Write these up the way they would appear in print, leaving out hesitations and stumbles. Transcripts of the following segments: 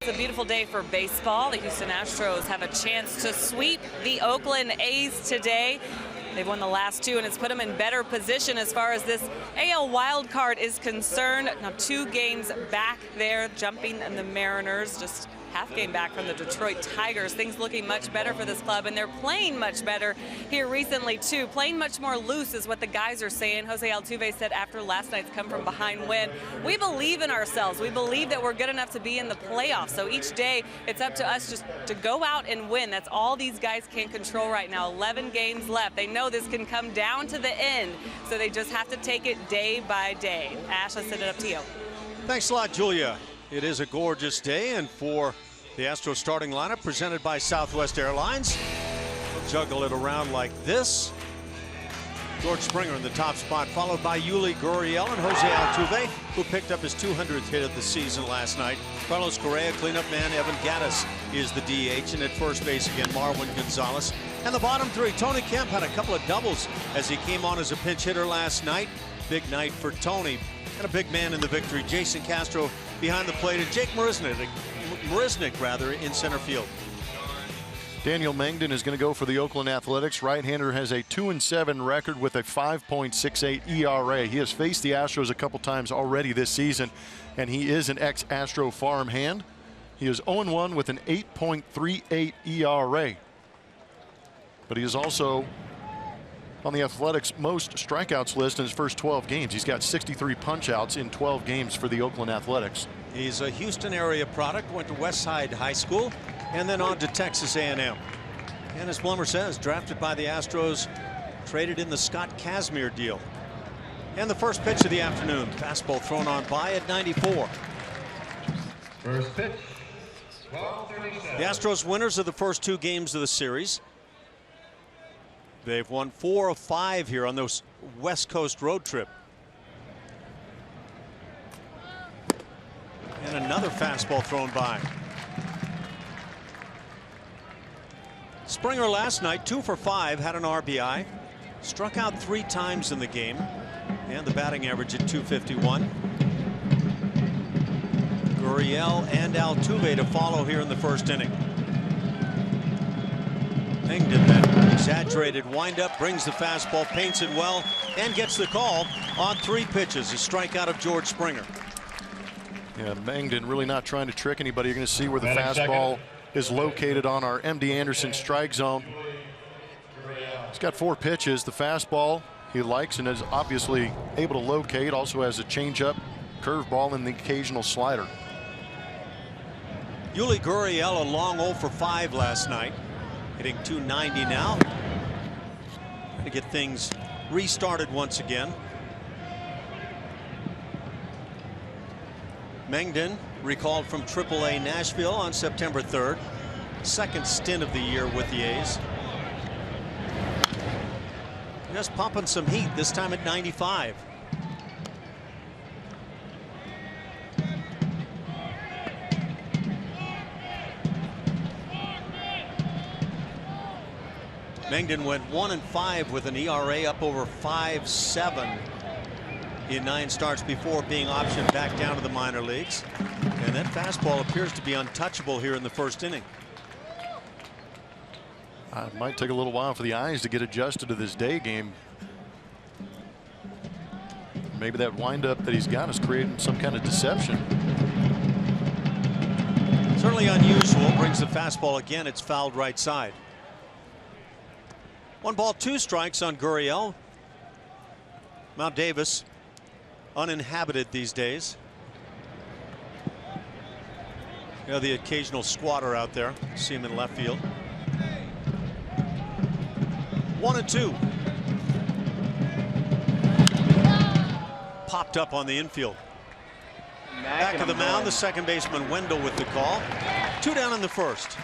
it's a beautiful day for baseball. The Houston Astros have a chance to sweep the Oakland A's today. They've won the last two, and it's put them in better position as far as this AL wild card is concerned. Now 2 games back there, jumping the Mariners, just half game back from the Detroit Tigers. Things looking much better for this club, and they're playing much better here recently too. Playing much more loose is what the guys are saying. Jose Altuve said after last night's come from behind win, we believe in ourselves. We believe that we're good enough to be in the playoffs. So each day it's up to us just to go out and win. That's all these guys can control right now. 11 games left. They know this can come down to the end, so they just have to take it day by day. Ash, let's send it up to you. Thanks a lot, Julia. It is a gorgeous day, and for the Astros starting lineup presented by Southwest Airlines, we'll juggle it around like this. George Springer in the top spot, followed by Yuli Gurriel and Jose Altuve, who picked up his 200th hit of the season last night. Carlos Correa, cleanup man. Evan Gattis is the DH, and at first base again, Marwin Gonzalez. And the bottom three, Tony Kemp had a couple of doubles as he came on as a pinch hitter last night. Big night for Tony. And a big man in the victory, Jason Castro behind the plate, and Jake Marisnick in center field. Daniel Mengden is going to go for the Oakland Athletics. Right-hander has a 2-7 record with a 5.68 ERA. He has faced the Astros a couple times already this season, and he is an ex-Astro farmhand. He is 0-1 with an 8.38 ERA. But he is also on the Athletics' most strikeouts list in his first 12 games. He's got 63 punch-outs in 12 games for the Oakland Athletics. He's a Houston area product, went to Westside High School, and then on to Texas A&M. And as Blummer says, drafted by the Astros, traded in the Scott Kazmir deal. And the first pitch of the afternoon, fastball thrown on by at 94. First pitch, 12:37. The Astros winners of the first 2 games of the series. They've won 4 of 5 here on this West Coast road trip. And another fastball thrown by. Springer last night 2 for 5, had an RBI, struck out 3 times in the game, and the batting average at .251. Gurriel and Altuve to follow here in the first inning. Mengden, that exaggerated windup, brings the fastball, paints it well, and gets the call on 3 pitches. A strikeout of George Springer. Yeah, Mengden really not trying to trick anybody. You're going to see where the fastball is located on our MD Anderson strike zone. He's got 4 pitches. The fastball he likes and is obviously able to locate. Also has a changeup, curveball, and the occasional slider. Yuli Gurriel, a long 0 for 5 last night, hitting .290 now. Trying to get things restarted once again. Mengden recalled from AAA Nashville on September 3rd. Second stint of the year with the A's. Just pumping some heat, this time at 95. Mengden went 1-5 with an ERA up over 5.7 in 9 starts before being optioned back down to the minor leagues. And that fastball appears to be untouchable here in the first inning. It might take a little while for the eyes to get adjusted to this day game. Maybe that windup that he's got is creating some kind of deception. Certainly unusual. Brings the fastball again. It's fouled right side. 1 ball, 2 strikes on Gurriel. Mount Davis uninhabited these days. You know, the occasional squatter out there. See him in left field. 1-2. Popped up on the infield. Back of the mound, the second baseman Wendell with the call. 2 down in the first.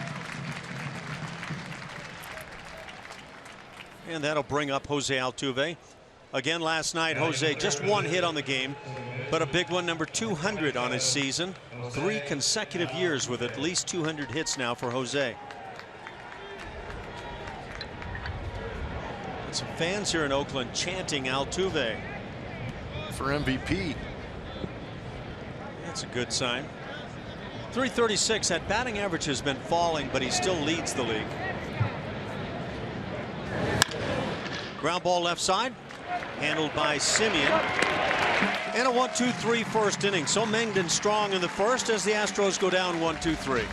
And that'll bring up Jose Altuve. Again last night, Jose just 1 hit on the game, but a big one, number 200 on his season. 3 consecutive years with at least 200 hits now for Jose. And some fans here in Oakland chanting Altuve for MVP. That's a good sign. .336. That batting average has been falling, but he still leads the league. Ground ball left side, handled by Simeon. And a 1-2-3 first inning. So Mengden strong in the first as the Astros go down 1-2-3.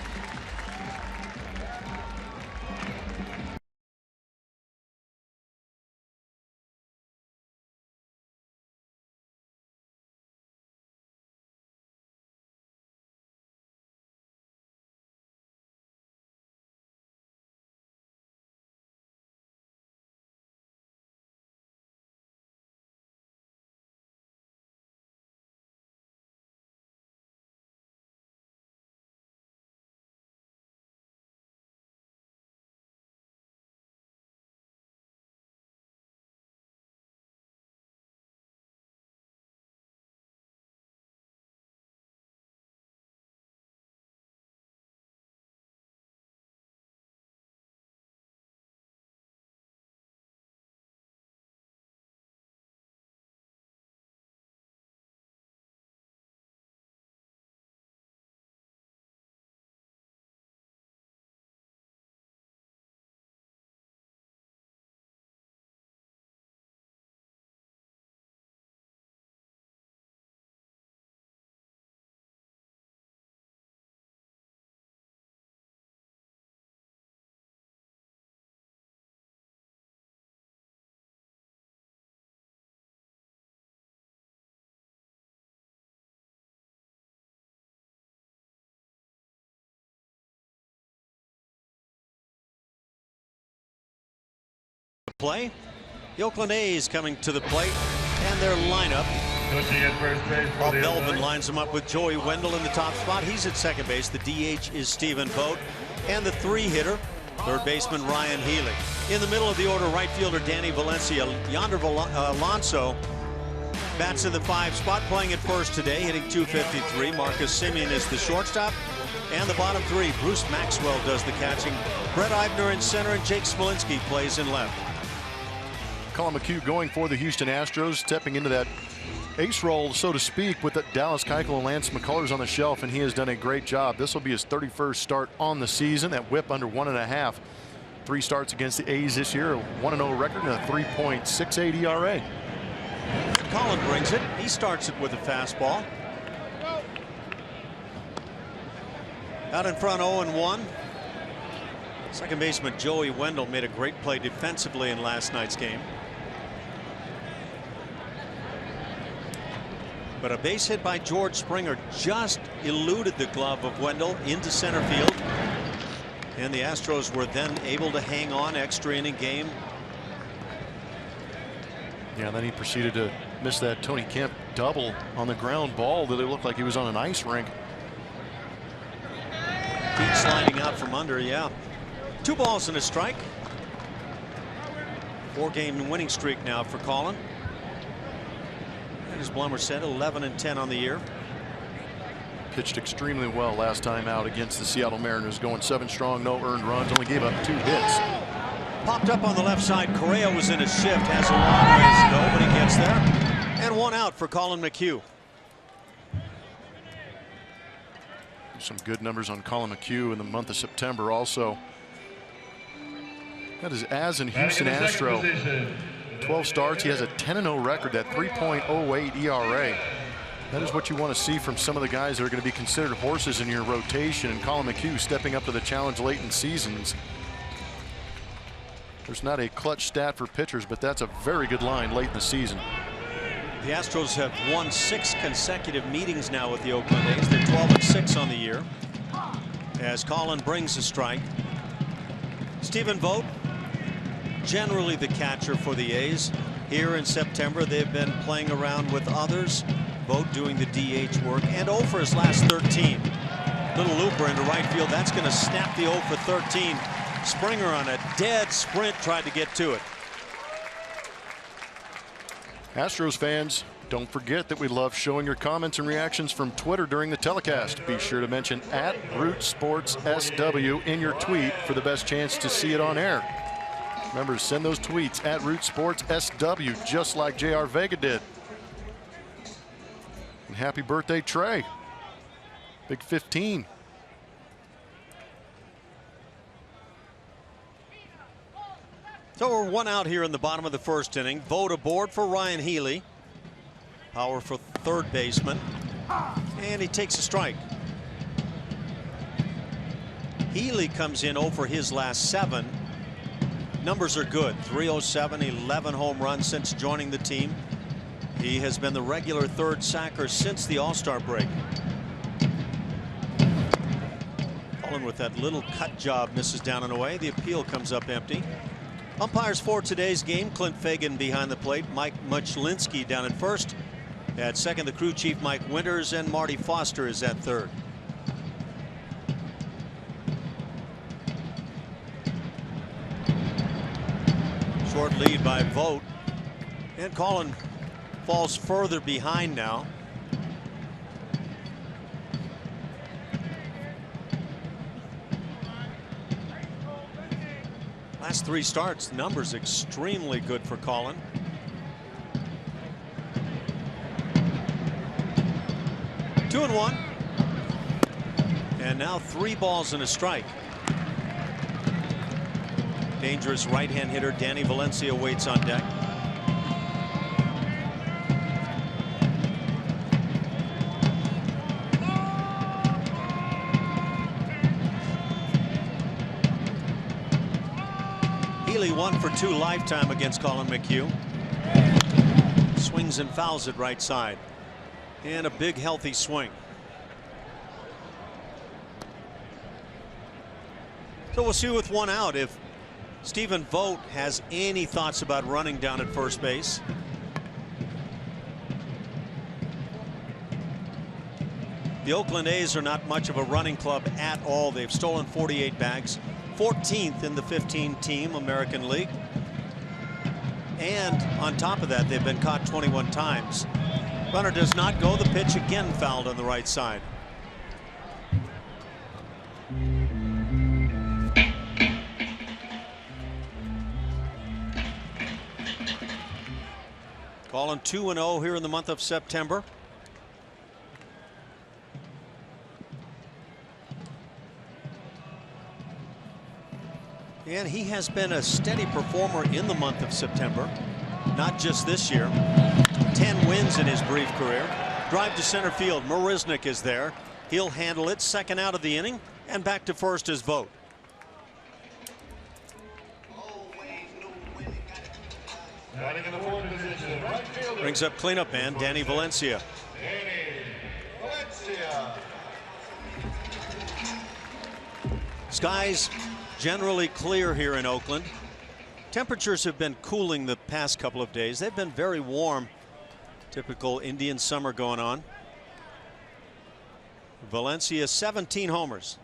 Play. The Oakland A's coming to the plate, and their lineup. Bob Melvin lines them up with Joey Wendell in the top spot. He's at second base. The DH is Stephen Vogt, and the three-hitter, third baseman Ryan Healy. In the middle of the order, right fielder Danny Valencia. Yonder Alonso bats in the 5 spot, playing at first today, hitting .253. Marcus Simeon is the shortstop. And the bottom 3, Bruce Maxwell does the catching. Brett Eibner in center, and Jake Smolinski plays in left. Colin McHugh going for the Houston Astros, stepping into that ace role, so to speak, with the Dallas Keuchel and Lance McCullers on the shelf, and he has done a great job. This will be his 31st start on the season. That whip under 1.5. 3 starts against the A's this year, a 1-0 record and a 3.68 ERA. Colin brings it. He starts it with a fastball. Out in front, 0-1. Second baseman Joey Wendell made a great play defensively in last night's game. But a base hit by George Springer just eluded the glove of Wendell into center field. And the Astros were then able to hang on, extra inning game. Yeah, and then he proceeded to miss that Tony Kemp double on the ground ball that it looked like he was on an ice rink. Feet sliding out from under, yeah. 2 balls and a strike. 4-game winning streak now for Colin. And as Blummer said, 11-10 on the year. Pitched extremely well last time out against the Seattle Mariners, going 7 strong, no earned runs, only gave up 2 hits. Popped up on the left side. Correa was in a shift, has a long ways to go, but he gets there. And 1 out for Colin McHugh. Some good numbers on Colin McHugh in the month of September also. That is as in Houston Astro. 12 starts. He has a 10-0 record, that 3.08 ERA. That is what you want to see from some of the guys that are going to be considered horses in your rotation. And Colin McHugh stepping up to the challenge late in seasons. There's not a clutch stat for pitchers, but that's a very good line late in the season. The Astros have won 6 consecutive meetings now with the Oakland A's. They're 12-6 on the year. As Colin brings a strike. Stephen Vogt, generally the catcher for the A's. Here in September, they've been playing around with others. Vogt doing the DH work, and 0 for his last 13. Little looper into right field. That's going to snap the 0 for 13. Springer on a dead sprint tried to get to it. Astros fans, don't forget that we love showing your comments and reactions from Twitter during the telecast. Be sure to mention @RootSportsSW in your tweet for the best chance to see it on air. Remember to send those tweets @RootSportsSW, just like J.R. Vega did. And happy birthday, Trey. Big 15. So we're one out here in the bottom of the first inning. Vote aboard for Ryan Healy. Power for third baseman. And he takes a strike. Healy comes in over his last 7. Numbers are good. 307, 11 home runs since joining the team. He has been the regular third sacker since the All-Star break. Colin with that little cut job misses down and away. The appeal comes up empty. Umpires for today's game: Clint Fagan behind the plate, Mike Muchlinski down at first. At second, the crew chief Mike Winters, and Marty Foster is at third. Short lead by Vogt, and Colin falls further behind now. Last 3 starts, numbers extremely good for Colin. Two and one, and now 3 balls and a strike. Dangerous right-hand hitter Danny Valencia waits on deck. Healy 1 for 2 lifetime against Colin McHugh. Swings and fouls it right side. And a big healthy swing. So we'll see with 1 out if Stephen Vogt has any thoughts about running down at first base. The Oakland A's are not much of a running club at all. They've stolen 48 bags, 14th in the 15-team American League. And on top of that, they've been caught 21 times. Runner does not go. The pitch again fouled on the right side. Colin 2-0 here in the month of September. And he has been a steady performer in the month of September, not just this year. 10 wins in his brief career. Drive to center field. Marisnick is there. He'll handle it. Second out of the inning, and back to first is Vogt. Brings up cleanup man Danny Valencia. Skies generally clear here in Oakland. Temperatures have been cooling the past couple of days. They've been very warm. Typical Indian summer going on. Valencia 17 homers.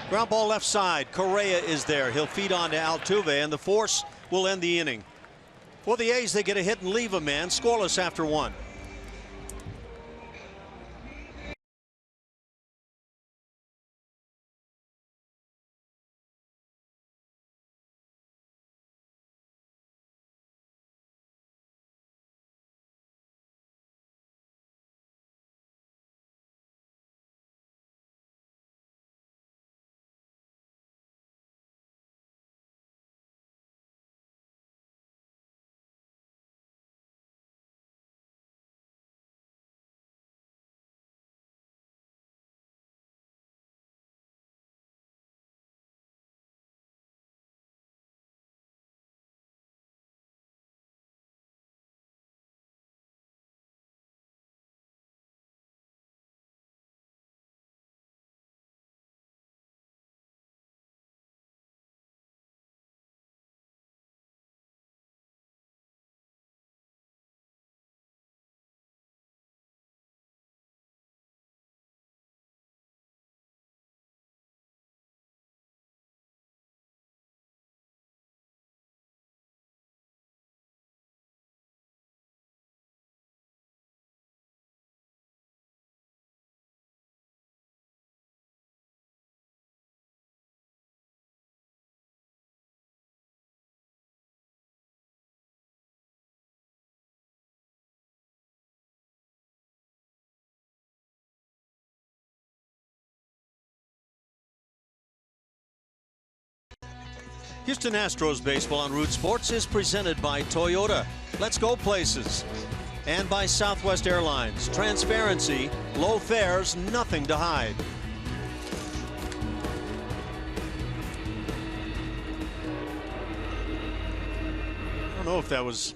Ground ball left side. Correa is there. He'll feed on to Altuve, and the force will end the inning. For the A's, they get a hit and leave a man. Scoreless after 1. Houston Astros baseball on Root Sports is presented by Toyota. Let's go places. And by Southwest Airlines. Transparency, low fares, nothing to hide. I don't know if that was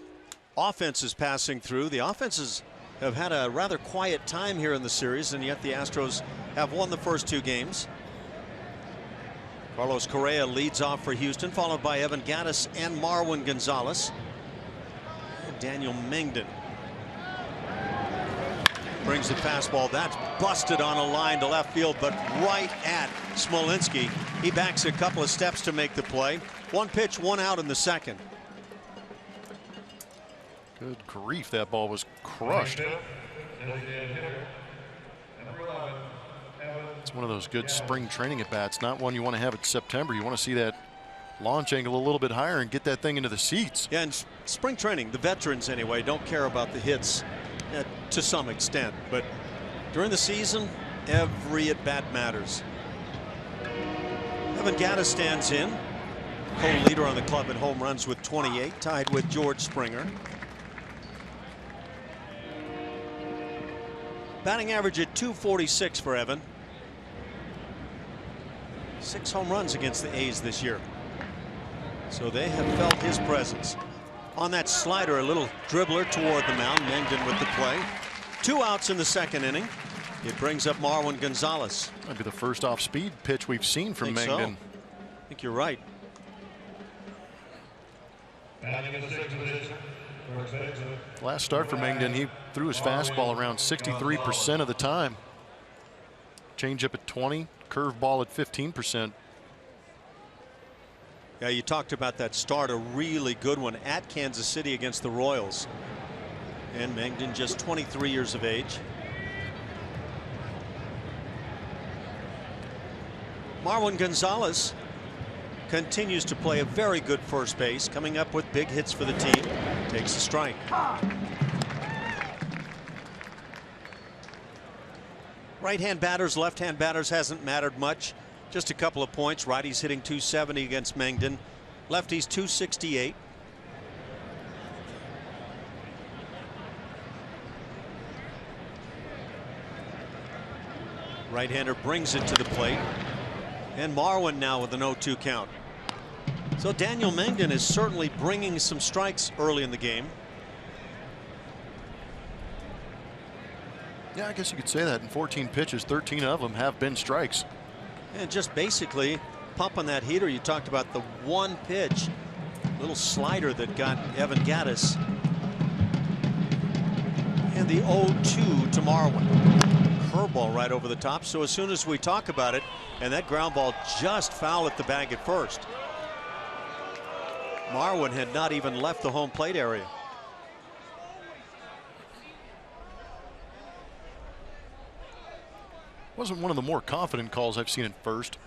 offenses passing through. The offenses have had a rather quiet time here in the series, and yet the Astros have won the first 2 games. Carlos Correa leads off for Houston, followed by Evan Gattis and Marwin Gonzalez. Daniel Mengden brings the fastball. That's busted on a line to left field, but right at Smolinski. He backs a couple of steps to make the play. 1 pitch, 1 out in the second. Good grief, that ball was crushed. It's one of those good spring training at bats, not one you want to have in September. You want to see that launch angle a little bit higher and get that thing into the seats. Yeah, and spring training, the veterans anyway, don't care about the hits to some extent, but during the season, every at bat matters. Evan Gattis stands in, co-leader on the club in home runs with 28, tied with George Springer. Batting average at .246 for Evan. 6 home runs against the A's this year. So they have felt his presence. On that slider, a little dribbler toward the mound. Mengden with the play. 2 outs in the second inning. It brings up Marwin Gonzalez. Might be the first off-speed pitch we've seen from Mengden. So. I think you're right. Last start for Mengden, he threw his fastball around 63% of the time. Changeup at 20, curveball at 15%. Yeah, you talked about that start, a really good one at Kansas City against the Royals. And Mengden just 23 years of age. Marwin Gonzalez continues to play a very good first base, coming up with big hits for the team. Takes a strike. Right-hand batters, left-hand batters hasn't mattered much. Just a couple of points. Righties hitting .270 against Mengden. Lefties .268. Right-hander brings it to the plate. And Marwin now with an 0-2 count. So Daniel Mengden is certainly bringing some strikes early in the game. Yeah, I guess you could say that. In 14 pitches, 13 of them have been strikes. And just basically pumping that heater. You talked about the 1 pitch, little slider that got Evan Gattis. And the 0-2 to Marwin. Curveball right over the top. So as soon as we talk about it, and that ground ball just foul at the bag at first. Marwin had not even left the home plate area. Wasn't one of the more confident calls I've seen at first.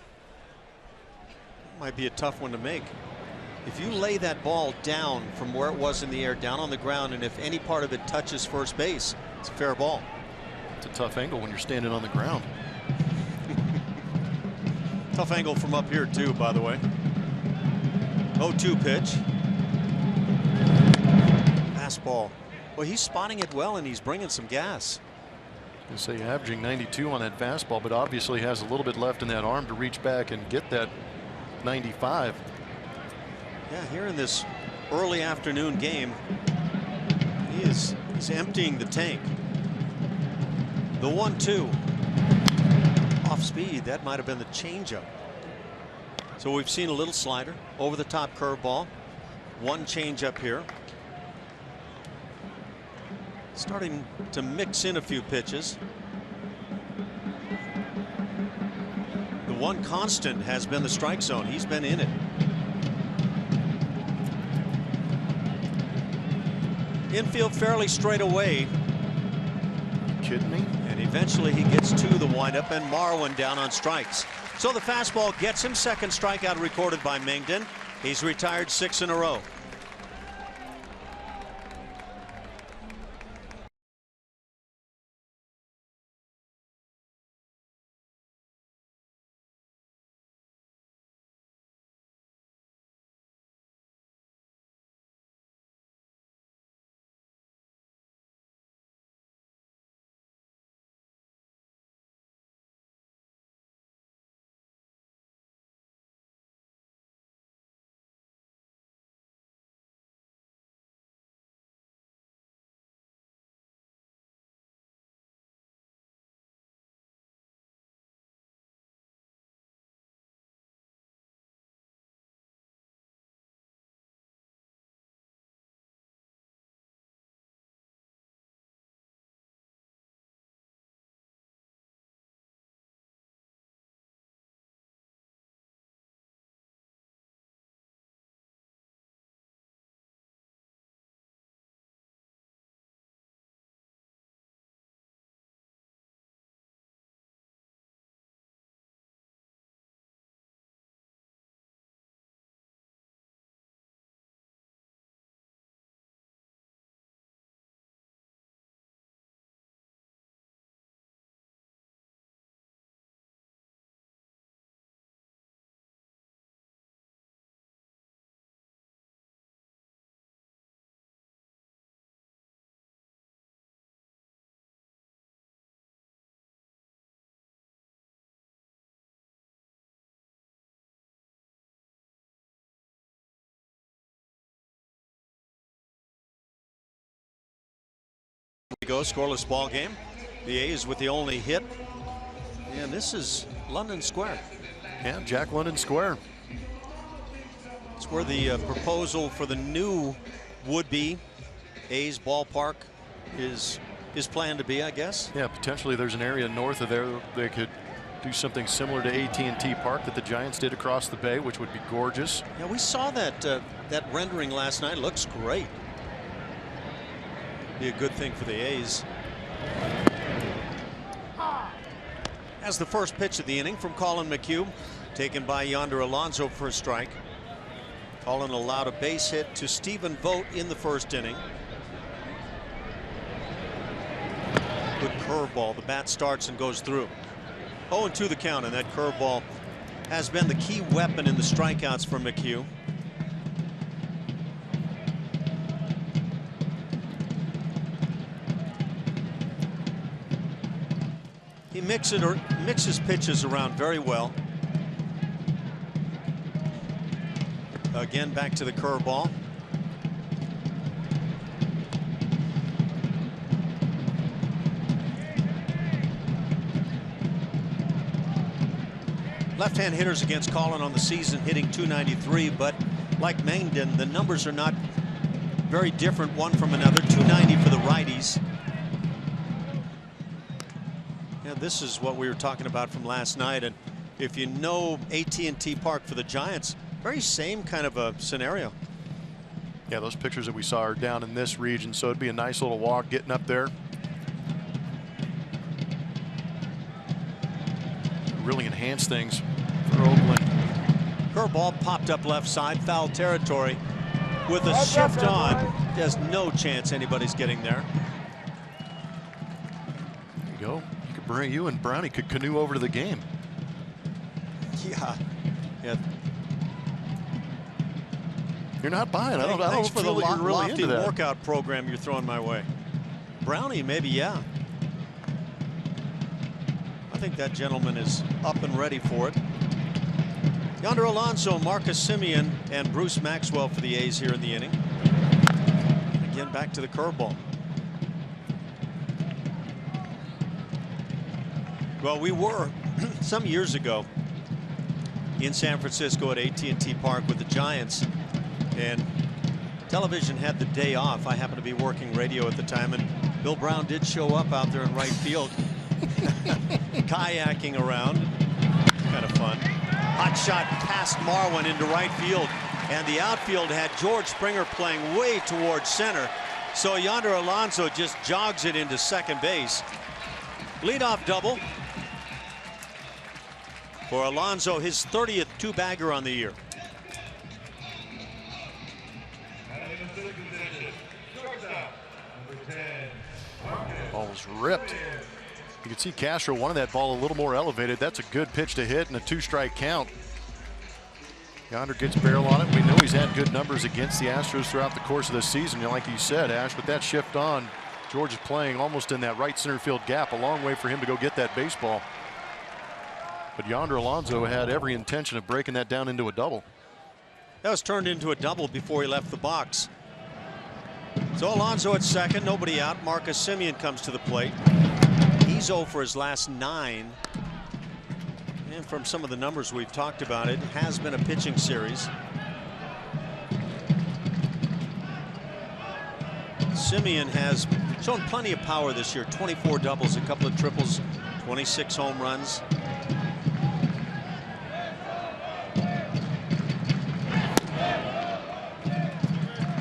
Might be a tough one to make. If you lay that ball down from where it was in the air, down on the ground, and if any part of it touches first base, it's a fair ball. It's a tough angle when you're standing on the ground. Tough angle from up here too, by the way. 0-2 pitch. Fastball. Well, he's spotting it well, and he's bringing some gas. I was gonna say averaging 92 on that fastball, but obviously has a little bit left in that arm to reach back and get that 95. Yeah, here in this early afternoon game, he's emptying the tank. The 1-2 off speed, that might have been the changeup. So we've seen a little slider, over the top curveball, 1 changeup here. Starting to mix in a few pitches. The one constant has been the strike zone. He's been in it. Infield fairly straight away. Kidding me? And eventually he gets to the windup, and Marwin down on strikes. So the fastball gets him. Second strikeout recorded by Mengden. He's retired 6 in a row. go, scoreless ball game. The A's with the only hit. And this is London Square. Yeah, Jack London Square. It's where the proposal for the new would-be A's ballpark is planned to be, I guess. Yeah, potentially there's an area north of there they could do something similar to AT&T Park that the Giants did across the bay, which would be gorgeous. Yeah, we saw that that rendering last night. It looks great. Be a good thing for the A's. As the first pitch of the inning from Colin McHugh, taken by Yonder Alonso for a strike. Colin allowed a base hit to Stephen Vogt in the first inning. Good curveball. The bat starts and goes through. 0-2 the count, and that curveball has been the key weapon in the strikeouts for McHugh. He mixes pitches around very well. Again, back to the curveball. Left-hand hitters against Colin on the season hitting .293, but like Mangden, the numbers are not very different one from another. .290 for the righties. Yeah, this is what we were talking about from last night, and if you know AT&T Park for the Giants, very same kind of a scenario. Yeah, those pictures that we saw are down in this region, so it'd be a nice little walk getting up there. Really enhance things for Oakland. Curveball popped up left side, foul territory with a shift on. There's no chance anybody's getting there. There you go. You could bring you and Brownie could canoe over to the game. Yeah. You're not buying. I don't Thanks for the feel that you're really lofty into that workout program you're throwing my way. Brownie, maybe, yeah. I think that gentleman is up and ready for it. Yonder Alonso, Marcus Semien, and Bruce Maxwell for the A's here in the inning. Again, back to the curveball. Well, we were some years ago in San Francisco at AT&T Park with the Giants, and television had the day off. I happened to be working radio at the time, and Bill Brown did show up out there in right field. Kayaking around. Kind of fun. Hot shot past Marwin into right field, and the outfield had George Springer playing way towards center, so Yonder Alonso just jogs it into second base. Leadoff double for Alonso, his 30th two-bagger on the year. Ball was ripped. You can see Castro wanted that ball a little more elevated. That's a good pitch to hit and a two-strike count. Yonder gets barrel on it. We know he's had good numbers against the Astros throughout the course of the season. Like you said, Ash, with that shift on, George is playing almost in that right center field gap. A long way for him to go get that baseball. But Yonder Alonso had every intention of breaking that down into a double. That was turned into a double before he left the box. So Alonso at second, nobody out. Marcus Semien comes to the plate. He's 0 for his last 9. And from some of the numbers we've talked about, it has been a pitching series. Semien has shown plenty of power this year. 24 doubles, a couple of triples, 26 home runs.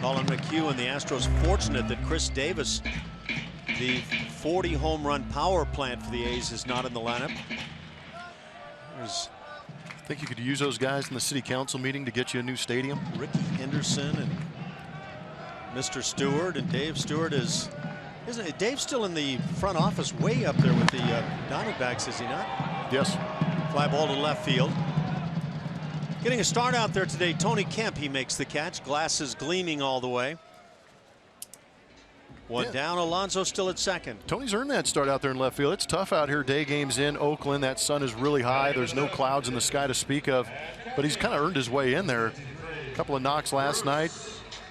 Colin McHugh and the Astros fortunate that Chris Davis, the 40 home run power plant for the A's, is not in the lineup. I think you could use those guys in the city council meeting to get you a new stadium. Ricky Henderson and Mr. Stewart, and Dave Stewart isn't it? Dave's still in the front office way up there with the Diamondbacks, is he not? Yes. Fly ball to left field. Getting a start out there today, Tony Kemp. He makes the catch, glasses gleaming all the way. One down, Alonso still at second. Tony's earned that start out there in left field. It's tough out here, day games in Oakland. That sun is really high. There's no clouds in the sky to speak of, but he's kind of earned his way in there. A couple of knocks last night,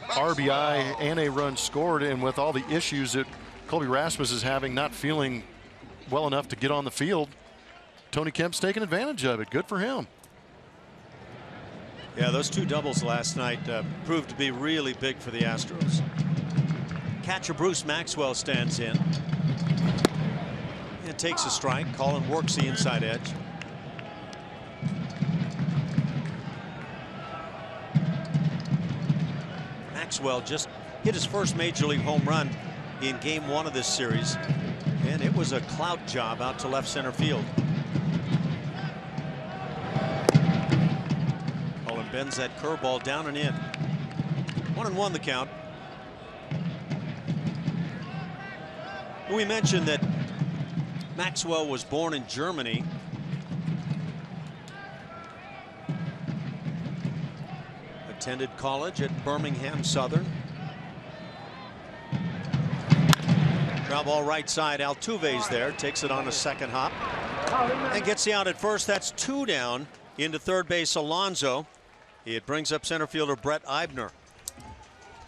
RBI and a run scored, and with all the issues that Colby Rasmus is having, not feeling well enough to get on the field. Tony Kemp's taking advantage of it. Good for him. Yeah, those 2 doubles last night proved to be really big for the Astros. Catcher Bruce Maxwell stands in and takes a strike. Colin works the inside edge. Maxwell just hit his first major league home run in game 1 of this series, and it was a clout job out to left center field. Colin bends that curveball down and in. 1-1 the count. We mentioned that Maxwell was born in Germany. Attended college at Birmingham Southern. Ground ball right side. Altuve's there. Takes it on a second hop and gets the out at first. That's 2 down. Into third base, Alonso. It brings up center fielder Brett Eibner.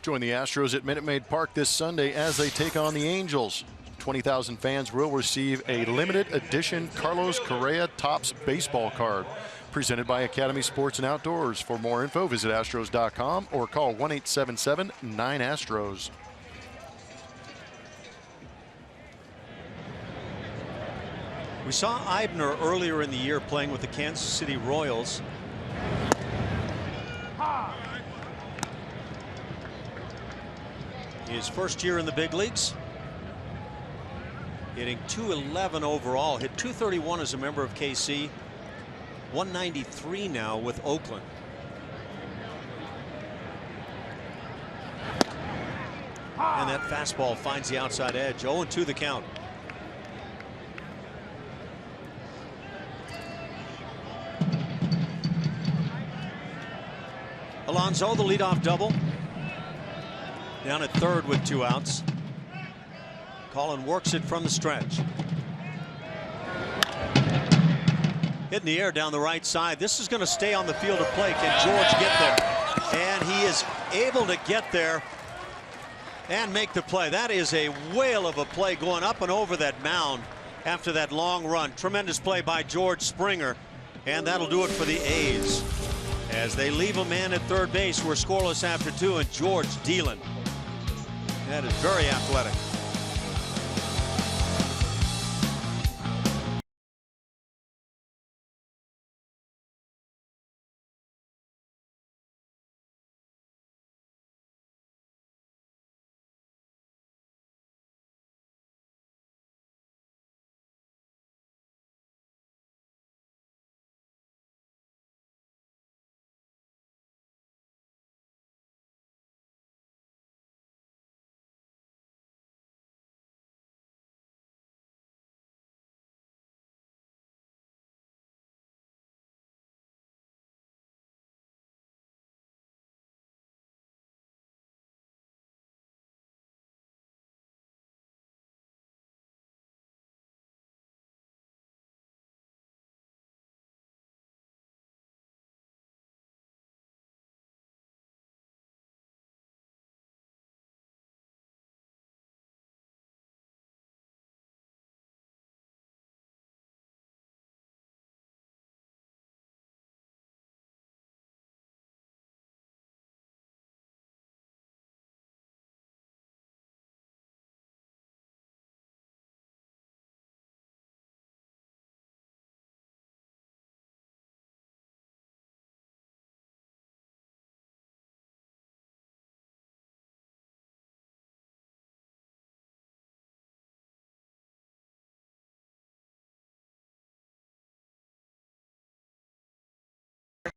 Join the Astros at Minute Maid Park this Sunday as they take on the Angels. 20,000 fans will receive a limited edition Carlos Correa Topps baseball card presented by Academy Sports and Outdoors. For more info, visit Astros.com or call 1-877-9-ASTROS. We saw Eibner earlier in the year playing with the Kansas City Royals. His first year in the big leagues. Hitting .211 overall. Hit .231 as a member of KC. 193 now with Oakland. And that fastball finds the outside edge. 0-2 the count. Alonso, the leadoff double. Down at third with 2 outs. Colin works it from the stretch. Hit in the air down the right side. This is going to stay on the field of play. Can George get there? And he is able to get there and make the play. That is a whale of a play going up and over that mound after that long run. Tremendous play by George Springer. And that'll do it for the A's as they leave a man at third base. We're scoreless after 2, and George dealing. That is very athletic.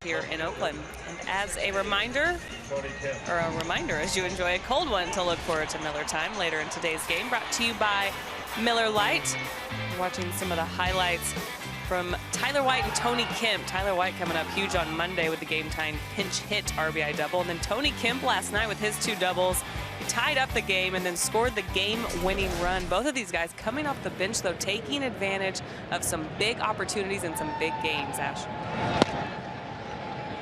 Here in Oakland. And as a reminder, as you enjoy a cold one, to look forward to Miller Time later in today's game, brought to you by Miller Lite. We're watching some of the highlights from Tyler White and Tony Kemp. Tyler White coming up huge on Monday with the game-tying pinch hit RBI double. And then Tony Kemp last night with his 2 doubles. He tied up the game and then scored the game-winning run. Both of these guys coming off the bench, though, taking advantage of some big opportunities and some big games, Ash.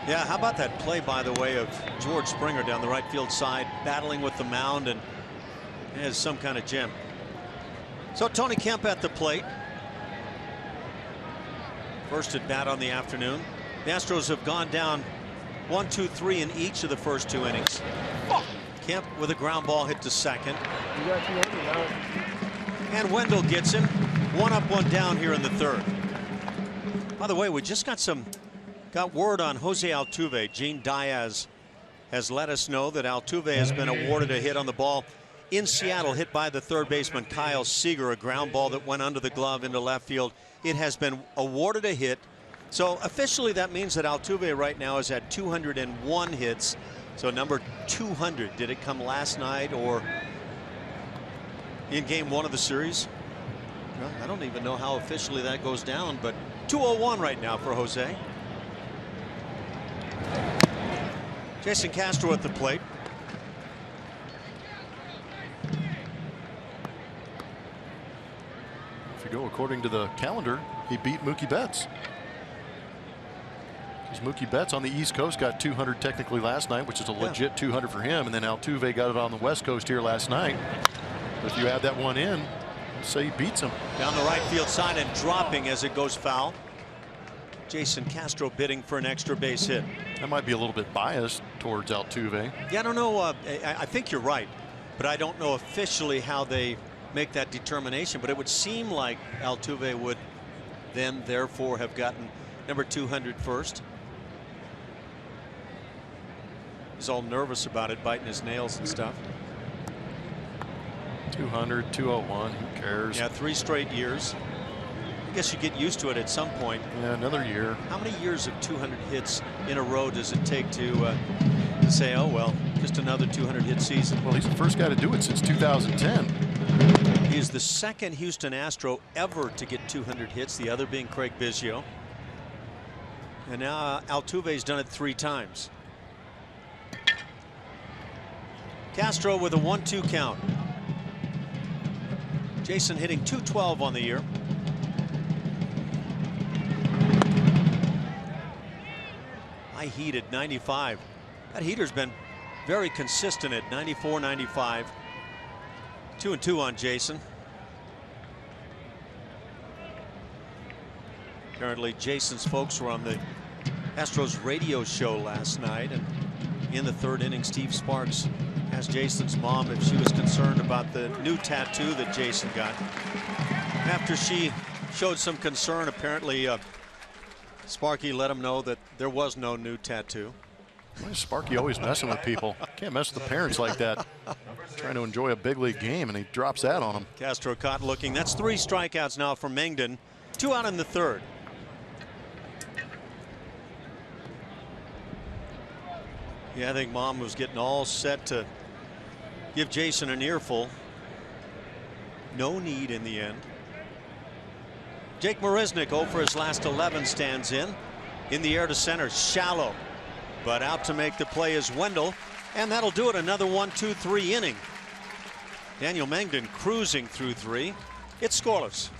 Yeah, how about that play, by the way, of George Springer down the right field side, battling with the mound, and has some kind of gem. So Tony Kemp at the plate. First at bat on the afternoon. The Astros have gone down 1, 2, 3 in each of the first 2 innings. Kemp with a ground ball hit to second. And Wendell gets him. 1 up, 1 down here in the third. By the way, we just got word on Jose Altuve. Gene Diaz has let us know that Altuve has been awarded a hit on the ball in Seattle, hit by the third baseman Kyle Seager, a ground ball that went under the glove into left field. It has been awarded a hit. So officially that means that Altuve right now is at 201 hits. So number 200. Did it come last night or in game 1 of the series? Well, I don't even know how officially that goes down, but 201 right now for Jose. Jason Castro at the plate. If you go according to the calendar, he beat Mookie Betts. Because Mookie Betts on the East Coast got 200 technically last night, which is a legit 200 for him. And then Altuve got it on the West Coast here last night. But if you add that one in, let's say he beats him. Down the right field side and dropping as it goes foul. Jason Castro bidding for an extra base hit. That might be a little bit biased towards Altuve. Yeah, I don't know. I think you're right, but I don't know officially how they make that determination. But it would seem like Altuve would then therefore have gotten number 200 first. He's all nervous about it, biting his nails and stuff. 200, 201, who cares? Yeah, 3 straight years. I guess you get used to it at some point. Yeah, another year. How many years of 200 hits in a row does it take to say, oh, well, just another 200 hit season? Well, he's the first guy to do it since 2010. He is the second Houston Astro ever to get 200 hits, the other being Craig Biggio. And now Altuve's done it 3 times. Castro with a 1-2 count. Jason hitting .212 on the year. High heat at 95. That heater's been very consistent at 94, 95. 2-2 on Jason. Apparently Jason's folks were on the Astros radio show last night, and in the 3rd inning Steve Sparks asked Jason's mom if she was concerned about the new tattoo that Jason got. After she showed some concern, apparently Sparky let him know that there was no new tattoo. Why is Sparky always messing with people? Can't mess with the parents like that. Trying to enjoy a big league game and he drops that on him. Castro caught looking. That's 3 strikeouts now from Mengden. 2 out in the 3rd. Yeah, I think mom was getting all set to give Jason an earful. No need in the end. Jake Marisnick 0 for his last 11 stands in the air to center, shallow, but out to make the play is Wendell, and that'll do it. Another 1-2-3 inning. Daniel Mengden cruising through 3. It's scoreless.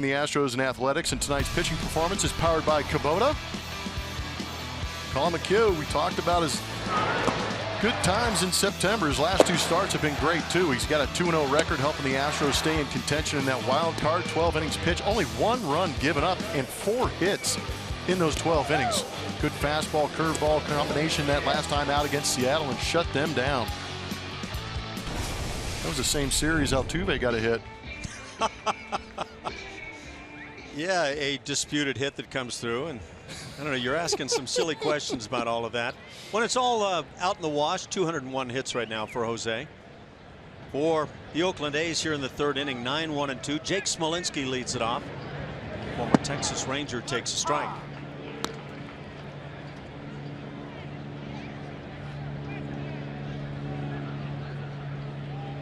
The Astros and Athletics, and tonight's pitching performance is powered by Kubota. Colin McHugh, we talked about his good times in September. His last 2 starts have been great too. He's got a 2-0 record, helping the Astros stay in contention in that wild card. 12 innings pitched, only 1 run given up, and 4 hits in those 12 innings. Good fastball, curveball combination that last time out against Seattle and shut them down. That was the same series Altuve got a hit. Yeah, a disputed hit that comes through, and I don't know, you're asking some silly questions about all of that. When it's all out in the wash, 201 hits right now for Jose. For the Oakland A's here in the 3rd inning, 9-1-2. Jake Smolinski leads it off. Former Texas Ranger takes a strike.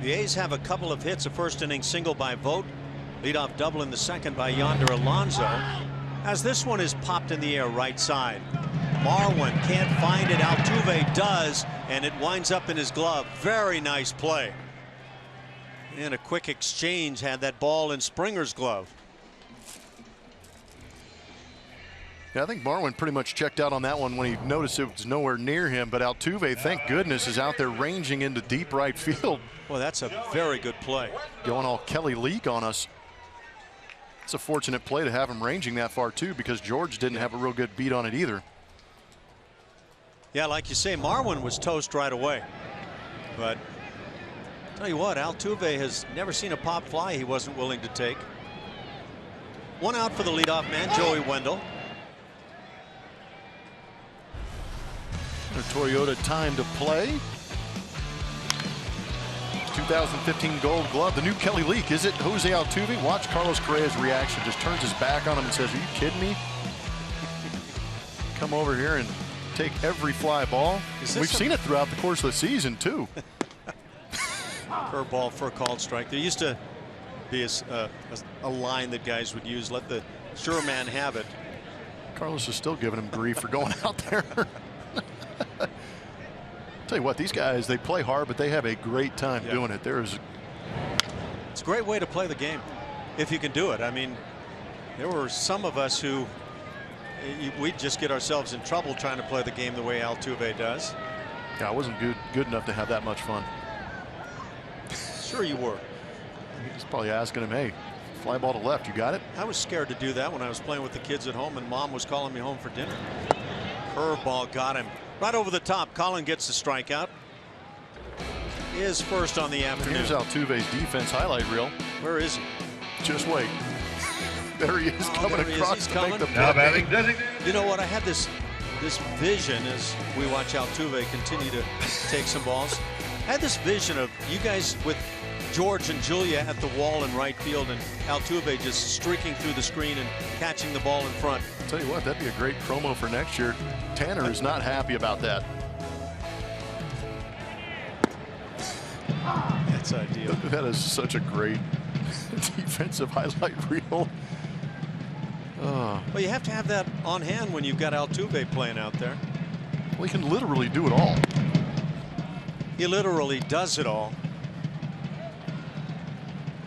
The A's have a couple of hits, a 1st inning single by Vogt. Leadoff double in the 2nd by Yonder Alonso, as this one is popped in the air right side. Marwin can't find it. Altuve does, and it winds up in his glove. Very nice play. And a quick exchange had that ball in Springer's glove. Yeah, I think Marwin pretty much checked out on that one when he noticed it was nowhere near him, but Altuve, thank goodness, is out there ranging into deep right field. Well, that's a very good play. Going all Kelly Leak on us. It's a fortunate play to have him ranging that far too, because George didn't have a real good beat on it either. Yeah, like you say, Marwin was toast right away. But tell you what, Altuve has never seen a pop fly he wasn't willing to take. 1 out for the leadoff man, Joey Wendell. A Toyota time to play. 2015 Gold Glove, the new Kelly Leak. Is it Jose Altuve? Watch Carlos Correa's reaction. Just turns his back on him and says, "Are you kidding me? Come over here and take every fly ball." We've seen it throughout the course of the season too. Curveball for a called strike. There used to be a line that guys would use: let the sure man have it. Carlos is still giving him grief for going out there. Tell you what, these guys, they play hard, but they have a great time doing it. It's a great way to play the game if you can do it. I mean, there were some of us who we'd just get ourselves in trouble trying to play the game the way Altuve does. Yeah, I wasn't good enough to have that much fun. Sure you were. He's probably asking him, "Hey, fly ball to left, you got it?" I was scared to do that when I was playing with the kids at home and Mom was calling me home for dinner. Curveball got him right over the top. Colin gets the strikeout. Is first on the afternoon. Here's Altuve's defense highlight reel. Where is he? Just wait. There he is, coming across to make the play. You know what? I had this vision as we watch Altuve continue to take some balls. I had this vision of you guys with George and Julia at the wall in right field, and Altuve just streaking through the screen and catching the ball in front. I'll tell you what, that'd be a great promo for next year. Tanner is not happy about that. That's ideal. That is such a great defensive highlight reel. Well, you have to have that on hand when you've got Altuve playing out there. Well, he can literally do it all. He literally does it all.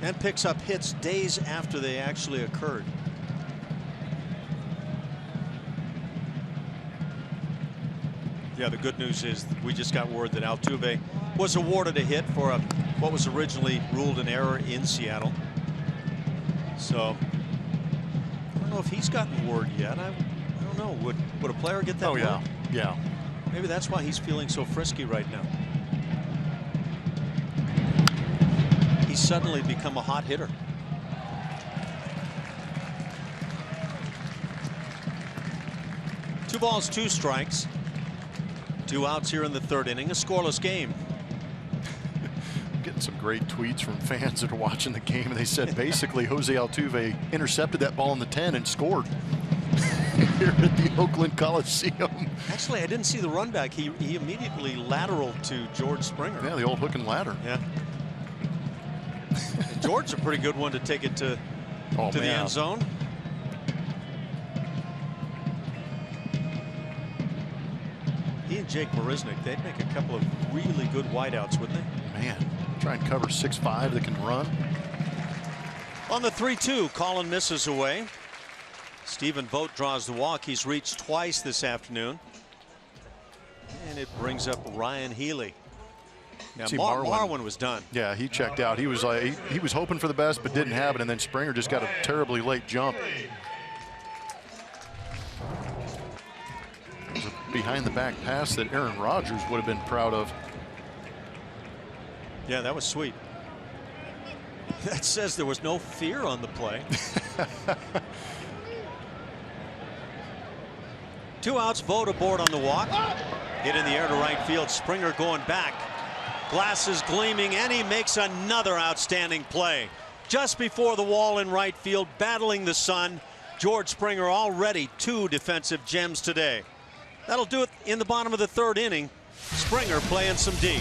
And picks up hits days after they actually occurred. Yeah, the good news is we just got word that Altuve was awarded a hit for what was originally ruled an error in Seattle. So I don't know if he's gotten word yet. I don't know. Would a player get that word? Oh, yeah. Maybe that's why he's feeling so frisky right now. He's suddenly become a hot hitter. Two balls, 2 strikes. 2 outs here in the 3rd inning. A scoreless game. Getting some great tweets from fans that are watching the game, and they said basically Jose Altuve intercepted that ball in the 10 and scored here at the Oakland Coliseum. Actually, I didn't see the run back. He immediately lateraled to George Springer. Yeah, the old hook and ladder. Yeah. George's a pretty good one to take it to the end zone. He and Jake Marisnick, they'd make a couple of really good wideouts, wouldn't they? Man, try and cover 6'5" that can run. On the 3-2, Colin misses away. Stephen Vogt draws the walk. He's reached twice this afternoon. And it brings up Ryan Healy. Now, Marwin was done. Yeah, he checked out. He was like, he was hoping for the best, but didn't have it. And then Springer just got a terribly late jump. It was a behind-the-back pass that Aaron Rodgers would have been proud of. Yeah, that was sweet. That says there was no fear on the play. 2 outs, Vogt aboard on the walk. Hit in the air to right field. Springer going back. Glasses gleaming, and he makes another outstanding play. Just before the wall in right field, battling the sun. George Springer already 2 defensive gems today. That'll do it in the bottom of the 3rd inning. Springer playing some D.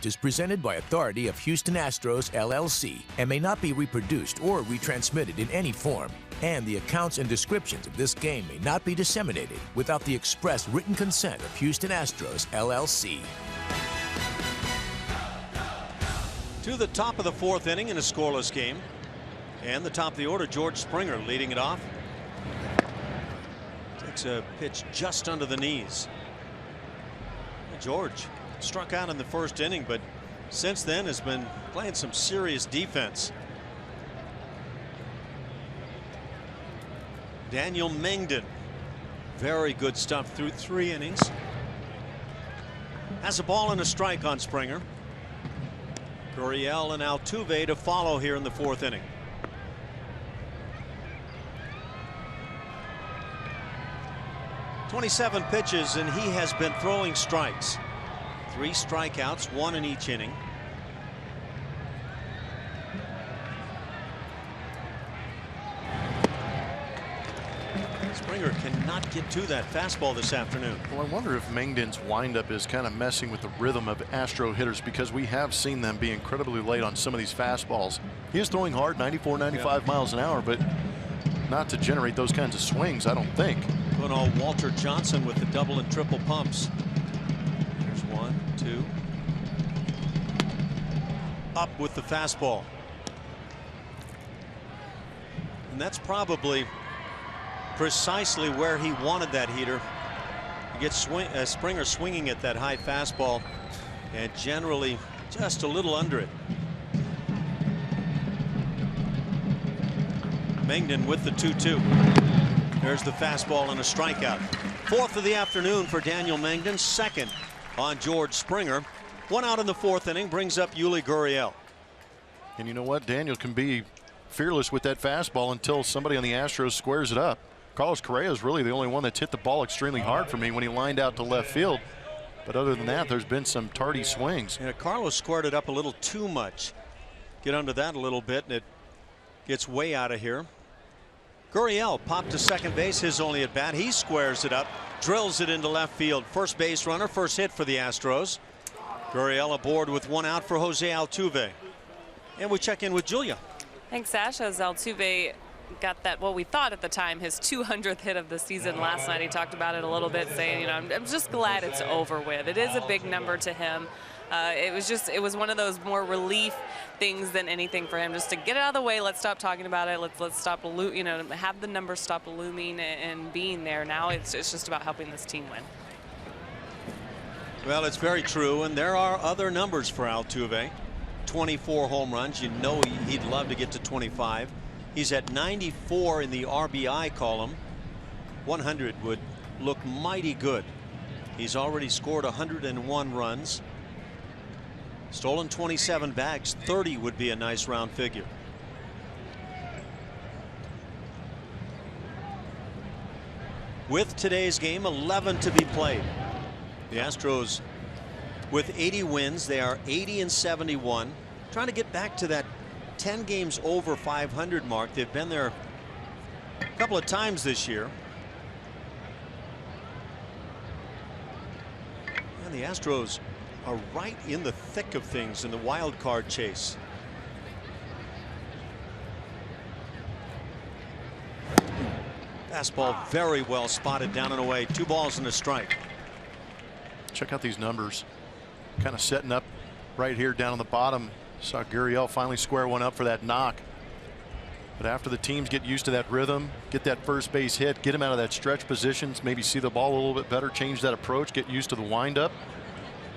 Is presented by authority of Houston Astros, LLC, and may not be reproduced or retransmitted in any form. And the accounts and descriptions of this game may not be disseminated without the express written consent of Houston Astros, LLC. To the top of the 4th inning in a scoreless game. And the top of the order, George Springer leading it off. Takes a pitch just under the knees. George struck out in the 1st inning, but since then has been playing some serious defense. Daniel Mengden, very good stuff through 3 innings. Has a ball and a strike on Springer. Gurriel and Altuve to follow here in the 4th inning. "27 pitches, and he has been throwing strikes. 3 strikeouts, 1 in each inning. Springer cannot get to that fastball this afternoon. Well, I wonder if Mengden's windup is kind of messing with the rhythm of Astro hitters, because we have seen them be incredibly late on some of these fastballs. He is throwing hard, 94, 95 miles an hour, but not to generate those kinds of swings, I don't think. Going all Walter Johnson with the double and triple pumps. There's 1, 2. Up with the fastball. And that's probably precisely where he wanted that heater. You get Springer swinging at that high fastball, and generally just a little under it. Mengden with the 2-2. There's the fastball and a strikeout. 4th of the afternoon for Daniel Mengden, 2nd on George Springer. 1 out in the 4th inning brings up Yuli Gurriel. And you know what? Daniel can be fearless with that fastball until somebody on the Astros squares it up. Carlos Correa is really the only one that's hit the ball extremely hard for me when he lined out to left field. But other than that, there's been some tardy swings. Yeah, Carlos squared it up a little too much. Get under that a little bit, and it gets way out of here. Gurriel popped to second base, his only at bat. He squares it up, drills it into left field. First base runner, first hit for the Astros. Gurriel aboard with one out for Jose Altuve. And we check in with Julia. Thanks, Ash. As Altuve got that, well, we thought at the time, his 200th hit of the season last night. He talked about it a little bit, saying, you know, I'm just glad it's over with. It is a big number to him. It was one of those more relief things than anything for him, just to get it out of the way. Let's stop talking about it. Let's stop, you know, have the numbers stop looming and being there. Now it's just about helping this team win. Well, it's very true, and there are other numbers for Altuve. 24 home runs. You know he'd love to get to 25. He's at 94 in the RBI column. 100 would look mighty good. He's already scored 101 runs. Stolen 27 bags. 30 would be a nice round figure. With today's game 11 to be played. The Astros with 80 wins. They are 80 and 71. Trying to get back to that 10 games over 500 mark. They've been there a couple of times this year. And the Astros are right in the thick of things in the wild card chase. Fastball very well spotted down and away. 2 balls and a strike. Check out these numbers. Kind of setting up right here down on the bottom. Saw Gurriel finally square one up for that knock. But after the teams get used to that rhythm, get that first base hit, get him out of that stretch positions, maybe see the ball a little bit better, change that approach, get used to the windup,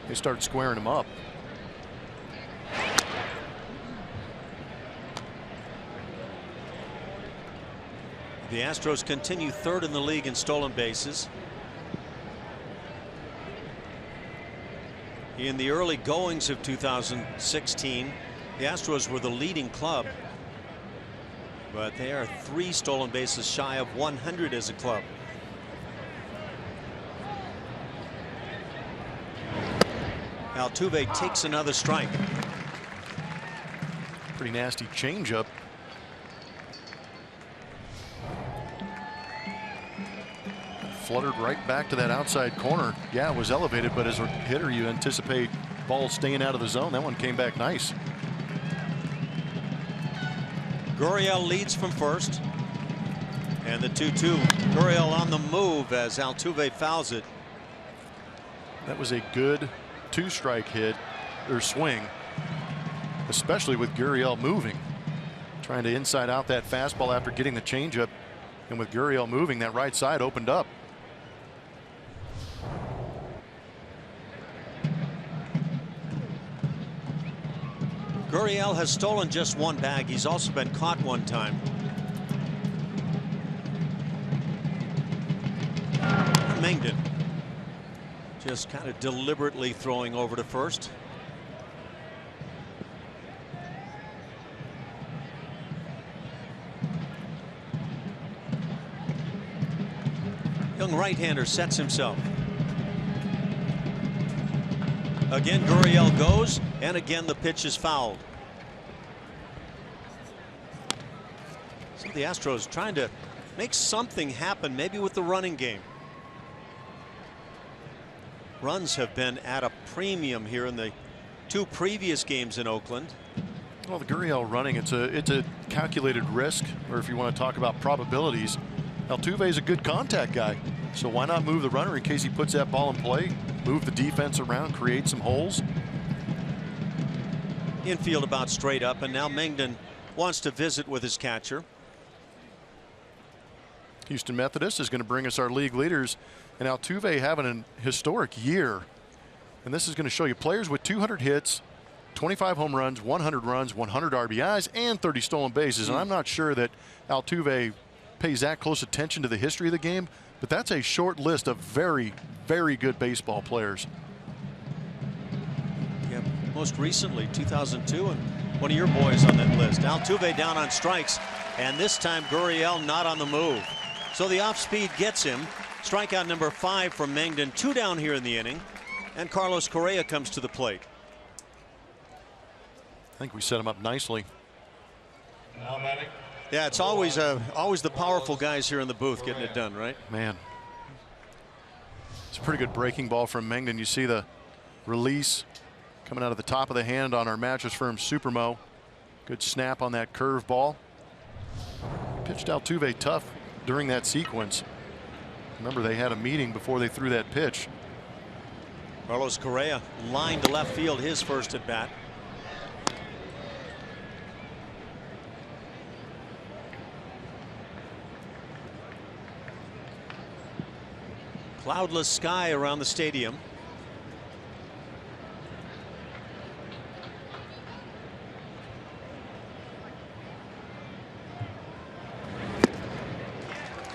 they start squaring him up. The Astros continue third in the league in stolen bases. In the early goings of 2016, the Astros were the leading club, but they are 3 stolen bases shy of 100 as a club. Altuve takes another strike. Pretty nasty changeup. Fluttered right back to that outside corner. Yeah, it was elevated, but as a hitter, you anticipate balls staying out of the zone. That one came back nice. Gurriel leads from first. And the 2-2. Gurriel on the move as Altuve fouls it. That was a good 2-strike hit or swing, especially with Gurriel moving. Trying to inside out that fastball after getting the changeup. And with Gurriel moving, that right side opened up. Gurriel has stolen just 1 bag. He's also been caught 1 time. Mengden just kind of deliberately throwing over to first. Young right-hander sets himself. Again, Gurriel goes, and again the pitch is fouled. So the Astros trying to make something happen, maybe with the running game. Runs have been at a premium here in the 2 previous games in Oakland. Well, the Gurriel running, it's a calculated risk, or if you want to talk about probabilities, Altuve is a good contact guy. So why not move the runner in case he puts that ball in play, move the defense around, create some holes. Infield about straight up, and now Mengden wants to visit with his catcher. Houston Methodist is going to bring us our league leaders, and Altuve having an historic year. And this is going to show you players with 200 hits, 25 home runs, 100 runs, 100 RBIs, and 30 stolen bases. And I'm not sure that Altuve pays that close attention to the history of the game, but that's a short list of very, very good baseball players. Yeah, most recently 2002, and one of your boys on that list. Altuve down on strikes, and this time Gurriel not on the move. So the off speed gets him. Strikeout number 5 from Mengden. 2 down here in the inning. And Carlos Correa comes to the plate. I think we set him up nicely. Yeah, it's always the powerful guys here in the booth getting it done, right? Man, it's a pretty good breaking ball from Mengden. You see the release coming out of the top of the hand on our Mattress Firm Supermo. Good snap on that curve ball. Pitched Altuve tough during that sequence. Remember, they had a meeting before they threw that pitch. Carlos Correa lined to left field his first at bat. Cloudless sky around the stadium.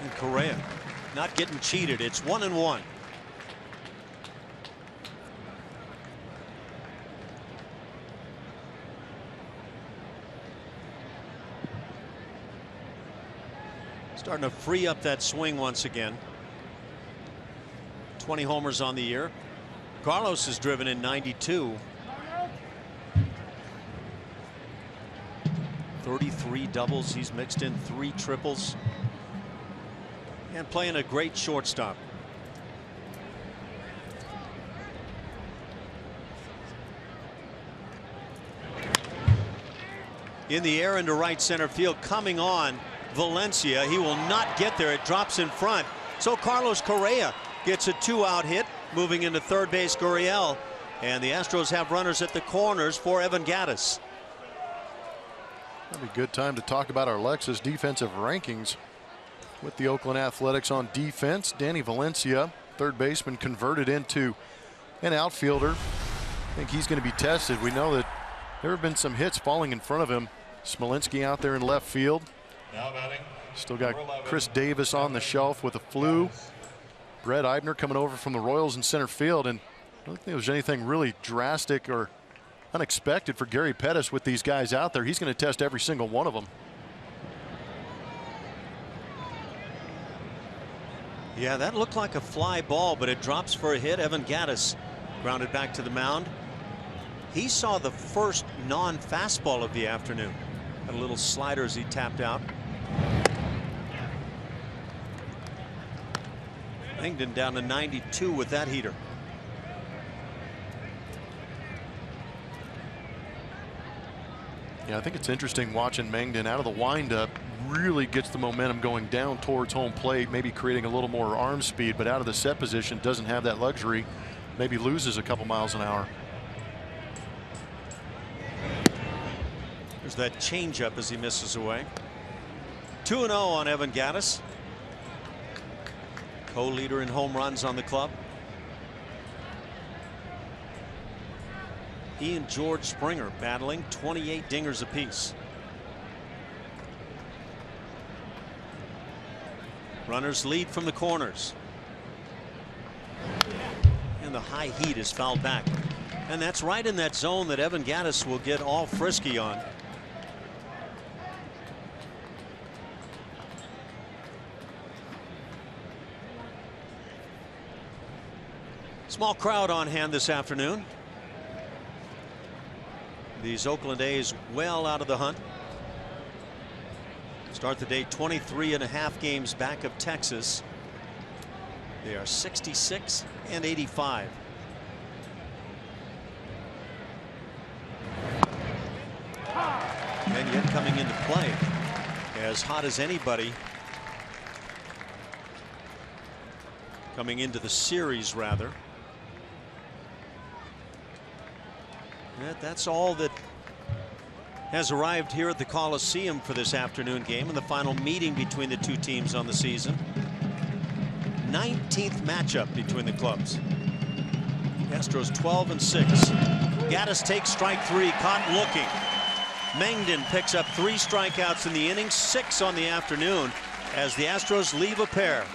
And Correa not getting cheated. It's 1-1. Starting to free up that swing once again. 20 homers on the year. Carlos has driven in 92. 33 doubles. He's mixed in 3 triples. And playing a great shortstop. In the air into right center field, coming on Valencia. He will not get there. It drops in front. So Carlos Correa gets a 2-out hit, moving into third base. Gurriel, and the Astros have runners at the corners for Evan Gattis. That'd be a good time to talk about our Lexus defensive rankings with the Oakland Athletics on defense. Danny Valencia, third baseman, converted into an outfielder. I think he's going to be tested. We know that there have been some hits falling in front of him. Smolinski out there in left field. Still got Chris Davis on the shelf with a flu. Brett Eibner coming over from the Royals in center field, and I don't think there was anything really drastic or unexpected for Gary Pettis with these guys out there. He's going to test every single one of them. Yeah, that looked like a fly ball, but it drops for a hit. Evan Gattis grounded back to the mound. He saw the first non-fastball of the afternoon. Had a little slider as he tapped out. Mengden down to 92 with that heater. Yeah, I think it's interesting watching Mengden out of the windup. Really gets the momentum going down towards home plate, maybe creating a little more arm speed, but out of the set position doesn't have that luxury. Maybe loses a couple miles an hour. There's that changeup as he misses away. 2-0 on Evan Gattis. Co-leader in home runs on the club. He and George Springer battling 28 dingers apiece. Runners lead from the corners. And the high heat is fouled back. And that's right in that zone that Evan Gattis will get all frisky on. Small crowd on hand this afternoon. These Oakland A's well out of the hunt. Start the day 23.5 games back of Texas. They are 66 and 85. And yet coming into play as hot as anybody. Coming into the series rather. That's all that has arrived here at the Coliseum for this afternoon game and the final meeting between the two teams on the season. 19th matchup between the clubs. Astros 12-6. Gattis takes strike 3, caught looking. Mengden picks up 3 strikeouts in the inning, 6 on the afternoon as the Astros leave a pair.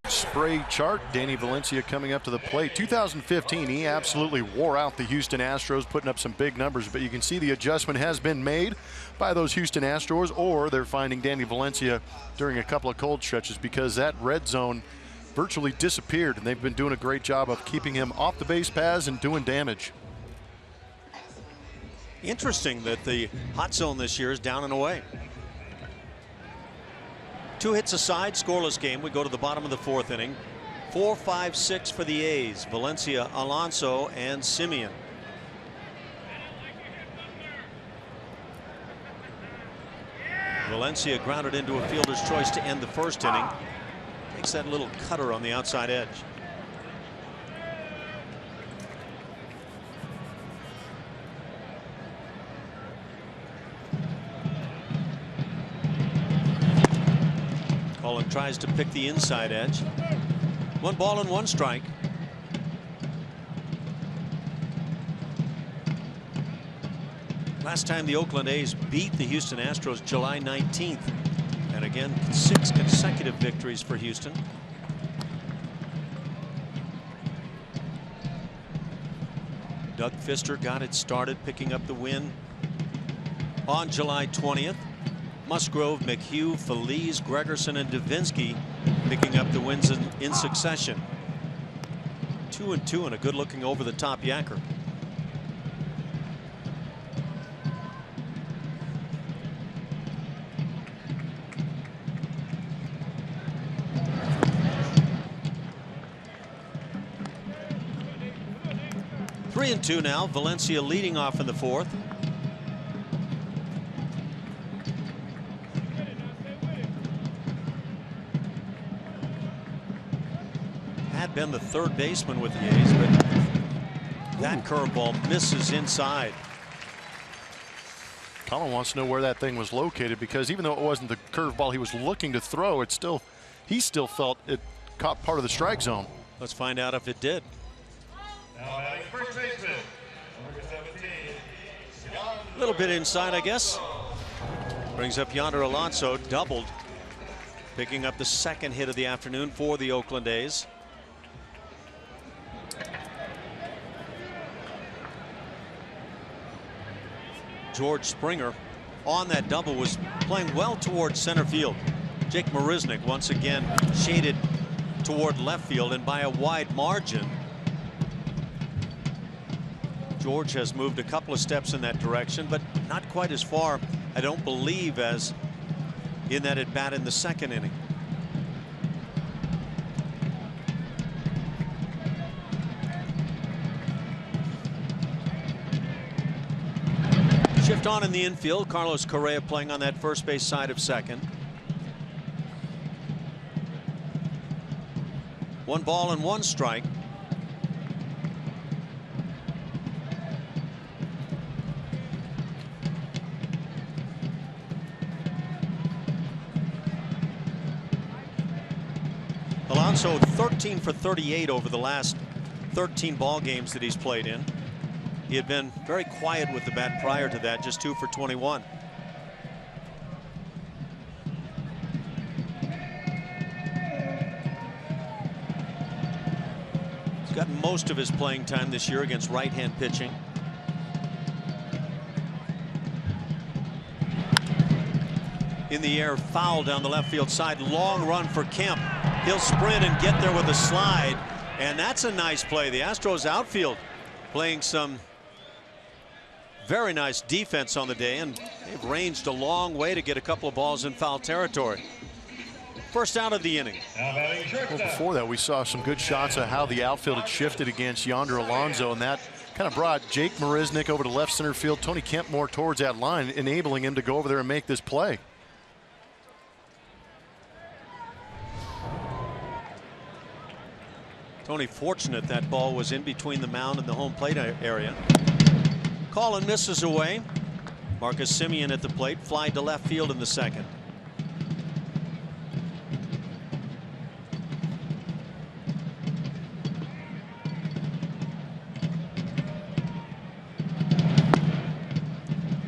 spray chart. Danny Valencia coming up to the plate. 2015, he absolutely wore out the Houston Astros, putting up some big numbers, but you can see the adjustment has been made by those Houston Astros, or they're finding Danny Valencia during a couple of cold stretches, because that red zone virtually disappeared, and they've been doing a great job of keeping him off the base paths and doing damage. Interesting that the hot zone this year is down and away. 2 hits aside, scoreless game. We go to the bottom of the 4th inning. 4, 5, 6 for the A's. Valencia, Alonso, and Simeon. Valencia grounded into a fielder's choice to end the 1st inning. Takes that little cutter on the outside edge. Cullen tries to pick the inside edge. 1 ball and 1 strike. Last time the Oakland A's beat the Houston Astros July 19th. And again, 6 consecutive victories for Houston. Doug Fister got it started, picking up the win on July 20th. Musgrove, McHugh, Feliz, Gregerson, and Davinsky picking up the wins in succession. 2-2 and a good-looking over-the-top Yacker. Three and 2 now. Valencia leading off in the 4th. Had been the 3rd baseman with the A's, but that curveball misses inside. Colin wants to know where that thing was located, because even though it wasn't the curveball he was looking to throw, he still felt it caught part of the strike zone. Let's find out if it did. Now batting first baseman, number 17. A little bit inside, I guess. Brings up Yonder Alonso, doubled, picking up the 2nd hit of the afternoon for the Oakland A's. George Springer on that double was playing well towards center field. Jake Marisnick once again shaded toward left field, and by a wide margin. George has moved a couple of steps in that direction, but not quite as far, I don't believe, as in that at bat in the 2nd inning. Shift on in the infield. Carlos Correa playing on that first base side of second. 1 ball and 1 strike. Alonso 13 for 38 over the last 13 ball games that he's played in. He had been very quiet with the bat prior to that, just 2 for 21. He's got most of his playing time this year against right-hand pitching. In the air, foul down the left field side. Long run for Kemp. He'll sprint and get there with a slide, and that's a nice play. The Astros outfield playing some very nice defense on the day, and they've ranged a long way to get a couple of balls in foul territory. First out of the inning. Well, before that, we saw some good shots of how the outfield had shifted against Yonder Alonso, and that kind of brought Jake Marisnick over to left center field, Tony Kemp more towards that line, enabling him to go over there and make this play. Tony fortunate that ball was in between the mound and the home plate area. Colin misses away. Marcus Semien at the plate, fly to left field in the 2nd.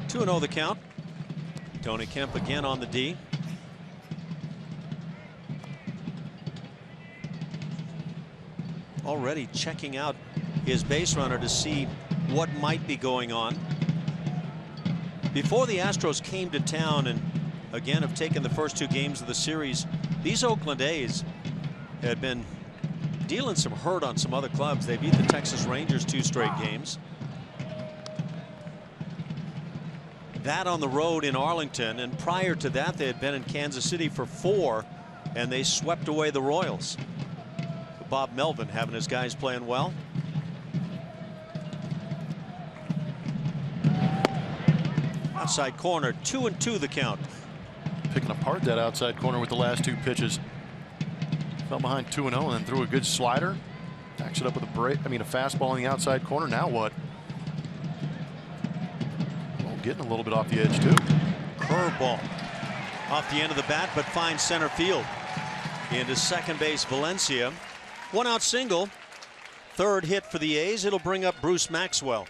Two 2-0 the count. Tony Kemp again on the D. already checking out his base runner to see what might be going on. Before the Astros came to town and again have taken the first 2 games of the series, these Oakland A's had been dealing some hurt on some other clubs. They beat the Texas Rangers 2 straight games. That on the road in Arlington, and prior to that they had been in Kansas City for 4, and they swept away the Royals. Bob Melvin having his guys playing well. Outside corner, 2-2 the count. Picking apart that outside corner with the last 2 pitches. Fell behind 2-0 and then threw a good slider. Backs it up with a fastball on the outside corner. Now what? Well, getting a little bit off the edge too. Curveball off the end of the bat, but finds center field. Into second base, Valencia. 1-out single. 3rd hit for the A's. It'll bring up Bruce Maxwell.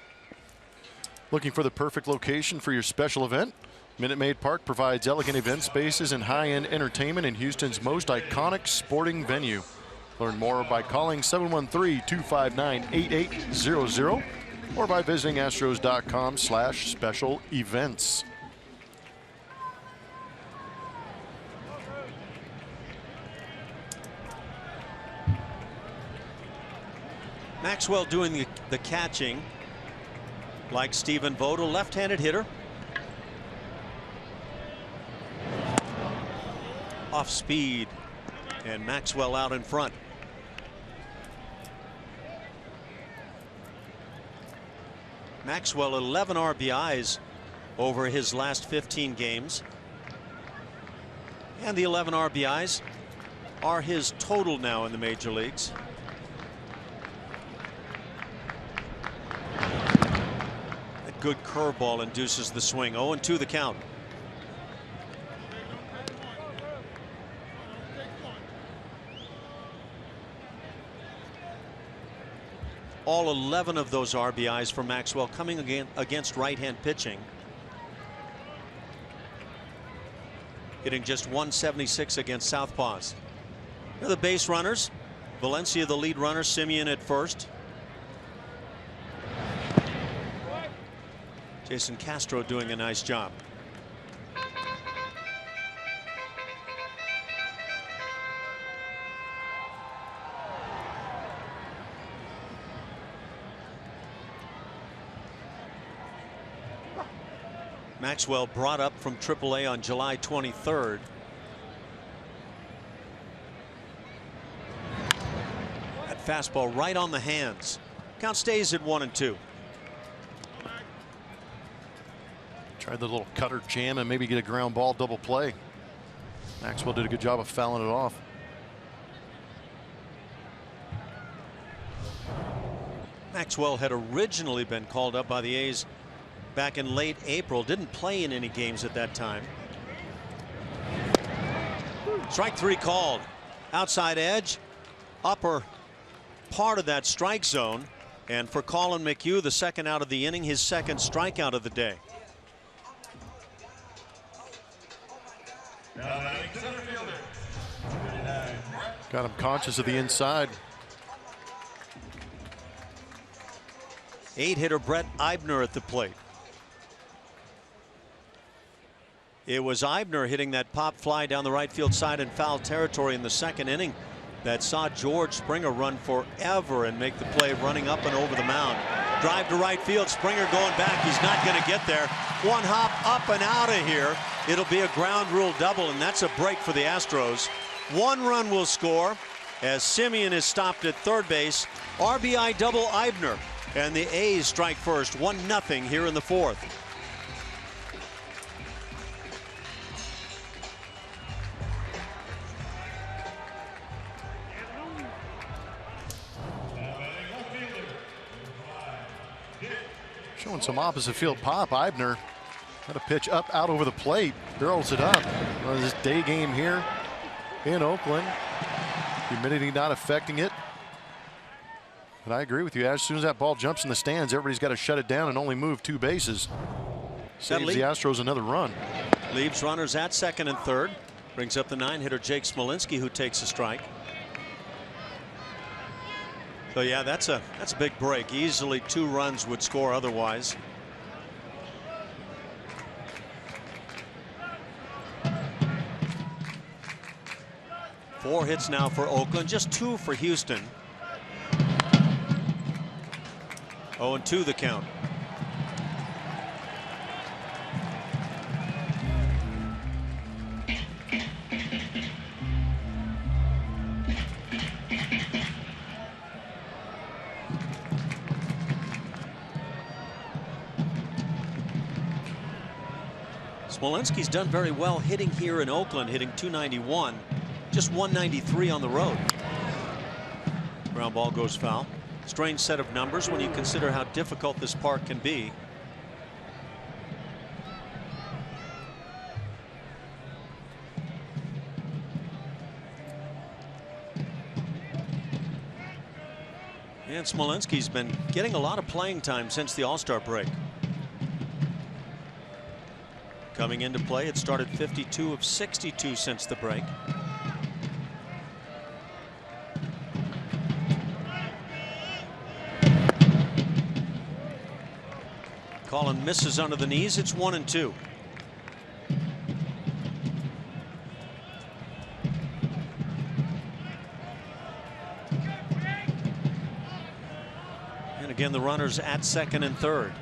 Looking for the perfect location for your special event? Minute Maid Park provides elegant event spaces and high-end entertainment in Houston's most iconic sporting venue. Learn more by calling 713-259-8800 or by visiting astros.com/special events. Maxwell doing the catching like Stephen Vogt, a left-handed hitter. Off speed, and Maxwell out in front. Maxwell 11 RBIs over his last 15 games, and the 11 RBIs are his total now in the major leagues. A good curveball induces the swing. 0-2 the count. All 11 of those RBIs for Maxwell coming against right-hand pitching. Hitting just 176 against southpaws. Here are the base runners. Valencia the lead runner, Simeon at first. Jason Castro doing a nice job. Maxwell brought up from AAA on July 23rd. That fastball right on the hands. Count stays at 1-2. Tried the little cutter jam and maybe get a ground ball double play. Maxwell did a good job of fouling it off. Maxwell had originally been called up by the A's back in late April. Didn't play in any games at that time. Strike 3 called. Outside edge, upper part of that strike zone. And for Colin McHugh, the second out of the inning, his second strikeout of the day. Got him conscious of the inside. 8-hitter Brett Eibner at the plate. It was Eibner hitting that pop fly down the right field side in foul territory in the second inning that saw George Springer run forever and make the play running up and over the mound. Drive to right field. Springer going back. He's not going to get there. One hop up and out of here. It'll be a ground rule double, and that's a break for the Astros. 1 run will score as Simeon is stopped at third base. RBI double Eibner, and the A's strike first. 1-0 here in the 4th. Showing some opposite field pop. Eibner had a pitch up out over the plate. Barrels it up. Well, this day game here in Oakland. Humidity not affecting it. But I agree with you. As soon as that ball jumps in the stands, everybody's got to shut it down and only move 2 bases. Saves the Astros another run. Leaves runners at second and third. Brings up the 9-hitter Jake Smolinski, who takes a strike. So yeah, that's a big break. Easily 2 runs would score otherwise. Four hits now for Oakland, just 2 for Houston. 0-2 the count. Smolinski's done very well hitting here in Oakland, hitting .291, just .193 on the road. Ground ball goes foul. Strange set of numbers when you consider how difficult this park can be. And Smolinski's been getting a lot of playing time since the All-Star break. Coming into play, it started 52 of 62 since the break. Colin misses under the knees. It's 1-2. And again, the runners at second and third.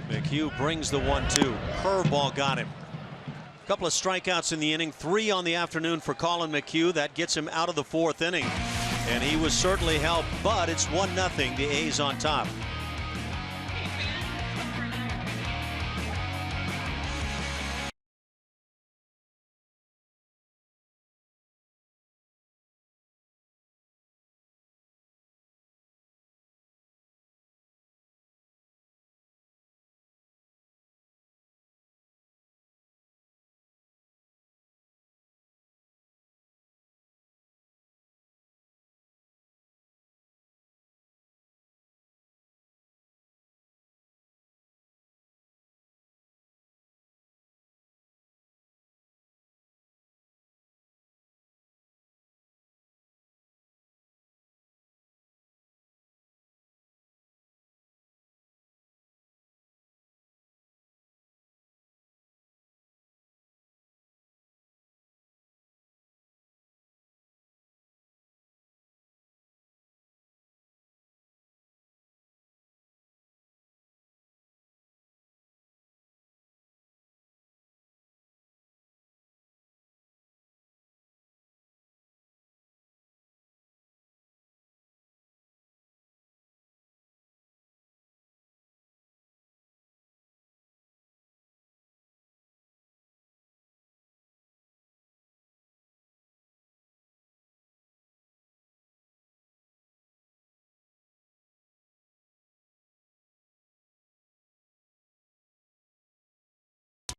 McHugh brings the 1-2. Curveball got him. A couple of strikeouts in the inning, 3 on the afternoon for Colin McHugh. That gets him out of the 4th inning. And he was certainly helped, but it's 1-0. The A's on top.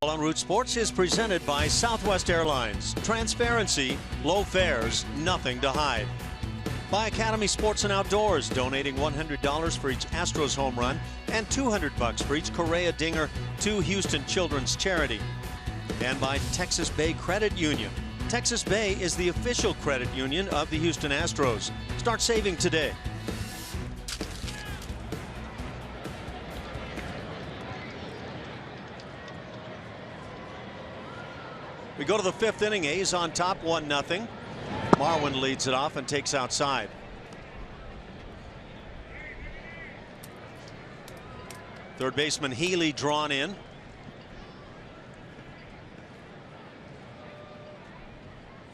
On Root Sports is presented by Southwest Airlines. Transparency, low fares, nothing to hide. By Academy Sports and Outdoors, donating $100 for each Astros home run and $200 for each Correa dinger to Houston Children's Charity. And by Texas Bay Credit Union. Texas Bay is the official credit union of the Houston Astros. Start saving today. We go to the 5th inning. A's on top, 1-0. Marwin leads it off and takes outside. Third baseman Healy drawn in.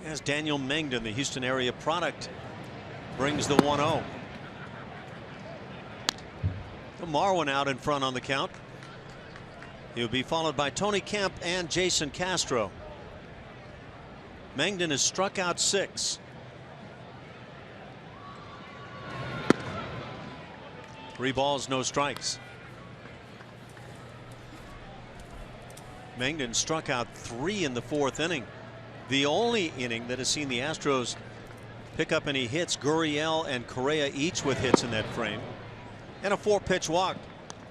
As Daniel Mengden, the Houston area product, brings the 1-0. Marwin out in front on the count. He'll be followed by Tony Kemp and Jason Castro. Mengden has struck out 6. Three balls, no strikes. Mengden struck out 3 in the 4th inning. The only inning that has seen the Astros pick up any hits. Gurriel and Correa each with hits in that frame. And a 4-pitch walk.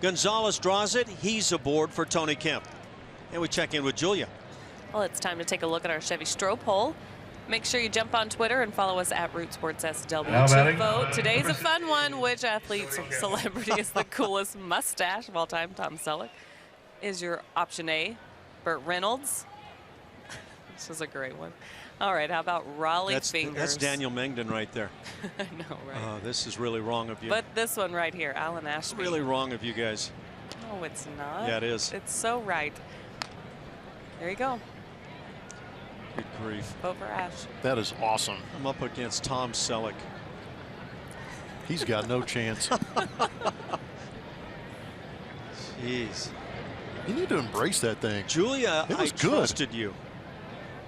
Gonzalez draws it. He's aboard for Tony Kemp. And we check in with Julia. Well, it's time to take a look at our Chevy Stroh poll. Make sure you jump on Twitter and follow us at Root Sports SW Now to batting. vote. Today's a fun one. Which athlete celebrity is the coolest mustache of all time? Tom Selleck. Is your option A, Burt Reynolds? This is a great one. All right, how about Raleigh Fingers? That's Daniel Mengden right there. I know, right? This is really wrong of you. But this one right here, Alan Ashby. Really wrong of you guys. No, it's not. Yeah, it is. It's so right. There you go. Good grief. Vote for Ash. That is awesome. I'm up against Tom Selleck. He's got no chance. Jeez. You need to embrace that thing. Julia, It was I good. trusted you.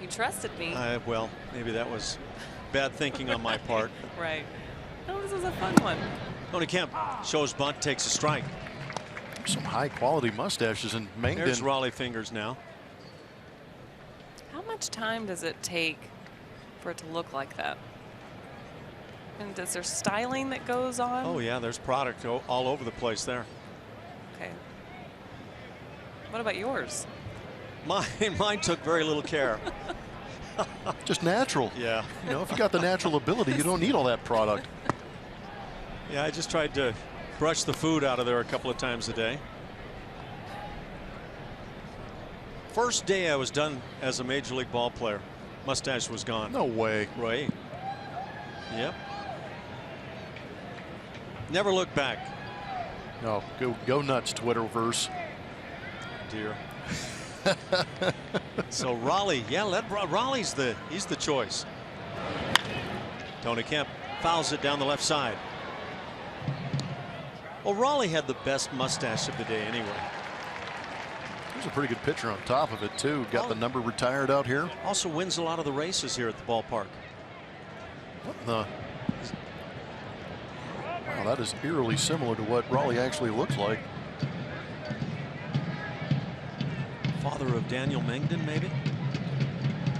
You trusted me. Well, maybe that was bad thinking on my part. Right. Oh, this is a fun one. Tony Kemp shows bunt, takes a strike. Some high quality mustaches in There's Mengden. Raleigh Fingers now. How much time does it take for it to look like that? And is there styling that goes on? Oh yeah, there's product all over the place there. Okay. What about yours? Mine took very little care. Just natural. Yeah. You know, if you got the natural ability, you don't need all that product. Yeah, I just tried to brush the food out of there a couple of times a day. First day I was done as a major league ball player, mustache was gone. No way. Right. Yep. Never look back. No, go nuts, Twitterverse. Dear. So Raleigh, yeah, Raleigh's he's the choice. Tony Kemp fouls it down the left side. Well, Raleigh had the best mustache of the day anyway. There's a pretty good picture on top of it too. Got the number retired out here. Also wins a lot of the races here at the ballpark. What in the? Wow, that is eerily similar to what Raleigh actually looks like. Father of Daniel Mengden, maybe?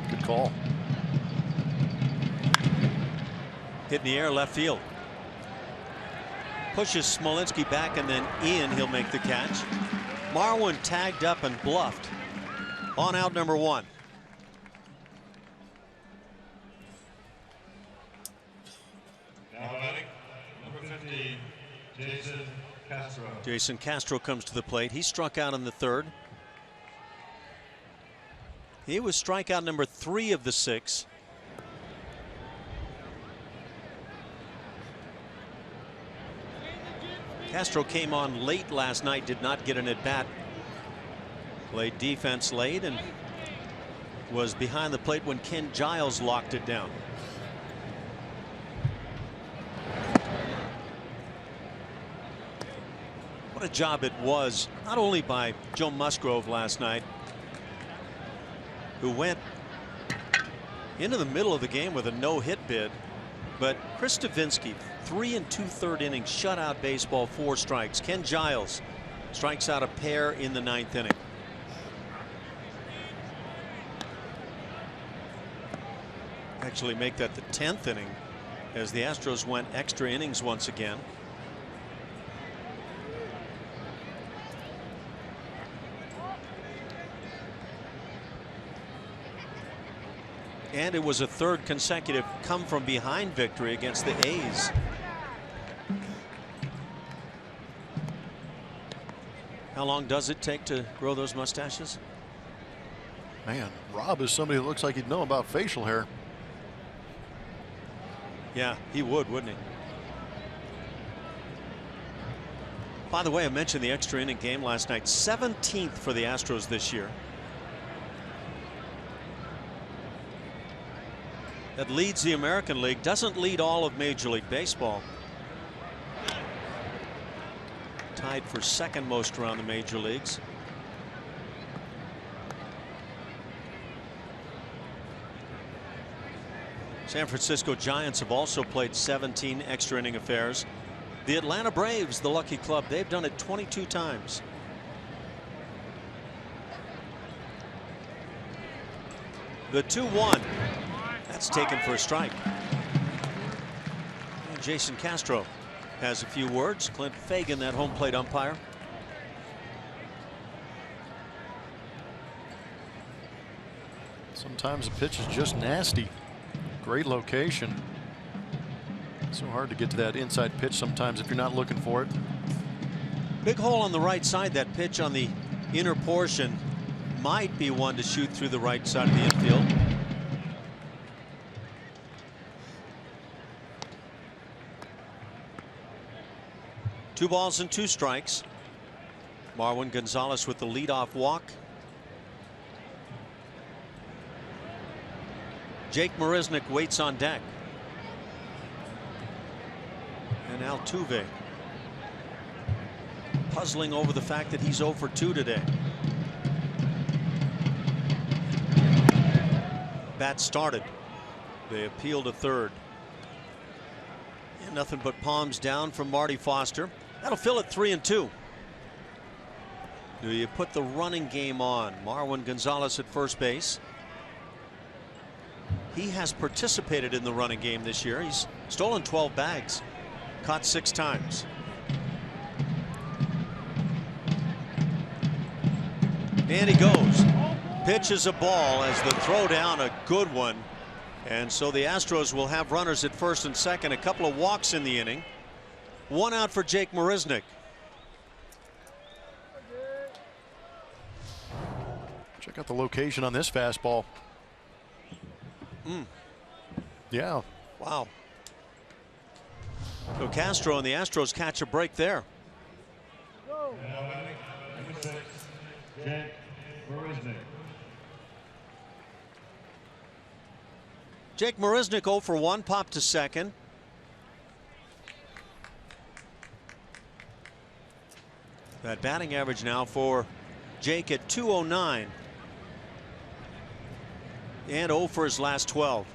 Good call. Hit in the air, left field. Pushes Smolinski back and then in, he'll make the catch. Marwin tagged up and bluffed on out number 1. Now batting, number 15, Jason Castro. Jason Castro comes to the plate. He struck out in the 3rd. He was strikeout number 3 of the 6. Castro came on late last night, did not get an at-bat. Played defense late and was behind the plate when Ken Giles locked it down. What a job it was, not only by Joe Musgrove last night, who went into the middle of the game with a no-hit bid, but Chris Stavinsky, 3 2/3 innings, shutout baseball, 4 strikes. Ken Giles strikes out a pair in the 9th inning. Actually make that the 10th inning as the Astros went extra innings once again. And it was a 3rd consecutive come from behind victory against the A's. How long does it take to grow those mustaches? Man, Rob is somebody who looks like he'd know about facial hair. Yeah, he would, wouldn't he? By the way, I mentioned the extra inning game last night. 17th for the Astros this year. That leads the American League, doesn't lead all of Major League Baseball. Tied for 2nd most around the major leagues. San Francisco Giants have also played 17 extra inning affairs. The Atlanta Braves, the lucky club, they've done it 22 times. The 2-1. That's taken for a strike. And Jason Castro has a few words. Clint Fagan, that home plate umpire. Sometimes a pitch is just nasty. Great location. So hard to get to that inside pitch sometimes if you're not looking for it. Big hole on the right side. That pitch on the inner portion might be one to shoot through the right side of the infield. Two balls and two strikes. Marwin Gonzalez with the leadoff walk. Jake Marisnick waits on deck. And Altuve puzzling over the fact that he's 0 for 2 today. Bat started. They appeal to third. And nothing but palms down from Marty Foster. That'll fill it 3-2. Do you put the running game on? Marwin Gonzalez at first base. He has participated in the running game this year. He's stolen 12 bags, caught 6 times. And he goes. Pitches a ball as the throw down, a good one. And so the Astros will have runners at first and second. A couple of walks in the inning. 1 out for Jake Marisnick. Check out the location on this fastball. Yeah. Wow. So Castro and the Astros catch a break there. Jake Marisnick 0 for 1, popped to second. That batting average now for Jake at .209. And 0 for his last 12.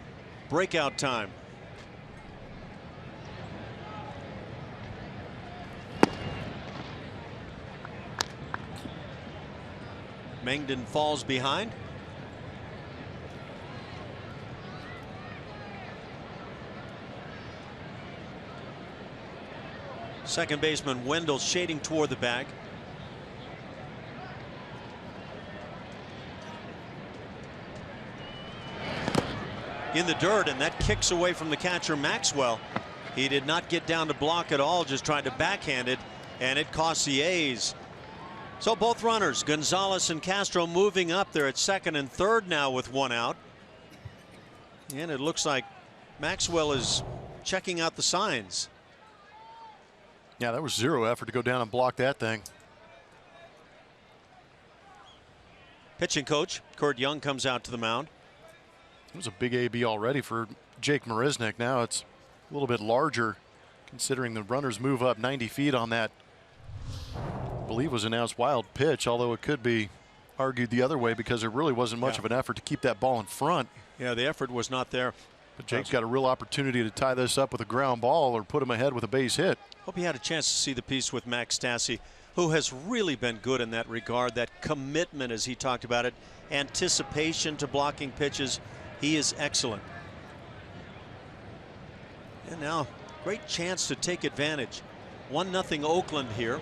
Breakout time. Mengden falls behind. Second baseman Wendell shading toward the bag. In the dirt, and that kicks away from the catcher Maxwell. He did not get down to block at all, just tried to backhand it, and it cost the A's. So both runners, Gonzalez and Castro, moving up. They're at second and third now with 1 out. And it looks like Maxwell is checking out the signs. Yeah, that was 0 effort to go down and block that thing. Pitching coach Kurt Young comes out to the mound. It was a big AB already for Jake Marisnick. Now it's a little bit larger considering the runners move up 90 feet on that, I believe was announced wild pitch, although it could be argued the other way because there really wasn't much of an effort to keep that ball in front. Yeah, the effort was not there. But Jake's got a real opportunity to tie this up with a ground ball or put him ahead with a base hit. Hope you had a chance to see the piece with Max Stassi, who has really been good in that regard. That commitment, as he talked about it, anticipation to blocking pitches. He is excellent. And now, great chance to take advantage. 1-0 Oakland here.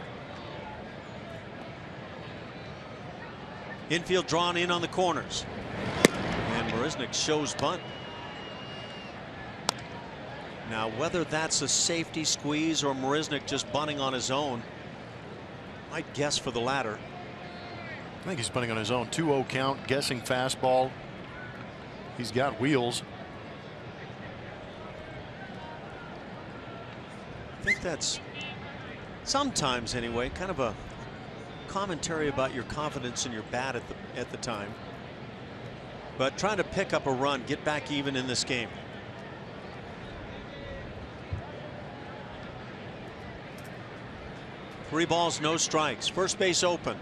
Infield drawn in on the corners. And Marisnick shows bunt. Now, whether that's a safety squeeze or Marisnick just bunting on his own, I'd guess for the latter. I think he's bunting on his own. 2-0 count, guessing fastball. He's got wheels. I think that's sometimes, anyway, kind of a commentary about your confidence in your bat at the time. But trying to pick up a run, get back even in this game. Three balls, no strikes. First base open.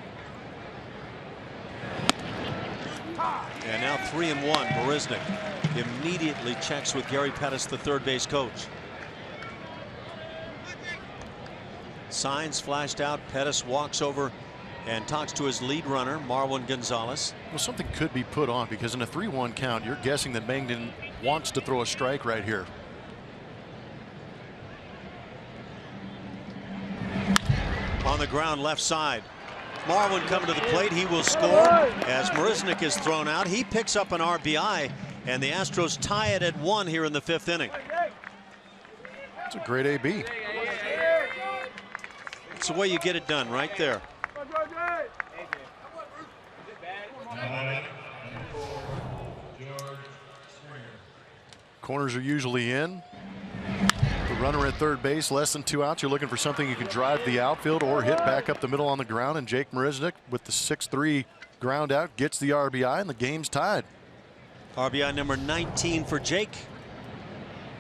And now 3-1. Marisnick immediately checks with Gary Pettis, the third base coach. Signs flashed out. Pettis walks over and talks to his lead runner, Marwin Gonzalez. Well, something could be put on because in a 3-1 count, you're guessing that Mengden wants to throw a strike right here. On the ground, left side. Marwin coming to the plate. He will score as Marisnick is thrown out. He picks up an RBI, And the Astros tie it at 1 here in the 5th inning. It's a great AB. It's the way you get it done right there. Corners are usually in. The runner at third base, less than 2 outs. You're looking for something you can drive the outfield or hit back up the middle on the ground. And Jake Marisnick with the 6-3 ground out gets the RBI, and the game's tied. RBI number 19 for Jake.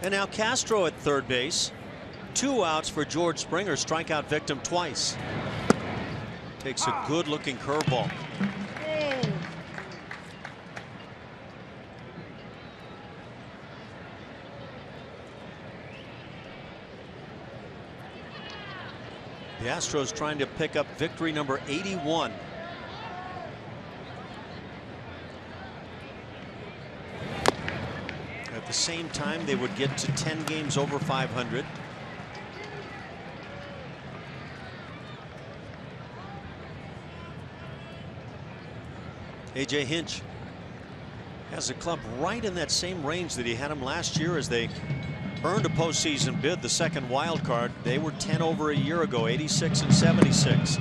And now Castro at third base. 2 outs for George Springer, strikeout victim twice. Takes a good looking curveball. The Astros trying to pick up victory number 81. At the same time, they would get to 10 games over 500. A.J. Hinch has the club right in that same range that he had him last year as they earned a postseason bid, the second wild card. They were 10 over a year ago, 86 and 76.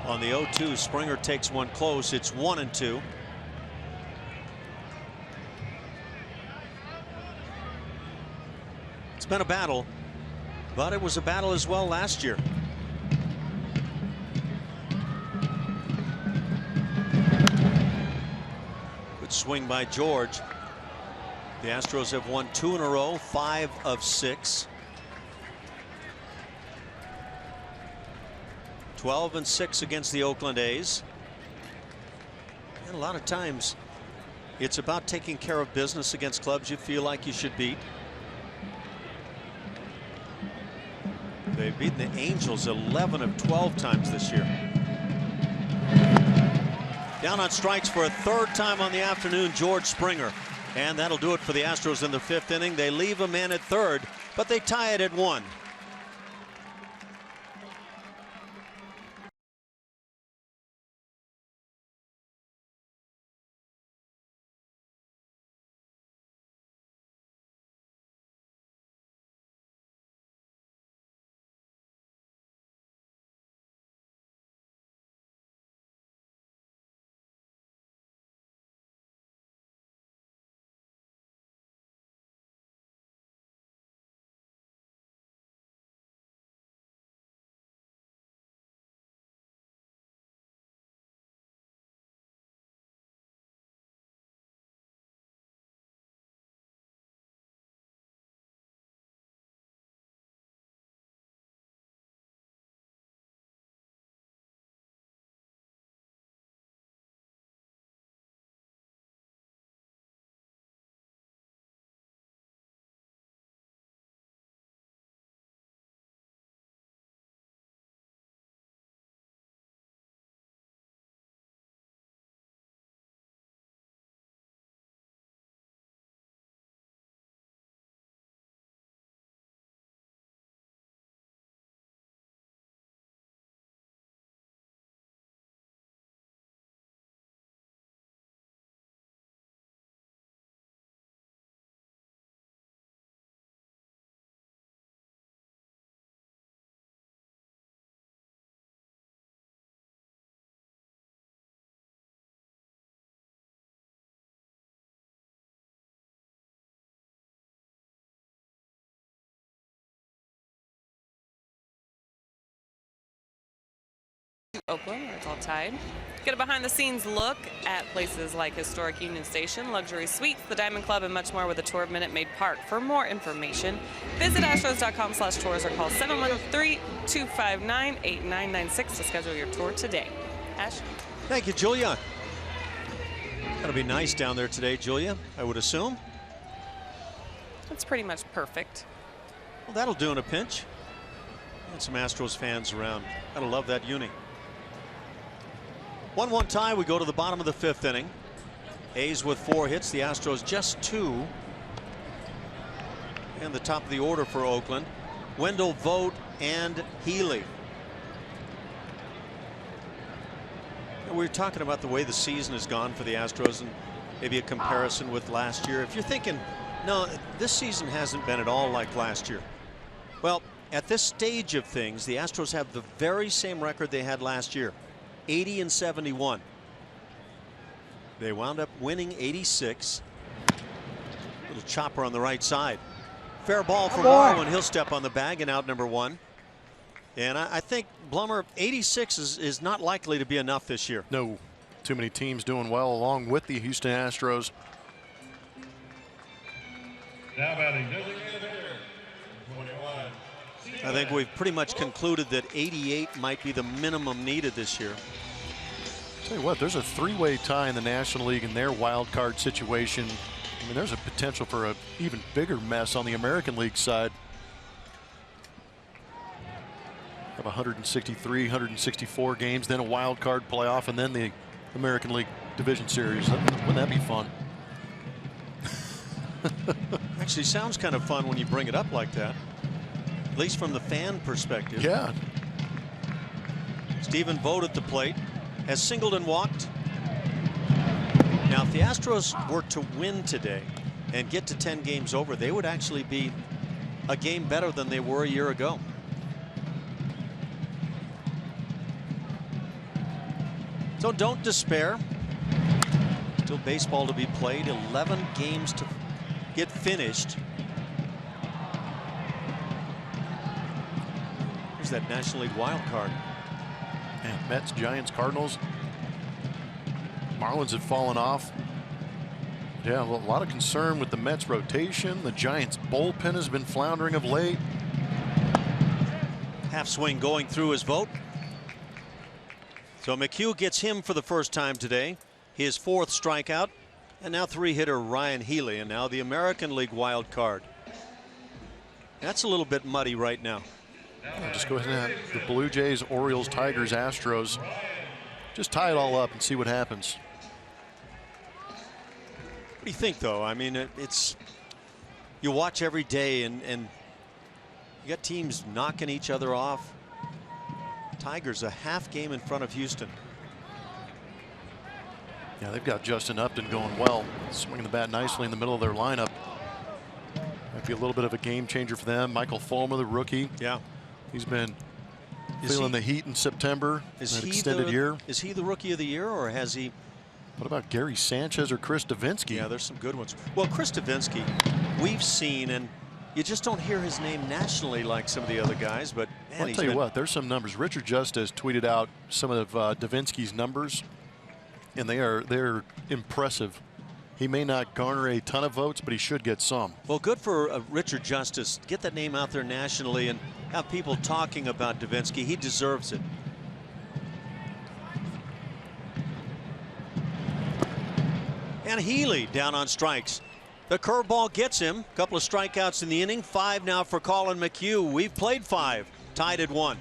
On the 0-2, Springer takes one close. It's 1-2. It's been a battle, but it was a battle as well last year. Good swing by George. The Astros have won 2 in a row, 5 of 6. 12 and 6 against the Oakland A's. And a lot of times it's about taking care of business against clubs you feel like you should beat. They've beaten the Angels 11 of 12 times this year. Down on strikes for a 3rd time on the afternoon, George Springer. And that'll do it for the Astros in the 5th inning. They leave a man at 3rd, but they tie it at 1. Oakland, where it's all tied. Get a behind-the-scenes look at places like historic Union Station, luxury suites, the Diamond Club, and much more with a tour of Minute Maid Park. For more information, visit astros.com/tours or call 713-259-8996 to schedule your tour today. Ash? Thank you, Julia. That'll be nice down there today, Julia, I would assume. It's pretty much perfect. Well, that'll do in a pinch. And some Astros fans around. Gotta love that uni. 1-1 tie. We go to the bottom of the 5th inning. A's with 4 hits. The Astros just 2. And the top of the order for Oakland, Wendell, Vogt, and Healy. We were talking about the way the season has gone for the Astros, and maybe a comparison with last year. If you're thinking, no, this season hasn't been at all like last year. Well, at this stage of things, the Astros have the very same record they had last year, 80-71. They wound up winning 86. Little chopper on the right side. Fair ball for Morrow, and he'll step on the bag and out number 1. And I think, Blummer, 86 is not likely to be enough this year. No, too many teams doing well along with the Houston Astros. Now batting designated hitter, 21. I think we've pretty much concluded that 88 might be the minimum needed this year. Tell you what, there's a 3-way tie in the National League in their wild card situation. I mean, there's a potential for an even bigger mess on the American League side. Of 163, 164 games, then a wild card playoff, and then the American League Division Series. Wouldn't that be fun? Actually, sounds kind of fun when you bring it up like that. At least from the fan perspective. Yeah. Stephen Vogt at the plate has singled and walked. Now, if the Astros were to win today and get to 10 games over, they would actually be a game better than they were a year ago. So don't despair. Still baseball to be played. 11 games to get finished. Here's that National League wild card. And Mets, Giants, Cardinals. Marlins have fallen off. Yeah, a lot of concern with the Mets rotation. The Giants bullpen has been floundering of late. Half swing going through his Vogt. So McHugh gets him for the first time today. His 4th strikeout. And now 3-hitter Ryan Healy. And now the American League wild card. That's a little bit muddy right now. I'll just go ahead and have the Blue Jays, Orioles, Tigers, Astros. Just tie it all up and see what happens. What do you think, though? I mean, it's you watch every day, and you got teams knocking each other off. Tigers a half game in front of Houston. Yeah, they've got Justin Upton going well, swinging the bat nicely in the middle of their lineup. Might be a little bit of a game changer for them. Michael Fulmer, the rookie. Yeah, he's been feeling the heat in September. Is an he extended year? Is he the rookie of the year, or has he? What about Gary Sanchez or Chris Davinsky? Yeah, there's some good ones. Well, Chris Davinsky, we've seen, and you just don't hear his name nationally like some of the other guys. But man, I'll tell you what, there's some numbers. Richard Justice tweeted out some of Davinsky's numbers, and they're impressive. He may not garner a ton of votes, but he should get some. Well, good for Richard Justice. Get that name out there nationally and have people talking about Davinsky. He deserves it. And Healy down on strikes. The curveball gets him. A couple of strikeouts in the inning. 5 now for Colin McHugh. We've played 5. Tied at 1.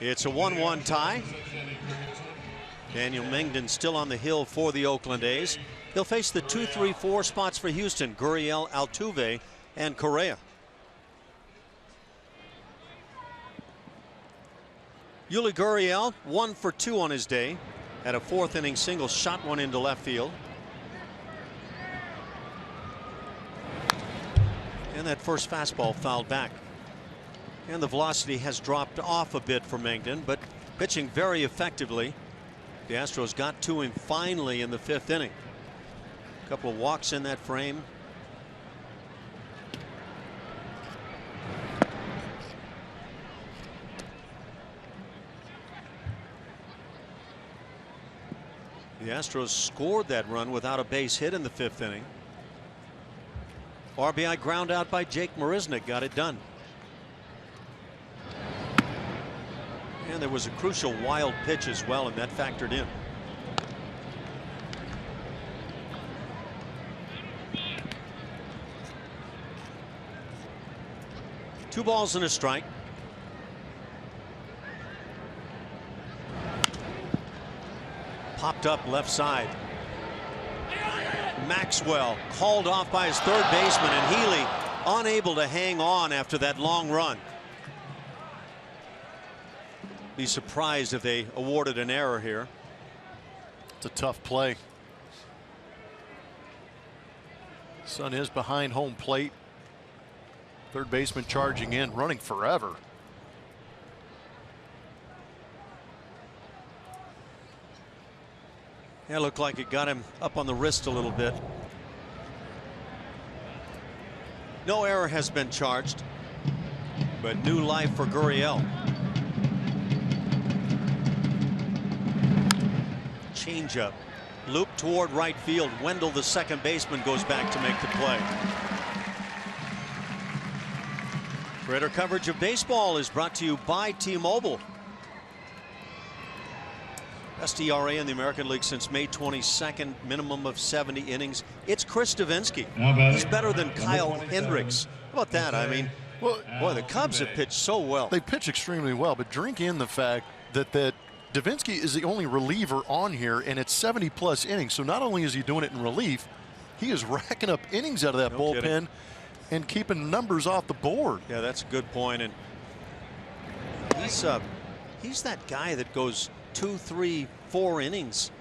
It's a 1-1 tie. Daniel Mengden still on the hill for the Oakland A's. He'll face the 2, 3, 4 spots for Houston: Gurriel, Altuve, and Correa. Yuli Gurriel 1 for 2 on his day. Had a 4th inning single, shot one into left field. And that first fastball fouled back. And the velocity has dropped off a bit for Mengden, but pitching very effectively. The Astros got to him finally in the 5th inning. A couple of walks in that frame. The Astros scored that run without a base hit in the 5th inning. RBI ground out by Jake Marisnick got it done. And there was a crucial wild pitch as well, and that factored in. Two balls and a strike. Popped up left side. Maxwell called off by his third baseman, and Healy unable to hang on after that long run. Be surprised if they awarded an error here. It's a tough play. Sun is behind home plate. Third baseman charging in, running forever. Yeah, looked like it got him up on the wrist a little bit. No error has been charged, but new life for Gurriel. Changeup, loop toward right field. Wendell, the second baseman, goes back to make the play. Greater coverage of baseball is brought to you by T-Mobile. Best ERA in the American League since May 22nd, minimum of 70 innings. It's Chris Davinsky. He's better than Kyle Hendricks. How about that? I mean, well, boy, the Cubs have pitched so well. They pitch extremely well, but drink in the fact that Davinsky is the only reliever on here, and it's 70+ innings. So not only is he doing it in relief, he is racking up innings out of that bullpen kidding. And keeping numbers off the board. Yeah, that's a good point. And he's that guy that goes 2, 3, 4 innings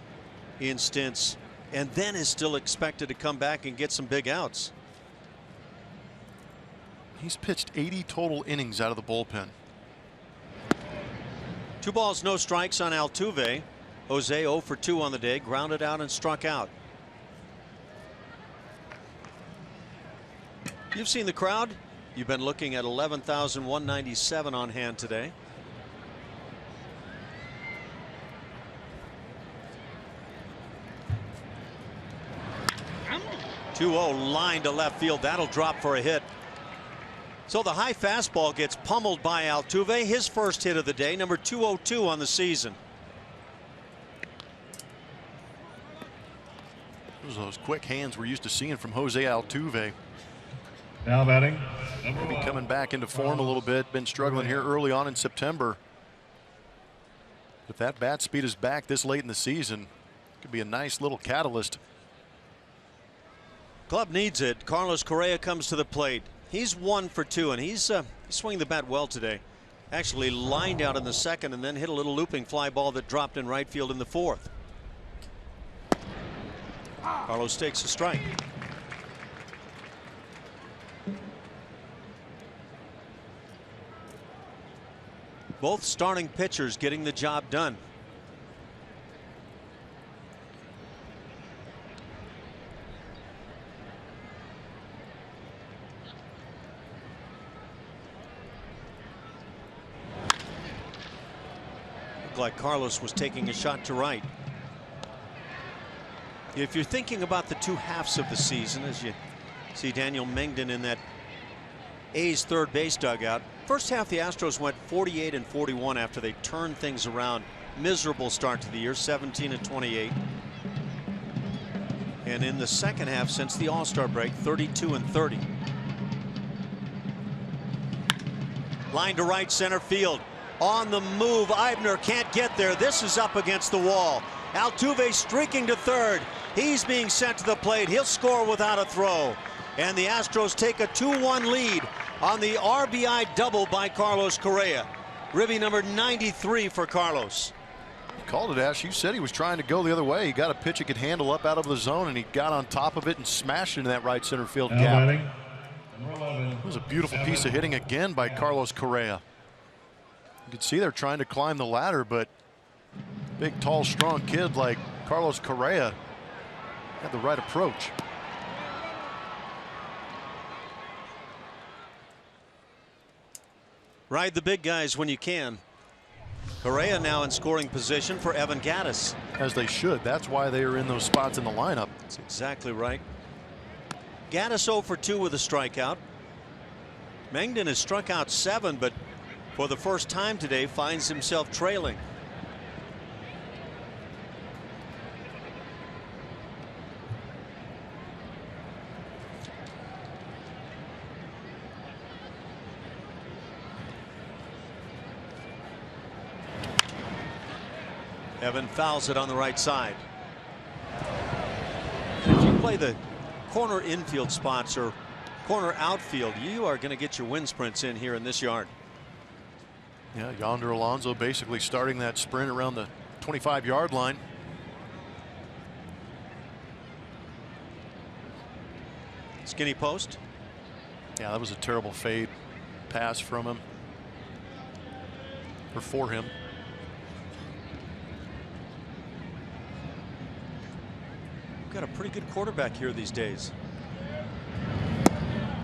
in stints and then is still expected to come back and get some big outs. He's pitched 80 total innings out of the bullpen. 2 balls, no strikes on Altuve. Jose 0 for 2 on the day, grounded out and struck out. You've seen the crowd. You've been looking at 11,197 on hand today. .2-0 line to left field. That'll drop for a hit. So the high fastball gets pummeled by Altuve. His first hit of the day, number 202 on the season. Those quick hands we're used to seeing from Jose Altuve. Now batting, Maybe coming back into form a little bit. Been struggling here early on in September. If that bat speed is back this late in the season, it could be a nice little catalyst. Club needs it. Carlos Correa comes to the plate. He's 1 for 2, and he's swinging the bat well today. Actually lined out in the second and then hit a little looping fly ball that dropped in right field in the 4th. Carlos takes a strike. Both starting pitchers getting the job done. Looked like Carlos was taking a shot to right. If you're thinking about the 2 halves of the season, as you see Daniel Mengden in that A's third base dugout, first half the Astros went 48 and 41 after they turned things around. Miserable start to the year, 17 and 28. And in the second half since the All-Star break, 32 and 30. Line to right center field. on the move. Eibner can't get there. This is up against the wall. Altuve streaking to third. He's being sent to the plate. He'll score without a throw. And the Astros take a 2-1 lead on the RBI double by Carlos Correa. Ribby number 93 for Carlos. Called it, Ash. You said he was trying to go the other way. He got a pitch he could handle up out of the zone, and he got on top of it and smashed into that right center field gap. It was a beautiful piece of hitting again by Carlos Correa. You can see they're trying to climb the ladder, but big, tall, strong kid like Carlos Correa had the right approach. Ride the big guys when you can. Correa now in scoring position for Evan Gattis. As they should. That's why they are in those spots in the lineup. That's exactly right. Gattis 0 for 2 with a strikeout. Mengden has struck out 7, but for the first time today finds himself trailing. Evan fouls it on the right side. If you play the corner infield spots or corner outfield, you are going to get your wind sprints in here in this yard. Yeah, Yonder Alonso basically starting that sprint around the 25-yard line. Skinny post. Yeah, that was a terrible fade pass from him, or for him. Got a pretty good quarterback here these days.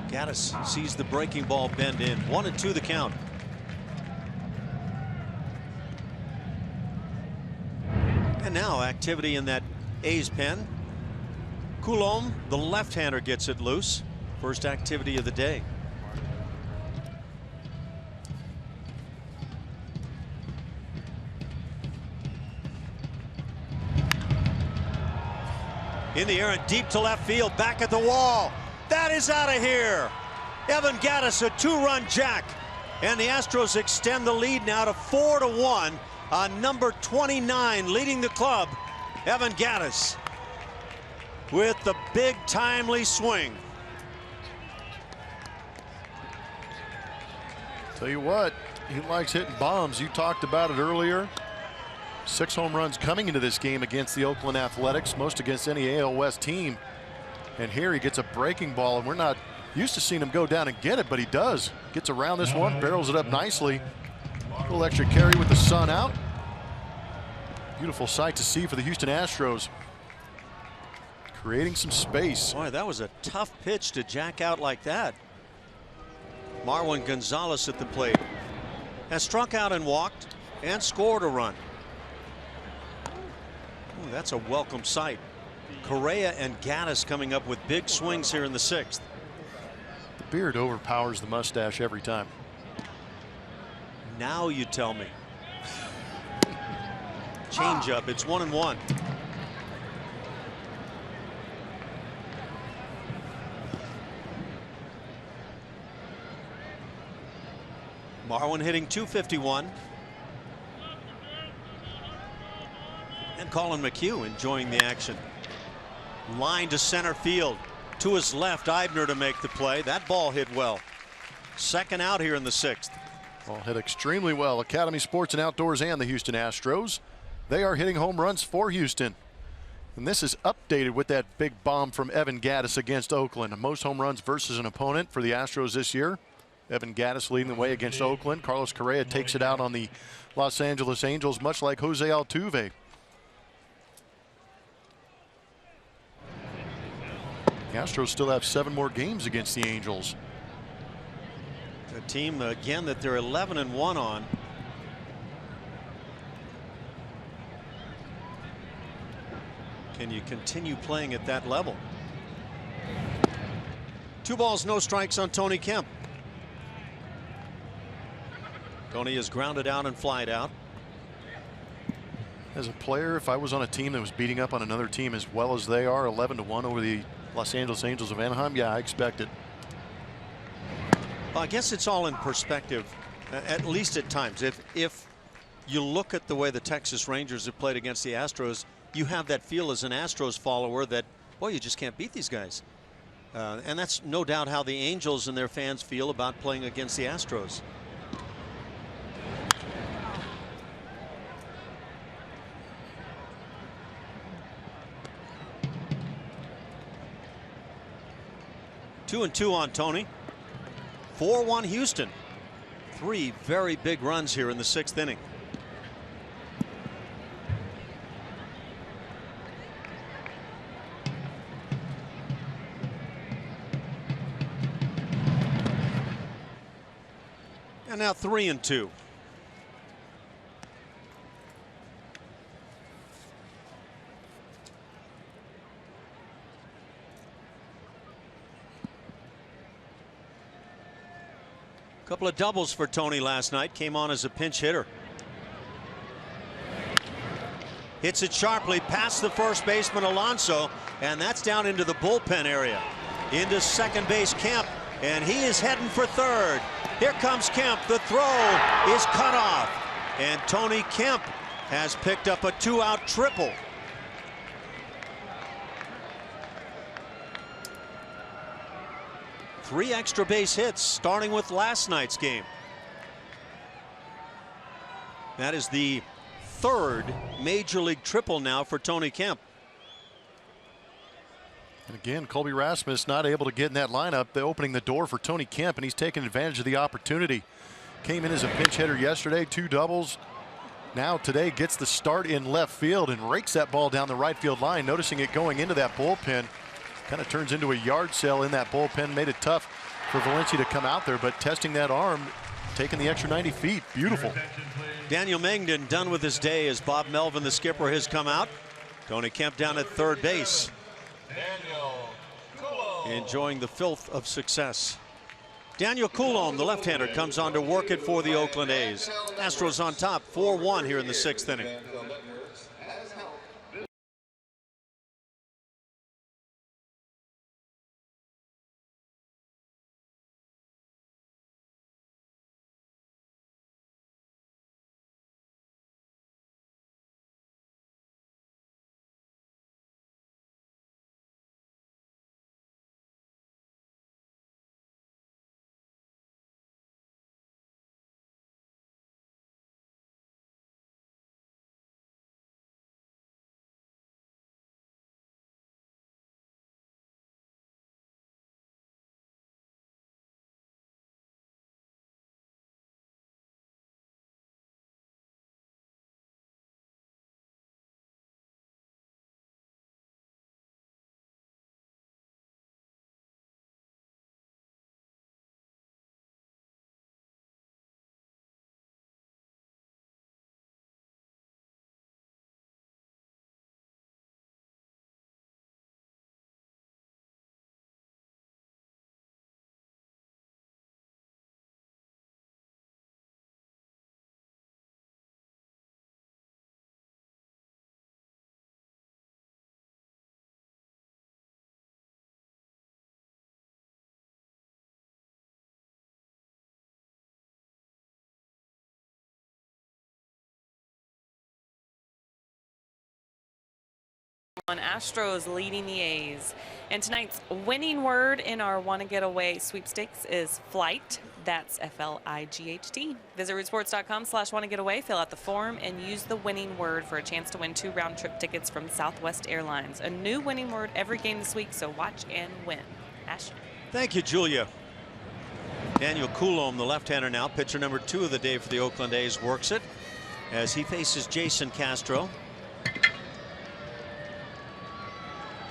Gattis sees the breaking ball bend in. 1-2 the count. And now activity in that A's pen. Coulombe, the left-hander, gets it loose. First activity of the day. In the air and deep to left field, back at the wall. That is out of here. Evan Gattis, a 2-run jack. And the Astros extend the lead now to 4-1 on number 29 leading the club, Evan Gattis, with the big timely swing. Tell you what, he likes hitting bombs. You talked about it earlier. 6 home runs coming into this game against the Oakland Athletics, most against any AL West team. And here he gets a breaking ball, and we're not used to seeing him go down and get it, but he does. Gets around this one, barrels it up nicely. A little extra carry with the sun out. Beautiful sight to see for the Houston Astros. Creating some space. Boy, that was a tough pitch to jack out like that. Marwin Gonzalez at the plate has struck out and walked and scored a run. Ooh, that's a welcome sight. Correa and Gattis coming up with big swings here in the 6th. The beard overpowers the mustache every time. Now you tell me. Change up. It's 1-1. Marwin hitting .251. And Colin McHugh enjoying the action. Line to center field. To his left, Eibner to make the play. That ball hit well. Second out here in the 6th. Ball hit extremely well. Academy Sports and Outdoors and the Houston Astros. They are hitting home runs for Houston. And this is updated with that big bomb from Evan Gattis against Oakland. Most home runs versus an opponent for the Astros this year. Evan Gattis leading the way against Oakland. Carlos Correa takes it out on the Los Angeles Angels, much like Jose Altuve. The Astros still have 7 more games against the Angels. A team, again, that they're 11-1 on. Can you continue playing at that level? 2 balls, no strikes on Tony Kemp. Tony is grounded out and flied out. As a player, if I was on a team that was beating up on another team as well as they are, 11-1 over the Los Angeles Angels of Anaheim, yeah, I expect it. Well, I guess it's all in perspective. At least at times. If you look at the way the Texas Rangers have played against the Astros, you have that feel as an Astros follower that, boy, you just can't beat these guys. And that's no doubt how the Angels and their fans feel about playing against the Astros. Two and two on Tony. 4-1 Houston. 3 very big runs here in the 6th inning. And now 3 and 2. Couple of doubles for Tony last night. Came on as a pinch hitter. Hits it sharply past the first baseman Alonso, and that's down into the bullpen area. Into second base Kemp, and he is heading for third. Here comes Kemp. The throw is cut off, and Tony Kemp has picked up a 2-out triple. Three extra base hits, starting with last night's game. That is the 3rd major league triple now for Tony Kemp. And again, Colby Rasmus not able to get in that lineup, opening the door for Tony Kemp, and he's taking advantage of the opportunity. Came in as a pinch hitter yesterday, 2 doubles. Now today gets the start in left field and rakes that ball down the right field line, noticing it going into that bullpen. Kind of turns into a yard sale in that bullpen. Made it tough for Valencia to come out there, but testing that arm, taking the extra 90 feet. Beautiful. Daniel Mengden done with his day as Bob Melvin, the skipper, has come out. Tony Kemp down at third base. Enjoying the filth of success. Daniel Coulombe, the left-hander, comes on to work it for the Oakland A's. Astros on top, 4-1 here in the 6th inning. Astros leading the A's. And tonight's winning word in our Want to Get Away sweepstakes is flight. That's F-L-I-G-H-T. Visit rootsports.com/wantogetaway, fill out the form, and use the winning word for a chance to win 2 round-trip tickets from Southwest Airlines. A new winning word every game this week, so watch and win. Ash. Thank you, Julia. Daniel Coulombe, the left-hander now, pitcher number 2 of the day for the Oakland A's, works it as he faces Jason Castro.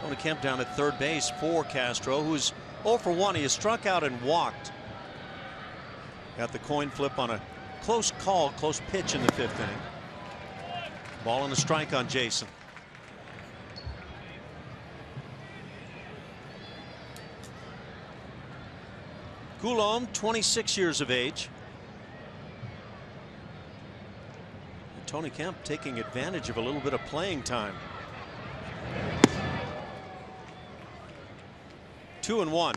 Tony Kemp down at third base for Castro, who's 0 for 1. He has struck out and walked. Got the coin flip on a close call, close pitch in the 5th inning. Ball and a strike on Jason. Coulombe, 26 years of age. And Tony Kemp taking advantage of a little bit of playing time. 2-1.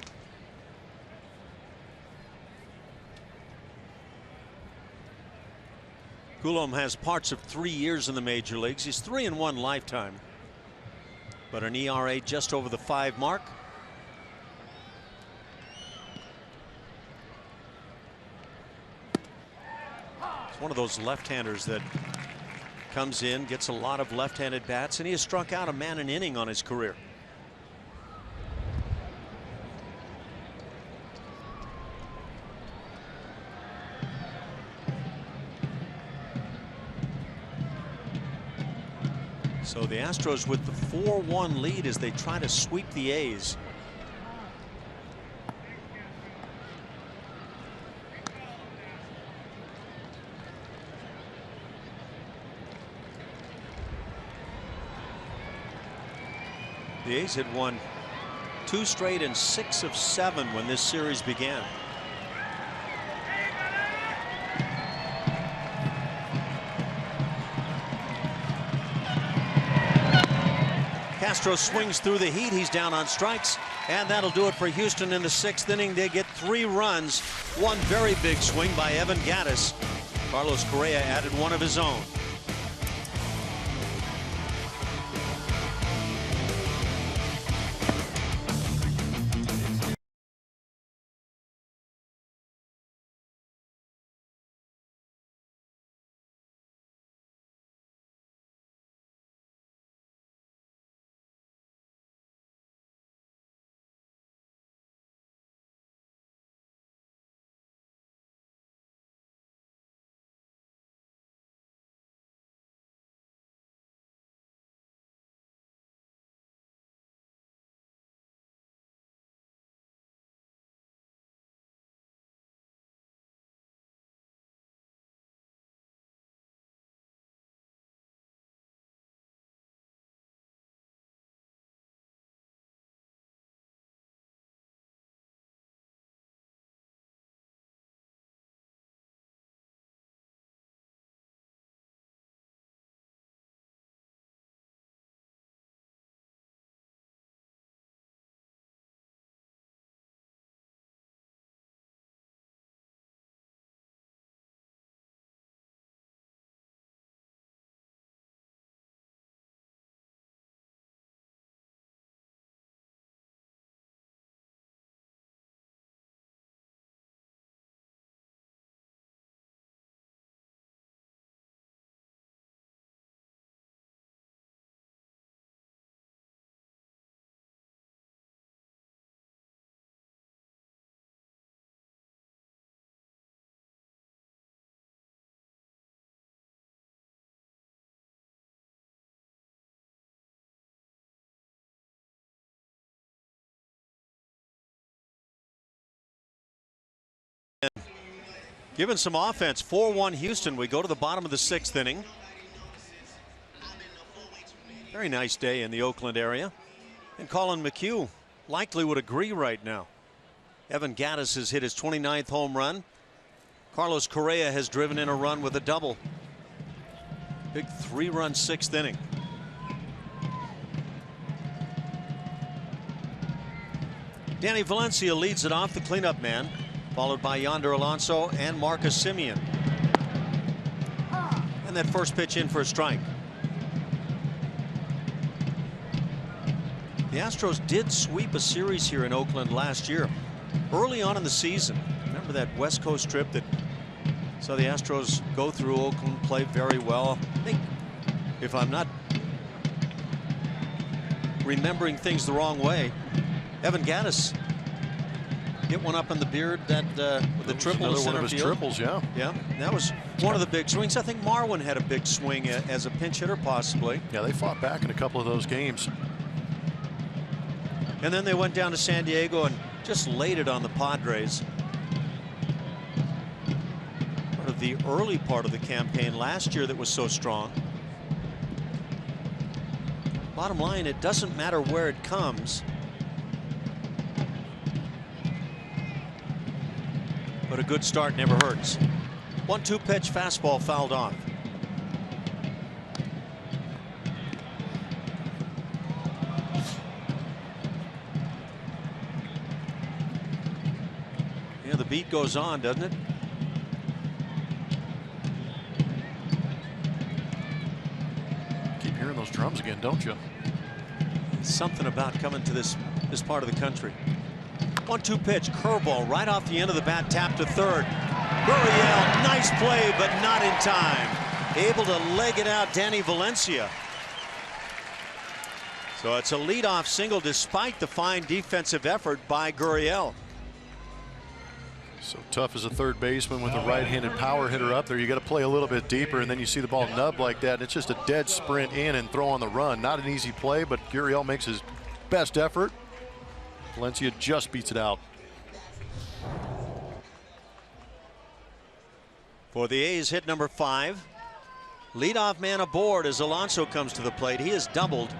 Coulomb has parts of 3 years in the major leagues. He's 3-1 lifetime, but an ERA just over the 5 mark. It's one of those left-handers that comes in, gets a lot of left-handed bats, and he has struck out a man an inning on his career. So the Astros with the 4-1 lead as they try to sweep the A's. The A's had won 2 straight and 6 of 7 when this series began. Castro swings through the heat. He's down on strikes, and that'll do it for Houston in the 6th inning. They get 3 runs. One very big swing by Evan Gattis. Carlos Correa added one of his own. Given some offense, 4-1 Houston. We go to the bottom of the 6th inning. Very nice day in the Oakland area. And Colin McHugh likely would agree right now. Evan Gattis has hit his 29th home run. Carlos Correa has driven in a run with a double. Big 3-run 6th inning. Danny Valencia leads it off, the cleanup man, followed by Yonder Alonso and Marcus Semien. And that first pitch in for a strike. The Astros did sweep a series here in Oakland last year, early on in the season. Remember that West Coast trip that saw the Astros go through Oakland, play very well. I think, if I'm not remembering things the wrong way, Evan Gattis hit one up in the beard that with the triple to center field. Triples, yeah. Yeah, that was one of the big swings. I think Marwin had a big swing as a pinch hitter, possibly. Yeah, they fought back in a couple of those games. And then they went down to San Diego and just laid it on the Padres. Part of the early part of the campaign last year that was so strong. Bottom line, it doesn't matter where it comes. But a good start never hurts. 1-2 pitch fastball fouled off. Yeah, the beat goes on, doesn't it? drums again, don't you? Something about coming to this part of the country. 1-2 pitch, curveball right off the end of the bat, tap to third. Gurriel, nice play, but not in time. Able to leg it out, Danny Valencia. So it's a leadoff single despite the fine defensive effort by Gurriel. So tough as a third baseman with a right-handed power hitter up there. You got to play a little bit deeper, and then you see the ball nub like that. And it's just a dead sprint in and throw on the run. Not an easy play, but Gurriel makes his best effort. Valencia just beats it out. For the A's, hit number 5. Leadoff man aboard as Alonso comes to the plate. He has doubled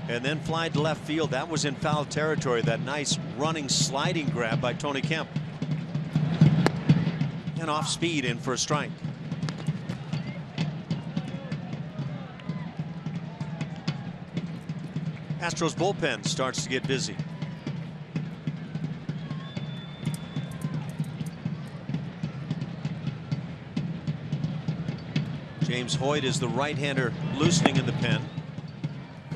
and then fly to left field. That was in foul territory. That nice running sliding grab by Tony Kemp. And off speed in for a strike. Astros bullpen starts to get busy. James Hoyt is the right-hander loosening in the pen.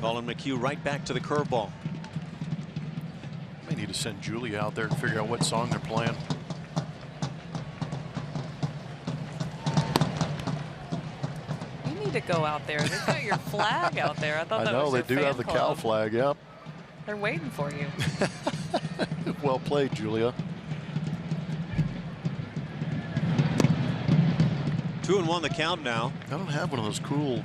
Colin McHugh right back to the curveball. May need to send Julia out there and figure out what song they're playing. You need to go out there. They've got your flag out there. I thought that was they your do fan have the club. cow flag. Yep. They're waiting for you. Well played, Julia. 2-1 the count now. I don't have one of those cool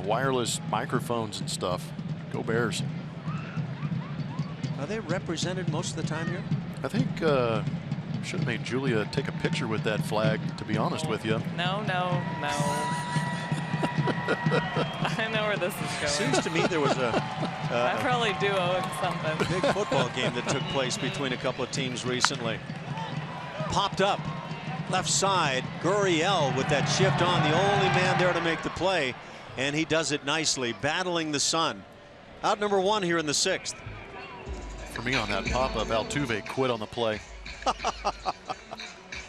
wireless microphones and stuff. Go Bears. Are they represented most of the time here? I think should have made Julia take a picture with that flag, to be honest with you. No. I know where this is going. Seems to me there was I probably do owe him something. big football game that took place between a couple of teams recently. Popped up left side. Gurriel with that shift on, the only man there to make the play, and he does it nicely, battling the sun. Out number 1 here in the 6th. For me on that pop-up, Altuve quit on the play.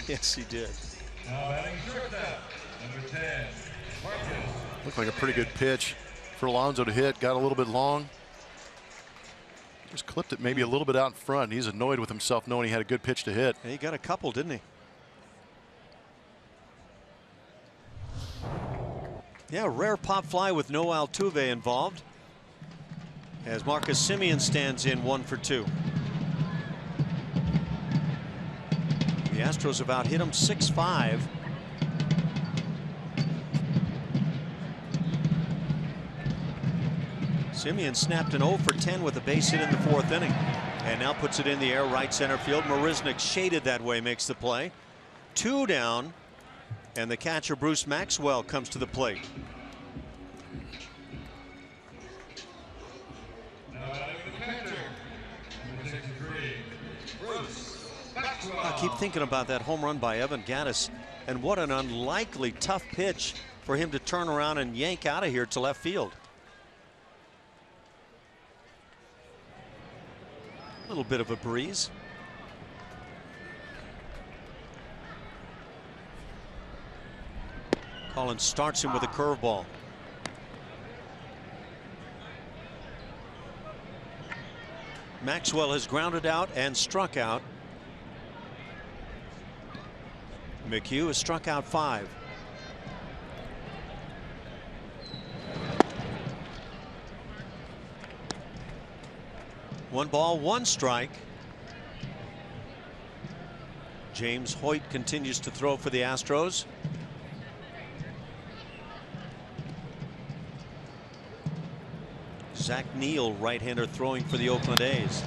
Yes, he did. Now batting shortstop, number 10, Marcus. Looked like a pretty good pitch for Alonso to hit. Got a little bit long. Just clipped it maybe a little bit out in front. He's annoyed with himself knowing he had a good pitch to hit. He got a couple, didn't he? Yeah, rare pop fly with no Altuve involved, as Marcus Semien stands in 1 for 2. The Astros have out hit him 6-5. Semien snapped an 0 for 10 with a base hit in the 4th inning, and now puts it in the air right center field. Marisnick shaded that way, makes the play. 2 down, and the catcher Bruce Maxwell comes to the plate. I keep thinking about that home run by Evan Gattis, and what an unlikely tough pitch for him to turn around and yank out of here to left field. A little bit of a breeze. Collins starts him with a curveball. Maxwell has grounded out and struck out. McHugh has struck out 5. One ball, 1 strike. James Hoyt continues to throw for the Astros. Zach Neal, right-hander, throwing for the Oakland A's.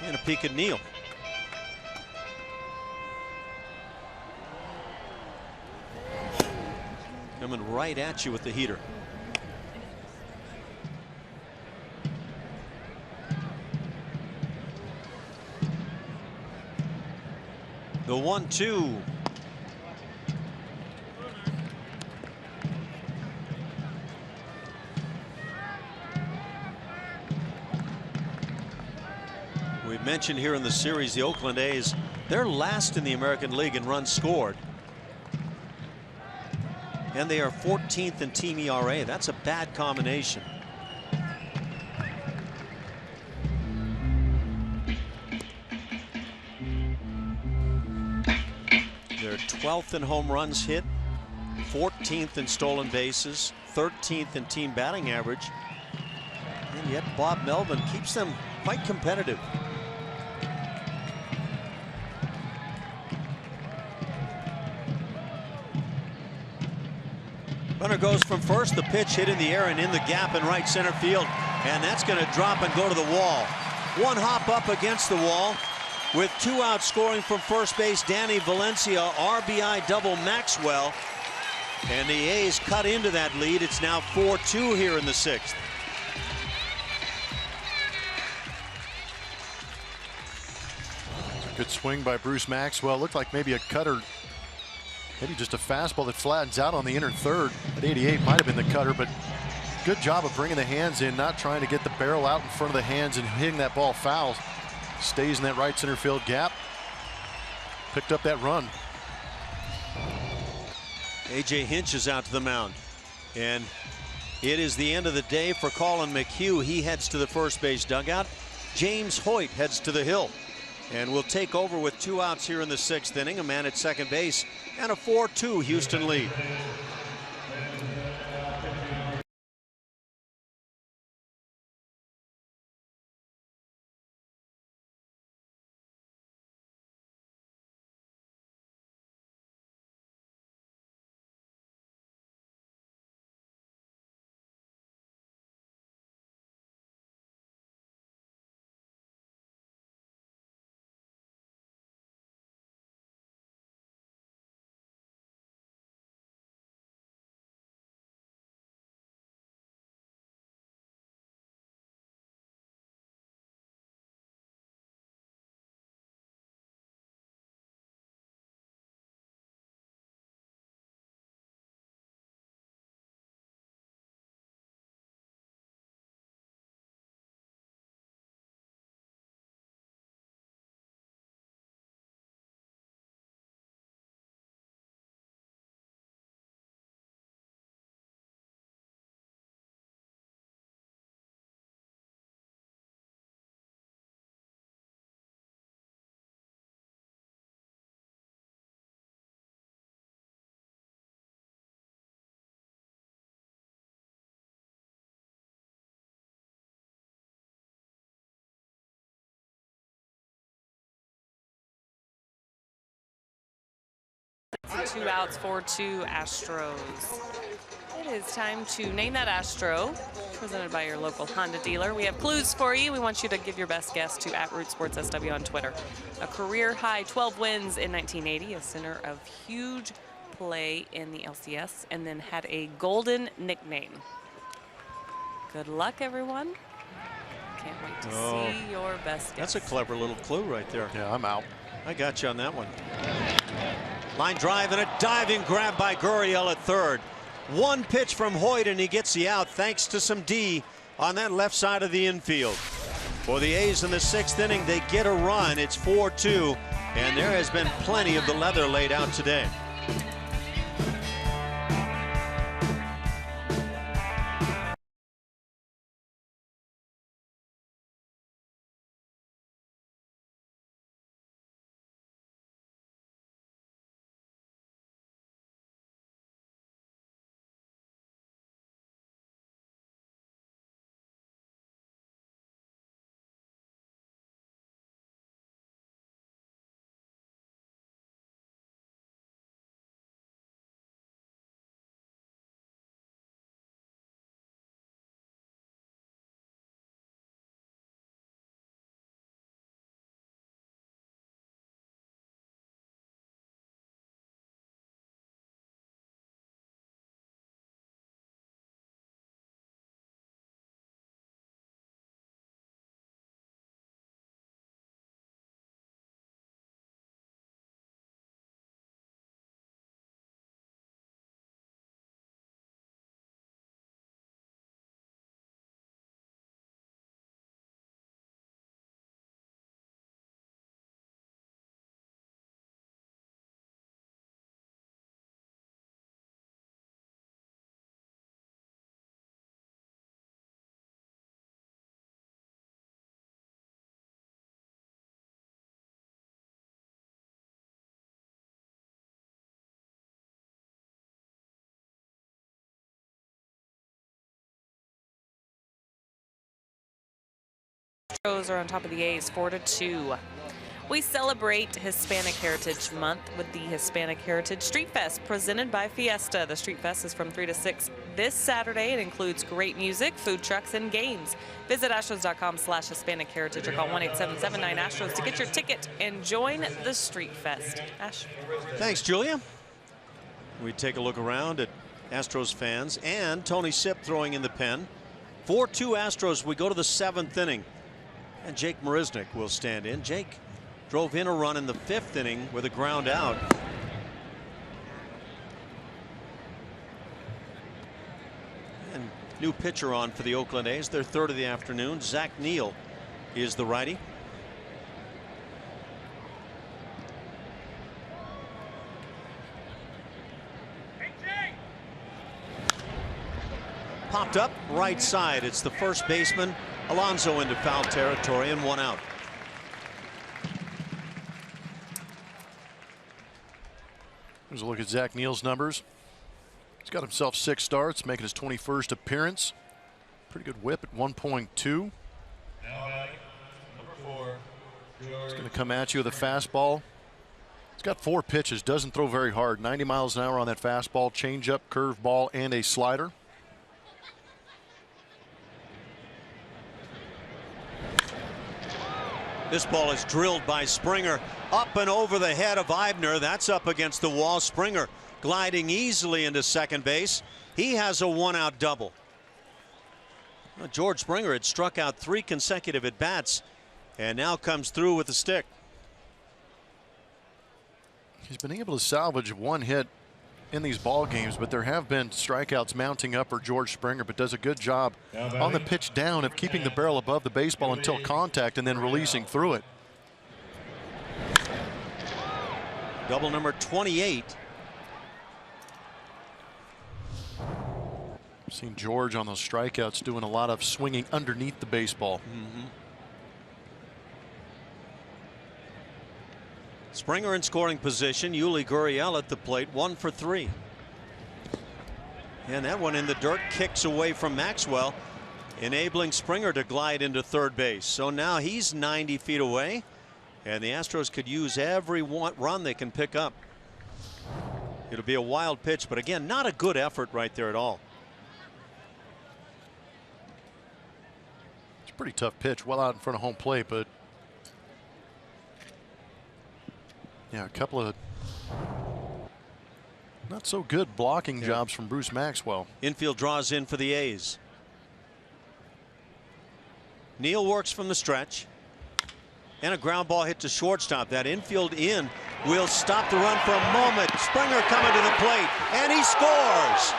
And a peek at Neal. Coming right at you with the heater. The 1-2. We've mentioned here in the series the Oakland A's They're last in the American League in runs scored. And they are 14th in team ERA. That's a bad combination. They're 12th in home runs hit, 14th in stolen bases, 13th in team batting average. And yet Bob Melvin keeps them quite competitive. Runner goes from first. The pitch hit in the air and in the gap in right center field. And that's going to drop and go to the wall. One hop up against the wall. With 2 outs scoring from first base, Danny Valencia, RBI double Maxwell. And the A's cut into that lead. It's now 4-2 here in the 6th. Good swing by Bruce Maxwell. Looked like maybe a cutter. Maybe just a fastball that flattens out on the inner third. At 88 might have been the cutter, but good job of bringing the hands in, not trying to get the barrel out in front of the hands and hitting that ball foul. Stays in that right center field gap. Picked up that run. A.J. Hinch is out to the mound. And it is the end of the day for Colin McHugh. He heads to the first base dugout. James Hoyt heads to the hill. And will take over with 2 outs here in the 6th inning. A man at second base and a 4-2 Houston lead. So 2 outs, 4-2 Astros. It is time to name that Astro, presented by your local Honda dealer. We have clues for you. We want you to give your best guess to @RootSportsSW on Twitter. A career high 12 wins in 1980, a center of huge play in the LCS, and then had a golden nickname. Good luck, everyone. Can't wait to see your best guess. That's a clever little clue right there. Yeah, I'm out. I got you on that one. Line drive and a diving grab by Gurriel at third. One pitch from Hoyt and he gets the out thanks to some D on that left side of the infield. For the A's in the 6th inning, they get a run. It's 4-2, and there has been plenty of the leather laid out today. Astros are on top of the A's 4-2. We celebrate Hispanic Heritage Month with the Hispanic Heritage Street Fest presented by Fiesta. The Street Fest is from 3 to 6 this Saturday. It includes great music, food trucks, and games. Visit astros.com/Hispanic Heritage or call 1-877-9-ASTROS to get your ticket and join the Street Fest. Ash. Thanks, Julia. We take a look around at Astros fans and Tony Sipp throwing in the pen. 4-2 Astros. We go to the 7th inning. And Jake Marisnick will stand in. Jake drove in a run in the 5th inning with a ground out. And new pitcher on for the Oakland A's, their 3rd of the afternoon. Zach Neal is the righty. Popped up right side. It's the first baseman Alonso into foul territory and 1 out. Here's a look at Zach Neal's numbers. He's got himself 6 starts, making his 21st appearance. Pretty good whip at 1.2. Now batting, number 4, George. He's going to come at you with a fastball. He's got 4 pitches, doesn't throw very hard. 90 miles an hour on that fastball, changeup, curveball, and a slider. This ball is drilled by Springer up and over the head of Eibner. That's up against the wall. Springer gliding easily into second base. He has a 1-out double. Well, George Springer had struck out 3 consecutive at bats and now comes through with the stick. He's been able to salvage 1 hit in these ball games, but there have been strikeouts mounting up for George Springer, but does a good job on the pitch down of keeping the barrel above the baseball until contact and then releasing through it. Double number 28. I've seen George on those strikeouts doing a lot of swinging underneath the baseball. Springer in scoring position. Yuli Gurriel at the plate, 1 for 3. And that one in the dirt, kicks away from Maxwell, enabling Springer to glide into third base. So now he's 90 feet away, and the Astros could use every run they can pick up. It'll be a wild pitch, but again, not a good effort right there at all. It's a pretty tough pitch, well out in front of home plate, but yeah, a couple of not so good blocking jobs from Bruce Maxwell. Infield draws in for the A's. Neal works from the stretch. And a ground ball hit to shortstop. That infield in will stop the run for a moment. Springer coming to the plate, and he scores.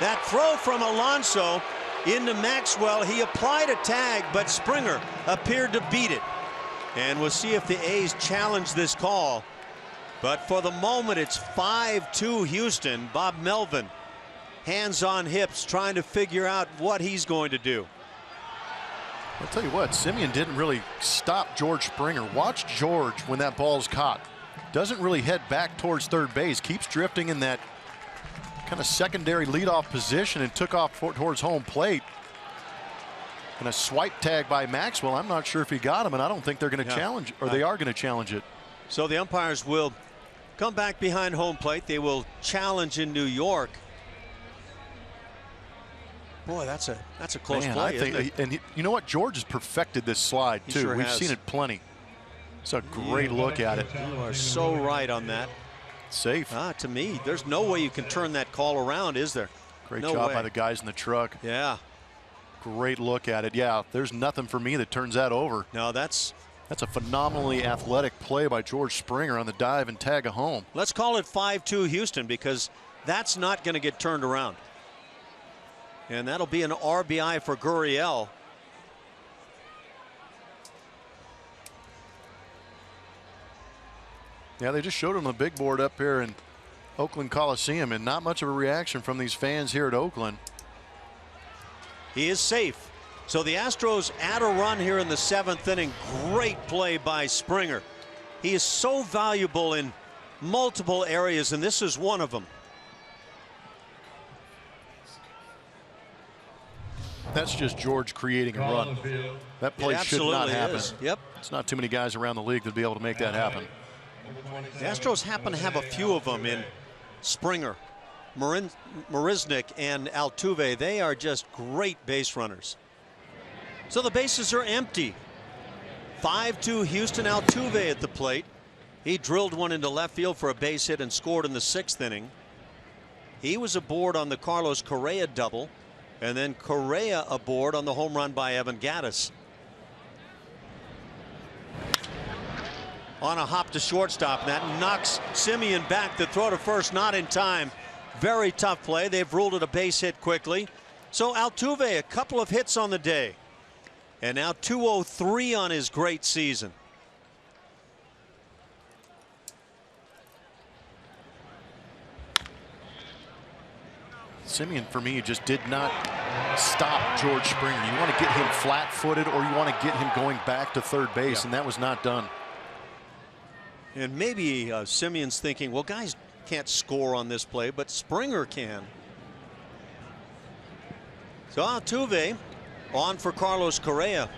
That throw from Alonso into Maxwell. He applied a tag, but Springer appeared to beat it. And we'll see if the A's challenge this call. But for the moment, it's 5-2 Houston. Bob Melvin, hands on hips, trying to figure out what he's going to do. I'll tell you what, Simeon didn't really stop George Springer. Watch George when that ball's caught. Doesn't really head back towards third base. Keeps drifting in that kind of secondary leadoff position and took off towards home plate. And a swipe tag by Maxwell. I'm not sure if he got him, and I don't think they're going to challenge, or they are going to challenge it. So the umpires will come back behind home plate. They will challenge in New York. Boy, that's a close play. Isn't it? And you know what? George has perfected this slide too. Sure We've has. seen it plenty. It's a great look at it. You are so right on that. Safe. To me, there's no way you can turn that call around, is there? Great No job way. by the guys in the truck. Yeah. Great look at it. Yeah, there's nothing for me that turns that over. No, that's a phenomenally athletic play by George Springer on the dive and tag of home. Let's call it 5-2 Houston, because that's not going to get turned around. And that'll be an RBI for Gurriel. Yeah, they just showed him the big board up here in Oakland Coliseum, and not much of a reaction from these fans here at Oakland. He is safe. So the Astros add a run here in the 7th inning. Great play by Springer. He is so valuable in multiple areas, and this is one of them. That's just George creating a run. That play should not happen. Yep. It's not too many guys around the league that'd be able to make that happen. The Astros happen to have a few of them in Springer, Marisnik, and Altuve. They are just great base runners. So the bases are empty. 5-2 Houston. Altuve at the plate. He drilled one into left field for a base hit and scored in the 6th inning. He was aboard on the Carlos Correa double, and then Correa aboard on the home run by Evan Gattis. On a hop to shortstop, and that knocks Semien back. The throw to first, not in time. Very tough play. They've ruled it a base hit quickly. So Altuve, a couple of hits on the day, and now 203 on his great season. Semien, for me, just did not stop George Springer. You want to get him flat-footed, or you want to get him going back to third base, and that was not done. And maybe Semien's thinking, well, guys can't score on this play, but Springer can. So Altuve on for Carlos Correa.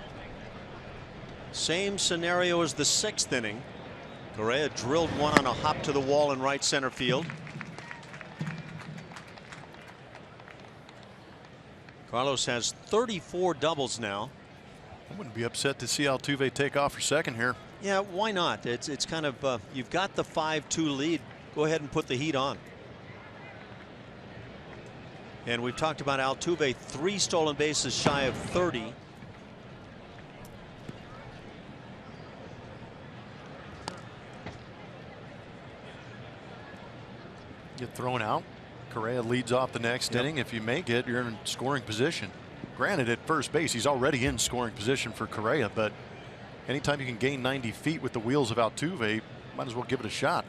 Same scenario as the 6th inning. Correa drilled one on a hop to the wall in right center field. Carlos has 34 doubles now. I wouldn't be upset to see Altuve take off for second here. Yeah, why not? It's kind of you've got the 5-2 lead. Go ahead and put the heat on. And we've talked about Altuve, 3 stolen bases shy of 30. Get thrown out. Correa leads off the next inning. If you make it, you're in scoring position. Granted, at first base, he's already in scoring position for Correa, but anytime you can gain 90 feet with the wheels of Altuve, might as well give it a shot.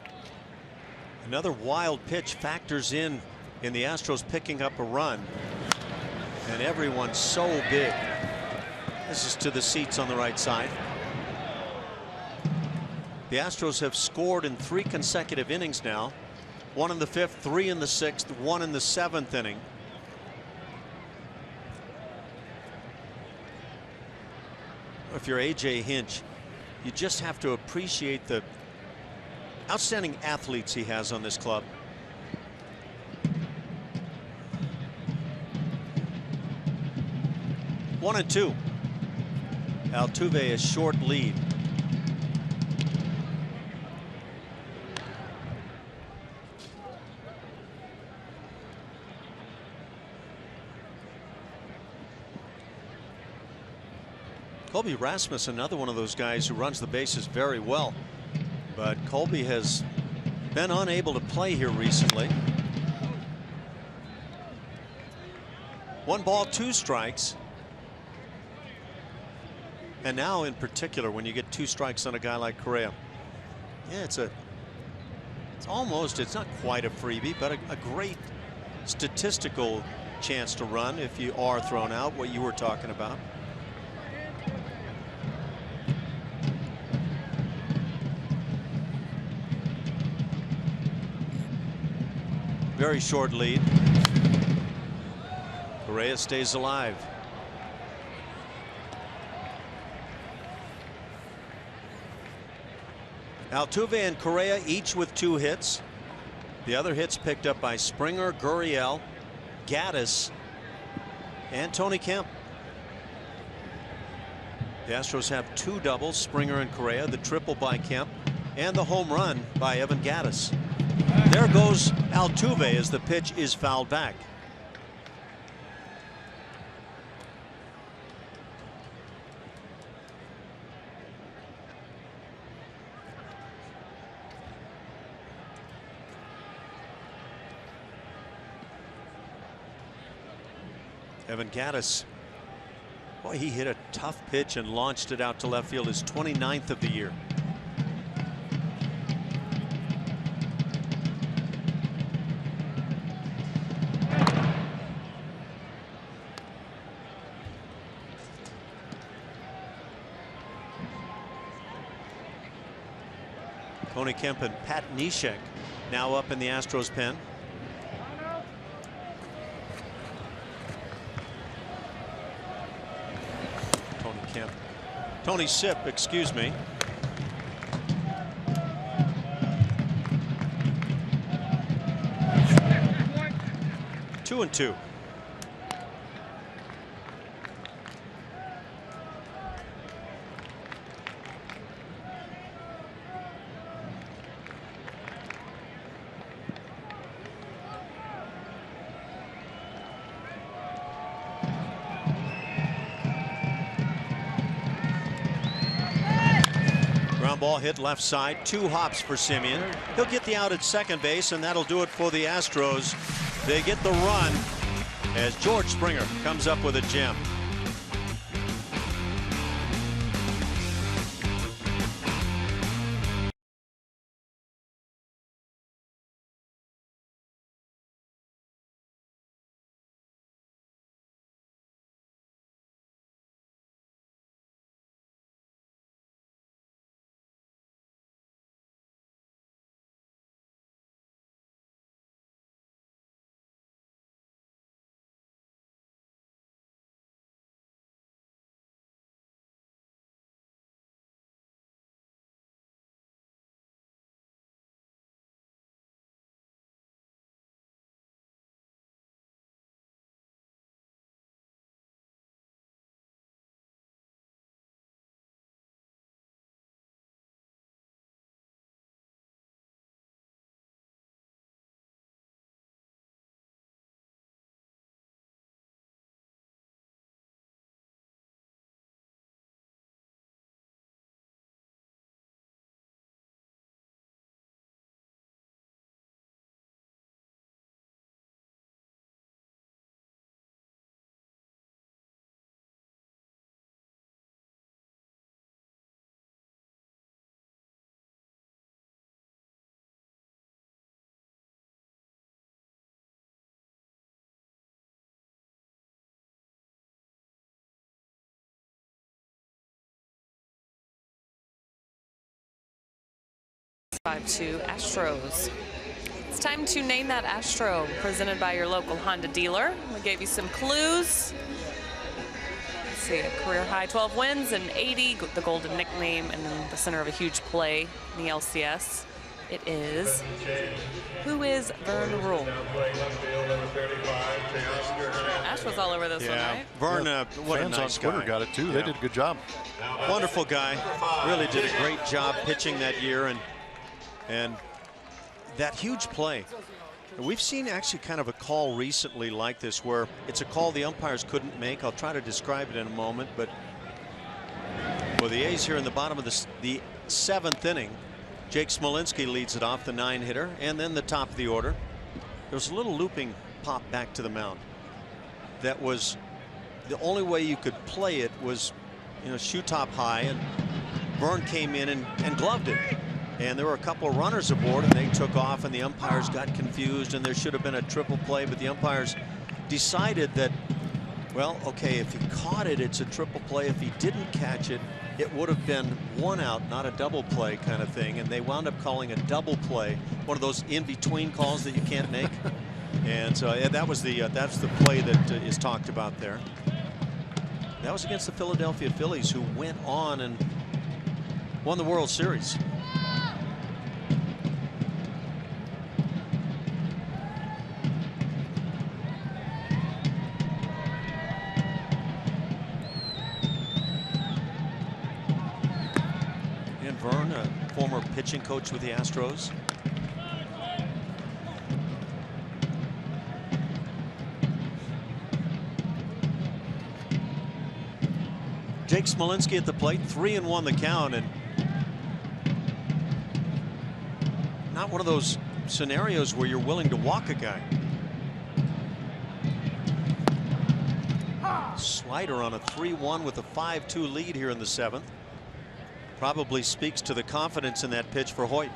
Another wild pitch factors in the Astros picking up a run. And everyone's so big. This is to the seats on the right side. The Astros have scored in 3 consecutive innings now. 1 in the 5th, 3 in the 6th, 1 in the 7th inning. If you're A.J. Hinch, you just have to appreciate the outstanding athletes he has on this club. One and 2. Altuve a short lead. Colby Rasmus, another one of those guys who runs the bases very well, but Colby has been unable to play here recently. 1 ball, 2 strikes. And now in particular, when you get 2 strikes on a guy like Correa, yeah, it's not quite a freebie, but a great statistical chance to run if you are thrown out, what you were talking about. Very short lead. Correa stays alive. Altuve and Correa each with 2 hits. The other hits picked up by Springer, Gurriel, Gattis, and Tony Kemp. The Astros have 2 doubles, Springer and Correa, the triple by Kemp, and the home run by Evan Gattis. There goes Altuve as the pitch is fouled back. Evan Gattis, boy, he hit a tough pitch and launched it out to left field, his 29th of the year. Tony Kemp and Pat Neshek now up in the Astros pen. Tony Sipp, excuse me. Two and two. Ball hit left side, 2 hops for Simeon. He'll get the out at second base, and that'll do it for the Astros. They get the run as George Springer comes up with a gem. To Astros. It's time to name that Astro, presented by your local Honda dealer. We gave you some clues. Let's see, a career high 12 wins and 80, the golden nickname, and in the center of a huge play in the LCS. It is, who is Vern Rule? Ash was all over this one, right? Vern, what a fans nice on Twitter guy. got it too. They did a good job. Wonderful guy. Really did a great job pitching that year, and that huge play. We've seen actually kind of a call recently like this where it's a call the umpires couldn't make. I'll try to describe it in a moment, but for the A's here in the bottom of the 7th inning, Jake Smolinski leads it off, the 9-hitter, and then the top of the order. There was a little looping pop back to the mound. That was the only way you could play it was, you know, shoe top high, and Vern came in and gloved it. And there were a couple of runners aboard, and they took off, and the umpires got confused, and there should have been a triple play, but the umpires decided that, well, okay, if he caught it, it's a triple play. If he didn't catch it, it would have been 1 out, not a double play kind of thing. And they wound up calling a double play, one of those in-between calls that you can't make. And so that was that's the play that is talked about there. That was against the Philadelphia Phillies, who went on and won the World Series. Vern, a former pitching coach with the Astros. Jake Smolinski at the plate, 3-1 the count, and not one of those scenarios where you're willing to walk a guy. Slider on a 3-1 with a 5-2 lead here in the 7th. Probably speaks to the confidence in that pitch for Hoyt.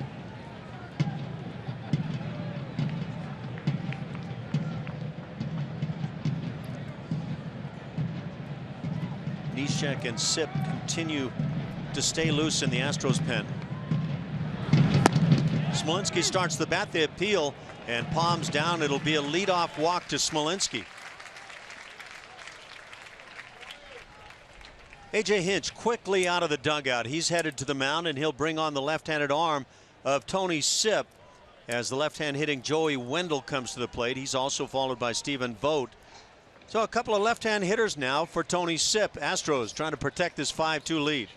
Neshek and Sipp continue to stay loose in the Astros pen. Smolinski starts the bat, they appeal, and palms down. It'll be a leadoff walk to Smolinski. A.J. Hinch quickly out of the dugout. He's headed to the mound, and he'll bring on the left-handed arm of Tony Sipp as the left-hand hitting Joey Wendell comes to the plate. He's also followed by Stephen Vogt. So a couple of left-hand hitters now for Tony Sipp. Astros trying to protect this 5-2 lead.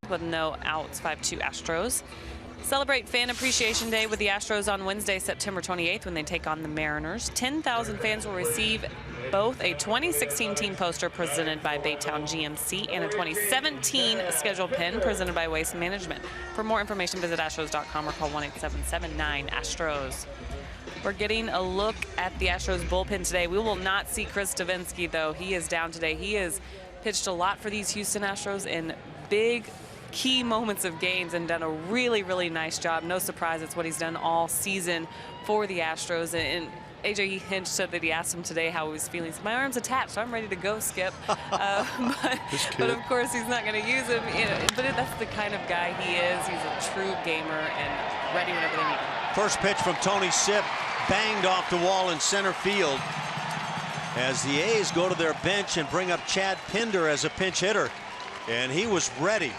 With no outs, 5-2 Astros. Celebrate Fan Appreciation Day with the Astros on Wednesday, September 28th when they take on the Mariners. 10,000 fans will receive both a 2016 team poster presented by Baytown GMC and a 2017 scheduled pin presented by Waste Management. For more information, visit Astros.com or call 1-877-9-ASTROS. We're getting a look at the Astros bullpen today. We will not see Chris Davinsky, though. He is down today. He has pitched a lot for these Houston Astros in big key moments of games and done a really, really nice job. No surprise, it's what he's done all season for the Astros. And A.J. Hinch said that he asked him today how he was feeling. He said, my arm's attached, so I'm ready to go, Skip. But of course, he's not going to use him. You know, but that's the kind of guy he is. He's a true gamer and ready whenever they need him. First pitch from Tony Sipp, banged off the wall in center field as the A's go to their bench and bring up Chad Pinder as a pinch hitter. And he was ready.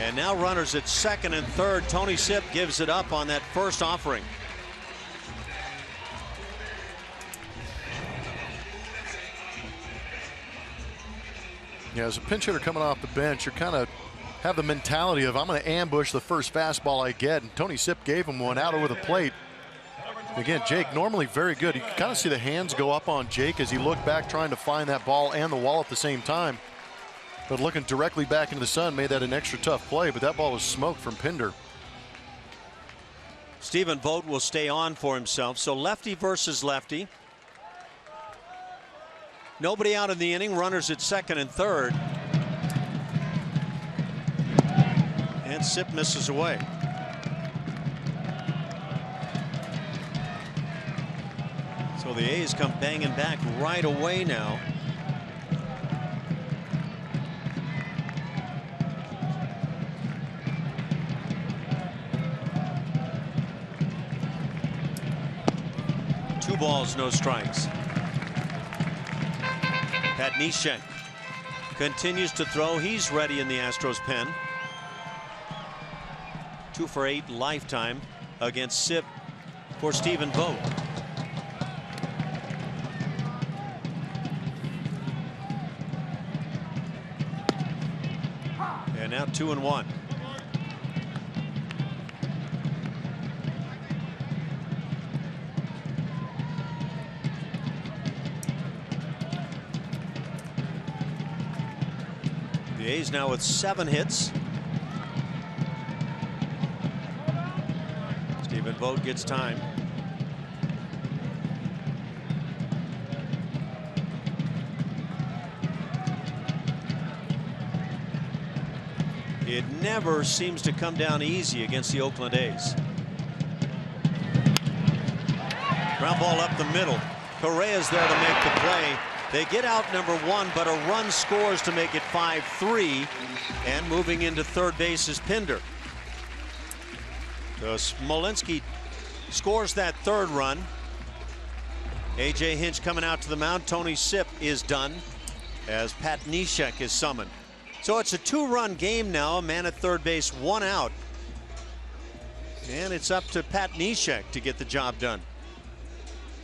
And now runners at second and third. Tony Sipp gives it up on that first offering. Yeah, as a pinch hitter coming off the bench, you're kind of have the mentality of I'm going to ambush the first fastball I get. And Tony Sipp gave him one out over the plate. Again, Jake normally very good. You can kind of see the hands go up on Jake as he looked back trying to find that ball and the wall at the same time. But looking directly back into the sun made that an extra tough play, but that ball was smoked from Pinder. Stephen Vogt will stay on for himself. So lefty versus lefty. Nobody out in the inning. Runners at second and third. And Sipp misses away. So the A's come banging back right away now. Two balls, no strikes. Pat Neshek continues to throw. He's ready in the Astros pen. 2 for 8 lifetime against Sipp for Stephen Vogt. And now 2-1. The A's now with 7 hits. Stephen Vogt gets time. It never seems to come down easy against the Oakland A's. Ground ball up the middle. Correa's there to make the play. They get out number 1, but a run scores to make it 5-3. And moving into third base is Pinder. So Smolinski scores that third run. A.J. Hinch coming out to the mound. Tony Sipp is done as Pat Neshek is summoned. So it's a 2-run game now. A man at third base, 1 out. And it's up to Pat Neshek to get the job done.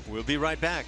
We'll be right back.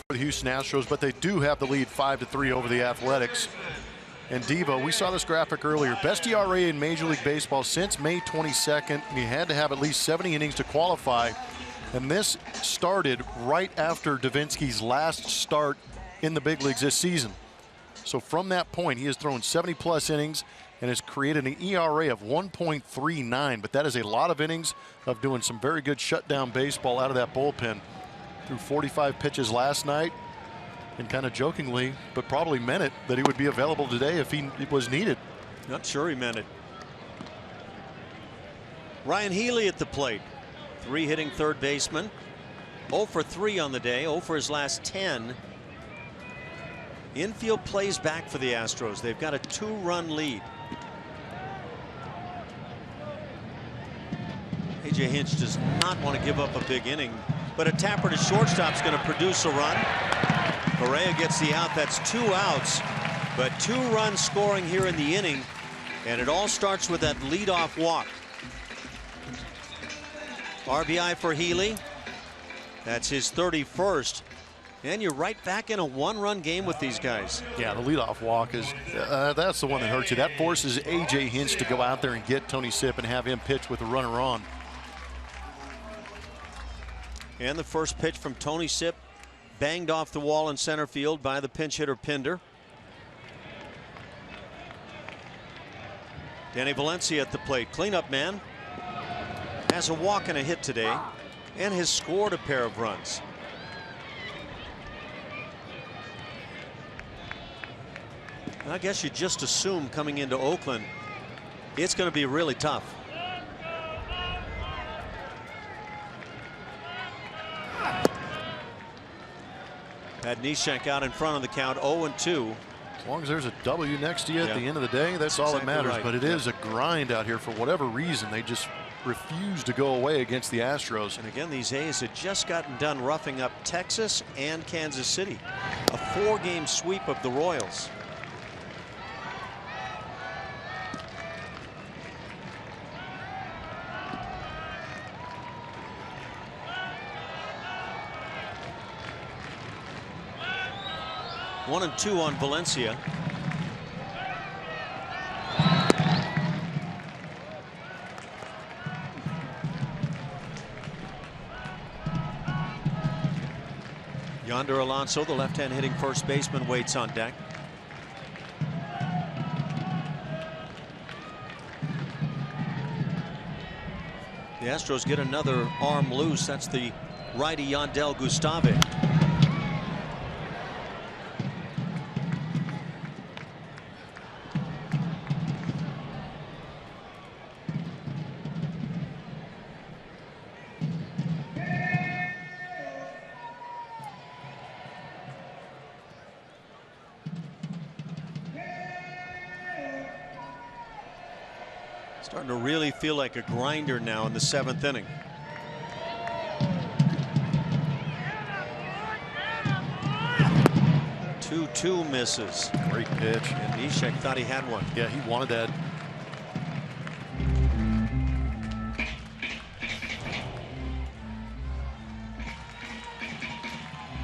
For the Houston Astros, but they do have the lead 5-3 over the Athletics. And Devo, we saw this graphic earlier. Best ERA in Major League Baseball since May 22nd. You had to have at least 70 innings to qualify. And this started right after Davinsky's last start in the big leagues this season. So from that point, he has thrown 70-plus innings and has created an ERA of 1.39. But that is a lot of innings of doing some very good shutdown baseball out of that bullpen. Threw 45 pitches last night, and kind of jokingly, but probably meant it, that he would be available today if he was needed. Not sure he meant it. Ryan Healy at the plate. 3-hitting third baseman. 0 for 3 on the day, 0 for his last 10. Infield plays back for the Astros. They've got a 2-run lead. A.J. Hinch does not want to give up a big inning, but a tapper to shortstop's going to produce a run. Correa gets the out. That's 2 outs, but 2 runs scoring here in the inning, and it all starts with that leadoff walk. RBI for Healy. That's his 31st. And you're right back in a 1-run game with these guys. Yeah, the leadoff walk is that's the one that hurts you. That forces A.J. Hinch to go out there and get Tony Sipp and have him pitch with a runner on. And the first pitch from Tony Sipp, banged off the wall in center field by the pinch hitter Pinder. Danny Valencia at the plate. Cleanup man. Has a walk and a hit today, and has scored a pair of runs. And I guess you just assume coming into Oakland, it's going to be really tough. Had Neshek out in front of the count, 0-2. As long as there's a W next to you at the end of the day, that's all that matters. Right. But it is a grind out here for whatever reason. They just refuse to go away against the Astros. And again, these A's had just gotten done roughing up Texas and Kansas City. A 4-game sweep of the Royals. One and 2 on Valencia. Yonder Alonso, the left-hand hitting first baseman, waits on deck. The Astros get another arm loose. That's the righty Yandel Gustave. Starting to really feel like a grinder now in the 7th inning. Two misses. Great pitch. And Neshek thought he had one. Yeah, he wanted that.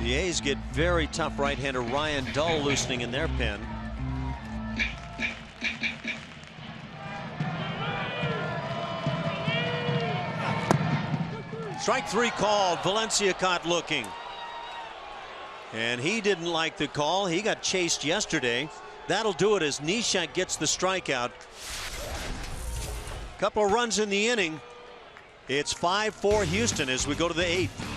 The A's get very tough right-hander Ryan Dull loosening in their pen. Strike 3 called. Valencia caught looking. And he didn't like the call. He got chased yesterday. That'll do it as Neshek gets the strikeout. Couple of runs in the inning. It's 5-4 Houston as we go to the 8th.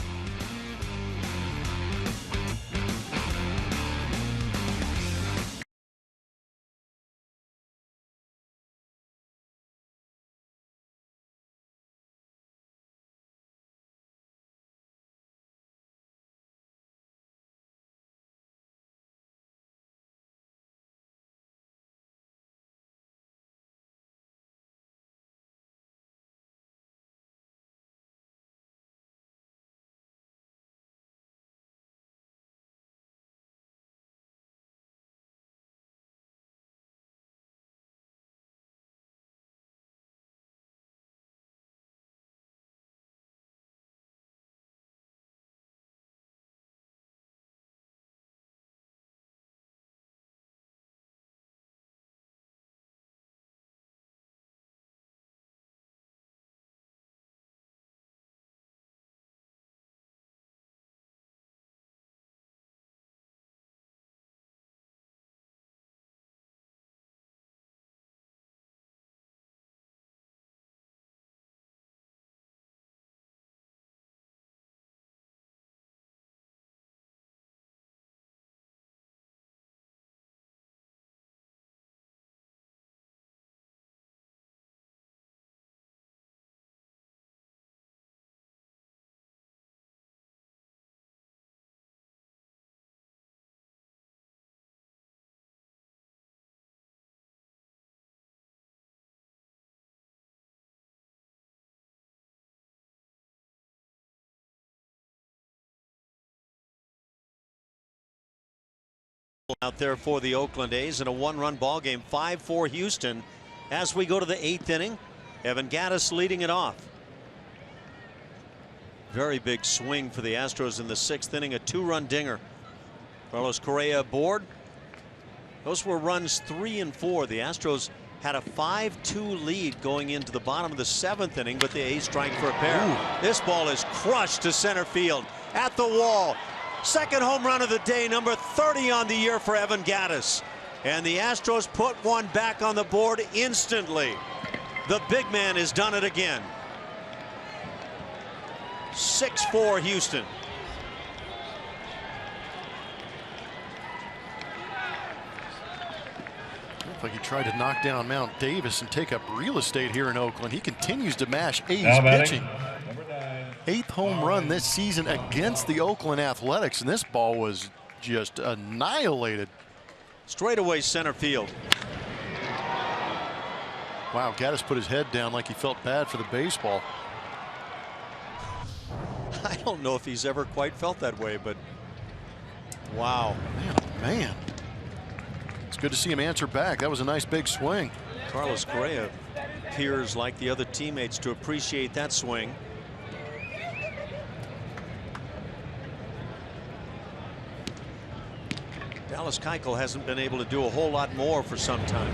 Out there for the Oakland A's in a 1-run ball game. 5-4 Houston as we go to the 8th inning. Evan Gattis leading it off. Very big swing for the Astros in the 6th inning. A 2-run dinger. Carlos Correa aboard. Those were runs 3 and 4. The Astros had a 5-2 lead going into the bottom of the 7th inning, but the A's strike for a pair. Ooh. This ball is crushed to center field at the wall. Second home run of the day, number 30 on the year for Evan Gattis. And the Astros put one back on the board instantly. The big man has done it again. 6-4 Houston. Looks like he tried to knock down Mount Davis and take up real estate here in Oakland. He continues to mash A's pitching. 8th home run this season against the Oakland Athletics, and this ball was just annihilated. Straightaway center field. Wow, Gattis put his head down like he felt bad for the baseball. I don't know if he's ever quite felt that way, but wow. Man, oh man. It's good to see him answer back. That was a nice big swing. Carlos Correa appears like the other teammates to appreciate that swing. Dallas Keuchel hasn't been able to do a whole lot more for some time.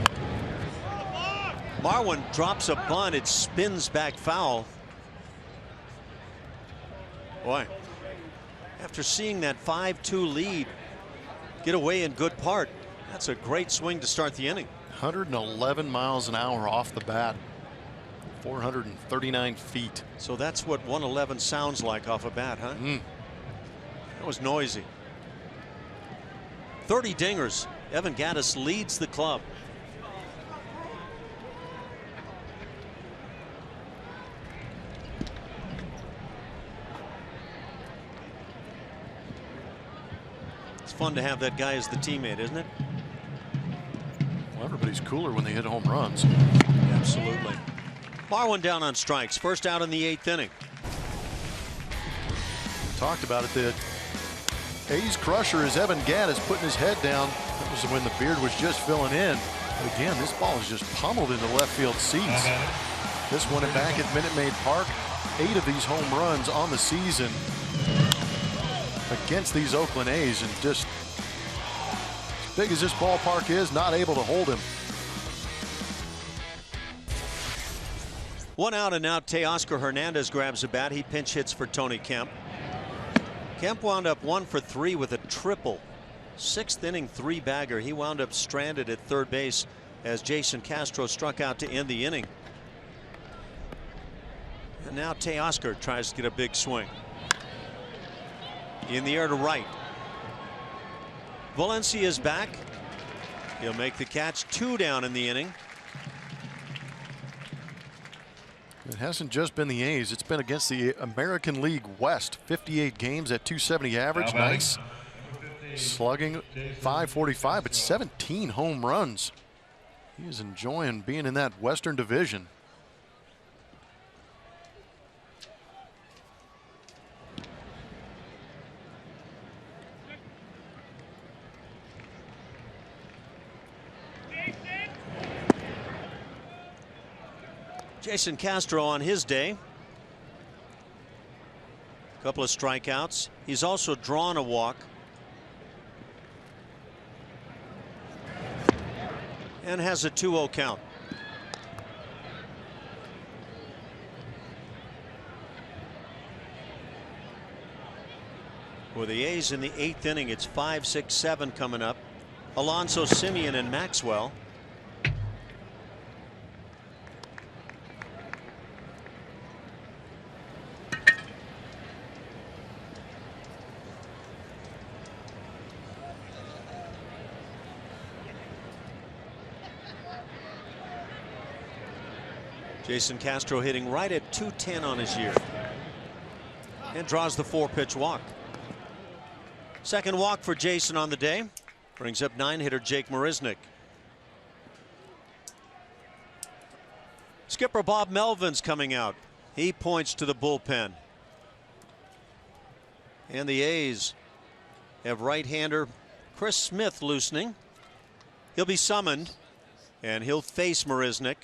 Marwin drops a bunt. It spins back foul. Boy, after seeing that 5-2 lead get away in good part, that's a great swing to start the inning. 111 miles an hour off the bat. 439 feet. So that's what 111 sounds like off a bat, huh? That was noisy. 30 dingers. Evan Gattis leads the club. It's fun to have that guy as the teammate, isn't it? Well, everybody's cooler when they hit home runs. Absolutely. Marwin down on strikes. First out in the 8th inning. Talked about it. The A's crusher is Evan Gattis putting his head down. That was when the beard was just filling in. But again, this ball is just pummeled into left field seats. This one back at Minute Maid Park. 8 of these home runs on the season against these Oakland A's, and just as big as this ballpark is, not able to hold him. One out, and now Teoscar Hernandez grabs a bat. He pinch hits for Tony Kemp. Kemp wound up 1 for 3 with a triple. 6th inning 3-bagger. He wound up stranded at third base as Jason Castro struck out to end the inning. And now Teoscar tries to get a big swing. In the air to right. Valencia is back. He'll make the catch. 2 down in the inning. It hasn't just been the A's. It's been against the American League West. 58 games at 270 average. Nice slugging, 545, but 17 home runs. He is enjoying being in that Western Division. Jason Castro on his day. A couple of strikeouts. He's also drawn a walk. And has a 2-0 count. For the A's in the 8th inning, it's 5, 6, 7 coming up. Alonso, Simeon, and Maxwell. Jason Castro hitting right at 210 on his year. And draws the 4-pitch walk. Second walk for Jason on the day. Brings up 9-hitter Jake Marisnick. Skipper Bob Melvin's coming out. He points to the bullpen. And the A's have right-hander Chris Smith loosening. He'll be summoned, and he'll face Marisnick.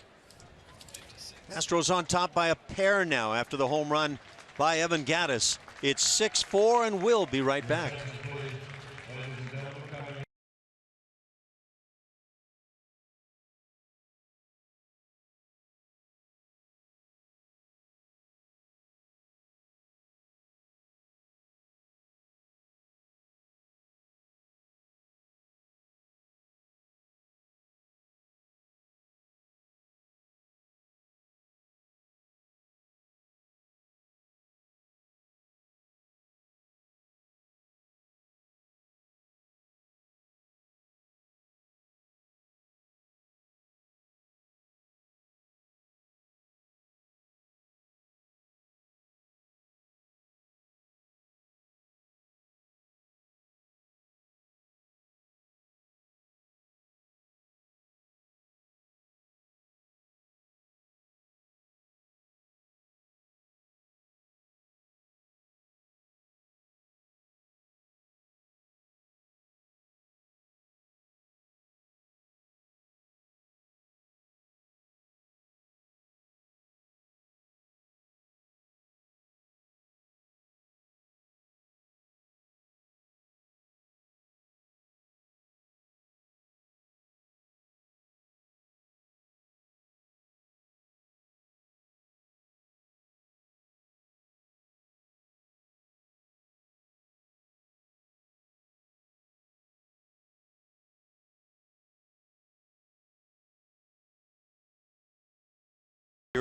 Astros on top by a pair now after the home run by Evan Gattis. It's 6-4, and we'll be right back.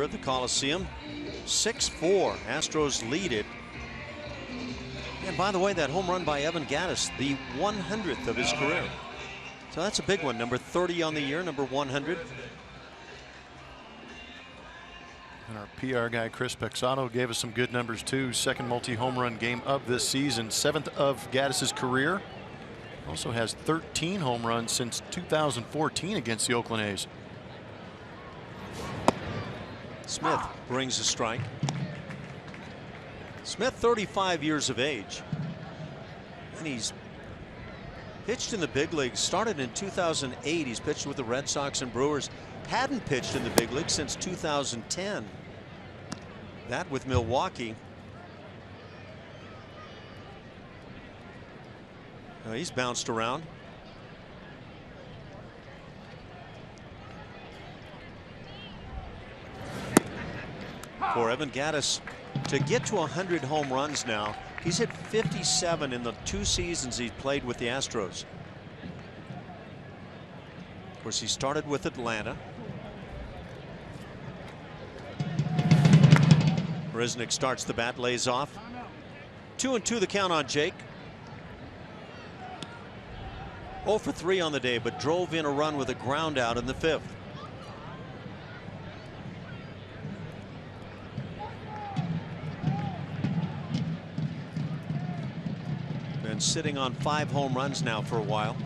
at the Coliseum. 6-4. Astros lead it. And by the way, that home run by Evan Gattis, the 100th of his career. So that's a big one. Number 30 on the year, number 100. And our PR guy, Chris Pexano, gave us some good numbers too. Second multi-home run game of this season. 7th of Gattis's career. Also has 13 home runs since 2014 against the Oakland A's. Smith brings a strike. Smith, 35 years of age. And he's pitched in the big leagues. Started in 2008. He's pitched with the Red Sox and Brewers. Hadn't pitched in the big league since 2010. That with Milwaukee. He's bounced around. For Evan Gattis to get to 100 home runs now. He's hit 57 in the 2 seasons he's played with the Astros. Of course, he started with Atlanta. Risnick starts the bat, lays off. 2-2 the count on Jake. 0 for 3 on the day, but drove in a run with a ground out in the 5th. Been sitting on 5 home runs now for a while.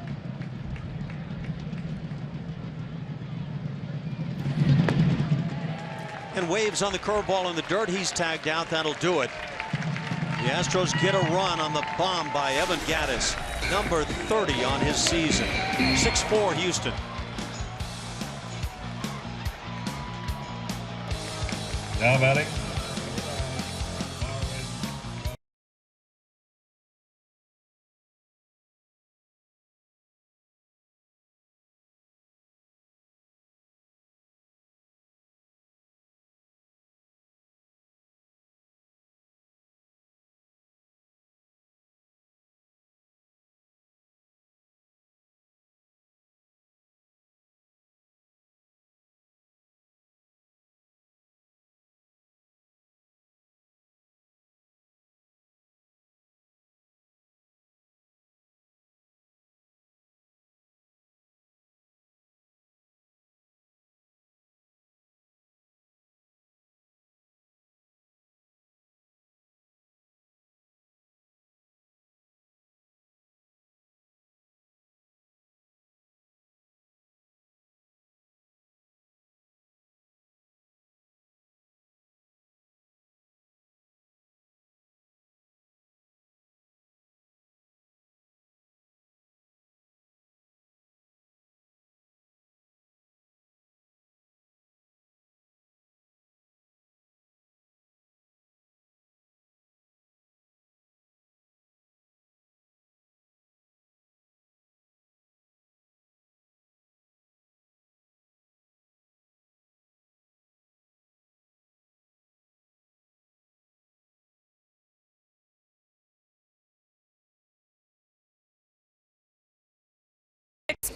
And waves on the curveball in the dirt. He's tagged out. That'll do it. The Astros get a run on the bomb by Evan Gattis, number 30 on his season. 6-4 Houston. Now batting.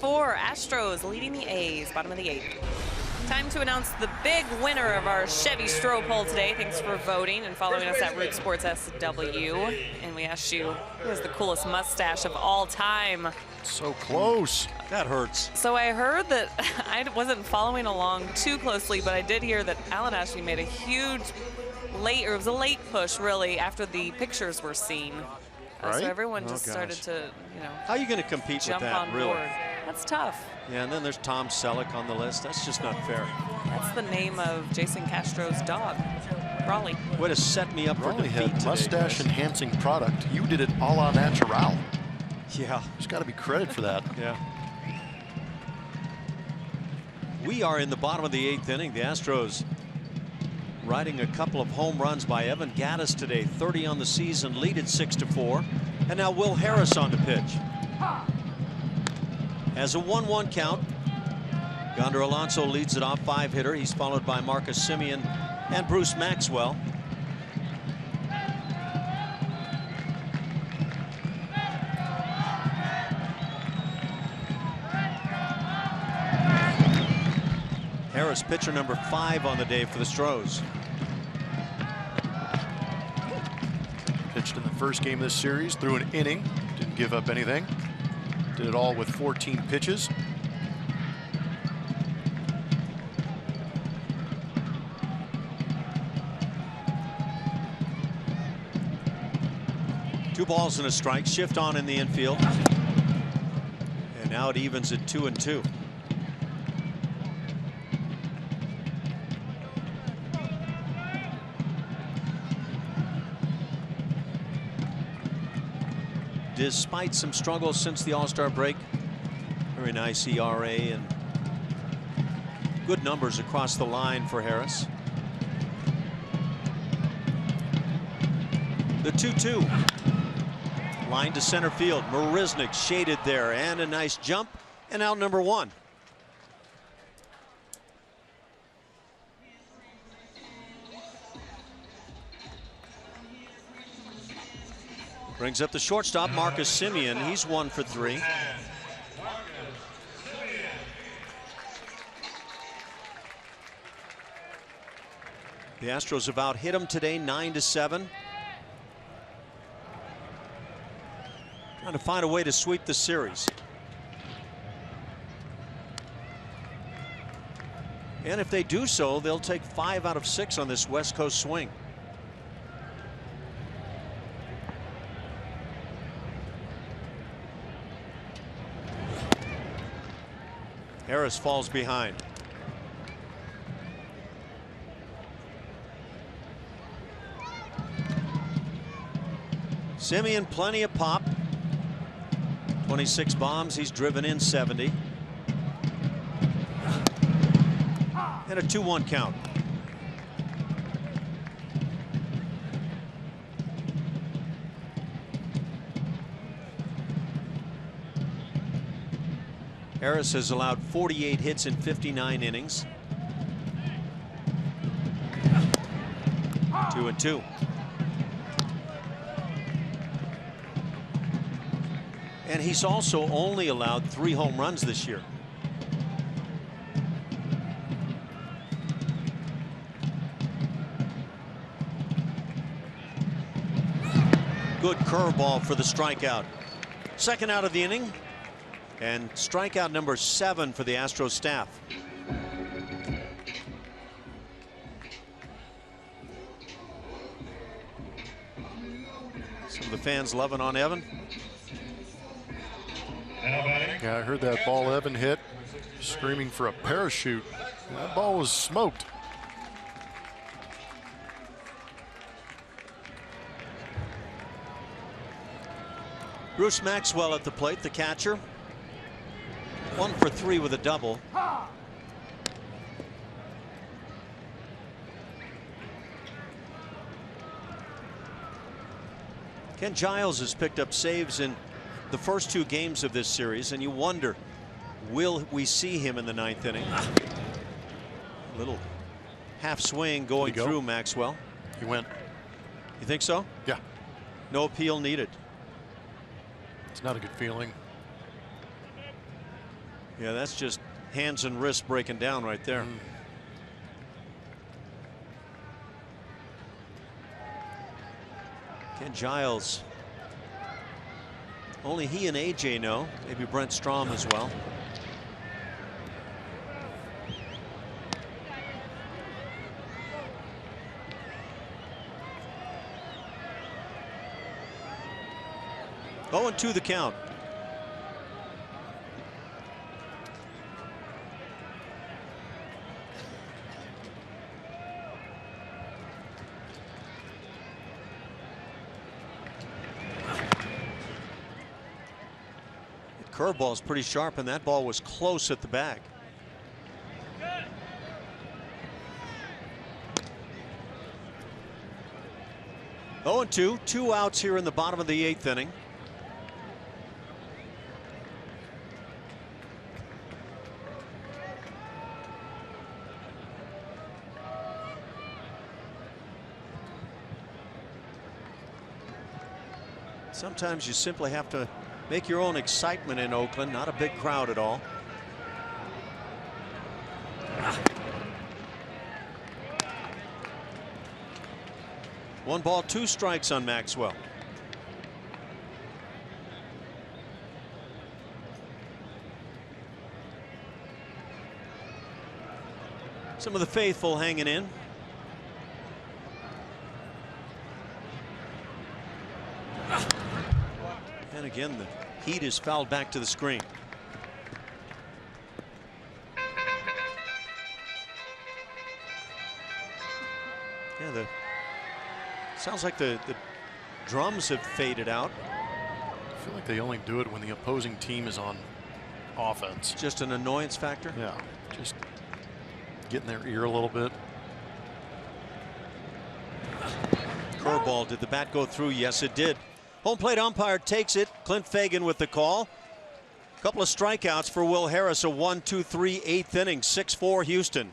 For Astros leading the A's, bottom of the 8th. Time to announce the big winner of our Chevy Stroh poll today. Thanks for voting and following us at Root Sports SW. And we asked you, who has the coolest mustache of all time? So close. That hurts. So I heard that, I wasn't following along too closely, but I did hear that Alan Ashley made a huge it was a late push, really, after the pictures were seen. Right? So everyone just started to, How are you going to compete jump with that, on really? board. That's tough. Yeah, and then there's Tom Selleck on the list. That's just not fair. That's the name of Jason Castro's dog, Raleigh. Way to set me up for Raleigh defeat had today, mustache guys. enhancing product. You did it a la natural. Yeah. There's got to be credit for that. Yeah. We are in the bottom of the 8th inning. The Astros riding a couple of home runs by Evan Gattis today. 30 on the season, lead at 6-4. And now Will Harris on to pitch. Has a 1-1 count. Yonder Alonso leads it off, 5-hitter. He's followed by Marcus Semien and Bruce Maxwell. Harris, pitcher number 5 on the day for the Stros. Pitched in the first game of this series, threw an inning, didn't give up anything. Did it all with 14 pitches. Two balls and a strike. Shift on in the infield. And now it evens at 2-2. Despite some struggles since the All-Star break, very nice ERA and good numbers across the line for Harris. The 2-2. Line to center field. Marisnik shaded there, and a nice jump, and out number 1. Brings up the shortstop, Marcus Semien. He's 1 for 3. The Astros have out hit him today 9-7. Trying to find a way to sweep the series. And if they do so, they'll take 5 out of 6 on this West Coast swing. Harris falls behind. Semien, plenty of pop. 26 bombs. He's driven in 70. And a 2-1 count. Harris has allowed 48 hits in 59 innings. 2-2. And he's also only allowed 3 home runs this year. Good curveball for the strikeout. Second out of the inning. And strikeout number 7 for the Astros staff. Some of the fans loving on Evan. Yeah, I heard that ball Evan hit, screaming for a parachute. That ball was smoked. Bruce Maxwell at the plate, the catcher. 1 for 3 with a double. Ken Giles has picked up saves in the first 2 games of this series, and you wonder, will we see him in the 9th inning? A little half swing going through Maxwell. He went. You think so? Yeah. No appeal needed. It's not a good feeling. Yeah, that's just hands and wrists breaking down right there. Ken Giles. Only he and AJ know. Maybe Brent Strom as well. Oh, 2 the count. Curveball is pretty sharp, and that ball was close at the bag. Oh, 2. 2 outs here in the bottom of the 8th inning. Sometimes you simply have to make your own excitement in Oakland. Not a big crowd at all. 1 ball, 2 strikes on Maxwell. Some of the faithful hanging in. And again, the heat is fouled back to the screen. Yeah, sounds like the drums have faded out. I feel like they only do it when the opposing team is on offense. Just an annoyance factor? Yeah, just get in their ear a little bit. Curveball. Did the bat go through? Yes, it did. Home plate umpire takes it. Clint Fagan with the call. A couple of strikeouts for Will Harris. A 1-2-3 8th inning. 6-4 Houston.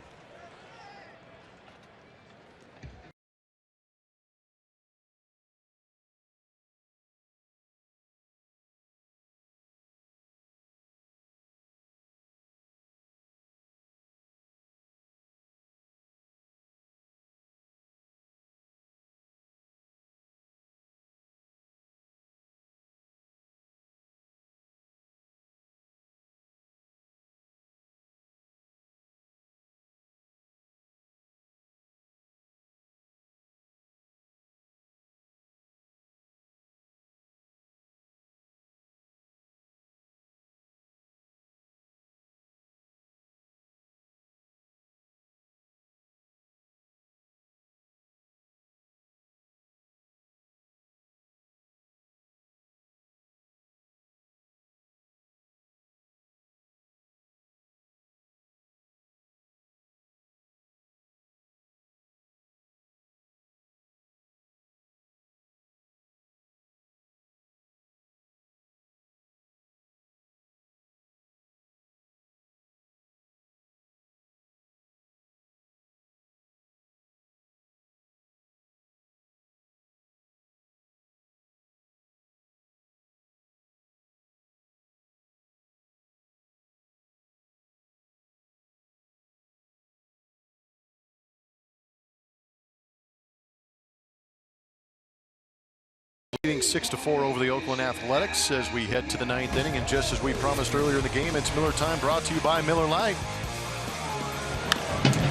Leading 6-4 over the Oakland Athletics as we head to the 9th inning, and just as we promised earlier in the game, it's Miller time, brought to you by Miller Lite.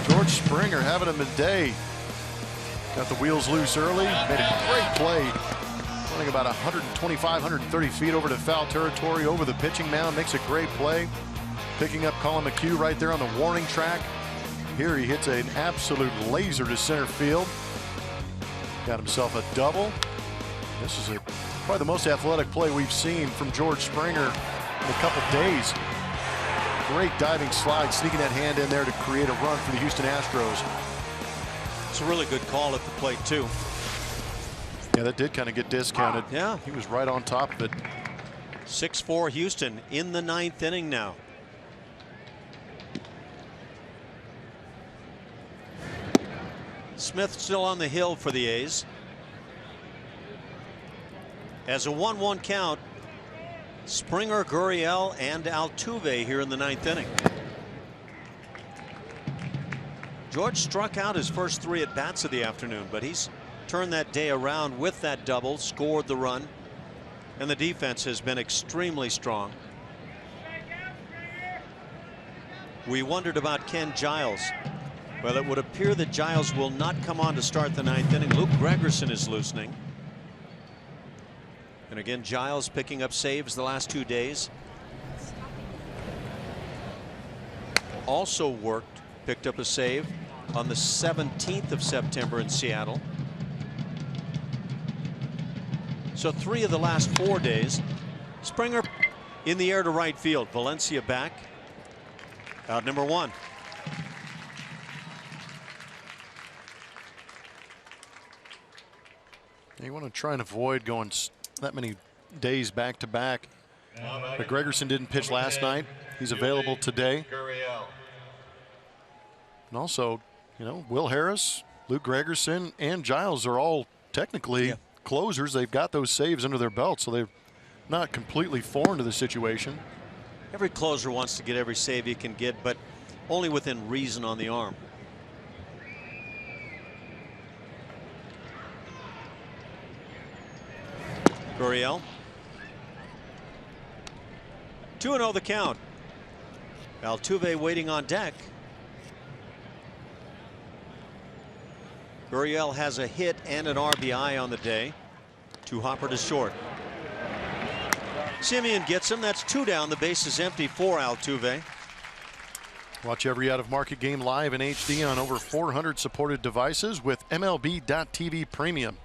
George Springer having a day. Got the wheels loose early, made a great play, running about 125, 130 feet over to foul territory, over the pitching mound, makes a great play, picking up Colin McHugh right there on the warning track. Here he hits an absolute laser to center field. Got himself a double. This is probably the most athletic play we've seen from George Springer in a couple days. Great diving slide, sneaking that hand in there to create a run for the Houston Astros. It's a really good call at the plate, too. Yeah, that did kind of get discounted. Yeah. He was right on top of it. 6-4 Houston in the 9th inning now. Smith still on the hill for the A's. As a 1-1 count, Springer, Gurriel, and Altuve here in the 9th inning. George struck out his first 3 at-bats of the afternoon, but he's turned that day around with that double, scored the run, and the defense has been extremely strong. We wondered about Ken Giles. Well, it would appear that Giles will not come on to start the 9th inning. Luke Gregerson is loosening. And again, Giles picking up saves the last 2 days. Also picked up a save on the 17th of September in Seattle. So 3 of the last 4 days. Springer in the air to right field. Valencia back. Out number 1. You want to try and avoid going that many days back to back. But Gregerson didn't pitch last night. He's available today. And also, you know, Will Harris, Luke Gregerson, and Giles are all technically closers. They've got those saves under their belt, so they're not completely foreign to the situation. Every closer wants to get every save he can get, but only within reason on the arm. Gurriel. 2-0 the count. Altuve waiting on deck. Gurriel has a hit and an RBI on the day. 2 hopper to short. Simeon gets him. That's 2 down. The base is empty for Altuve. Watch every out-of-market game live in HD on over 400 supported devices with MLB.TV Premium,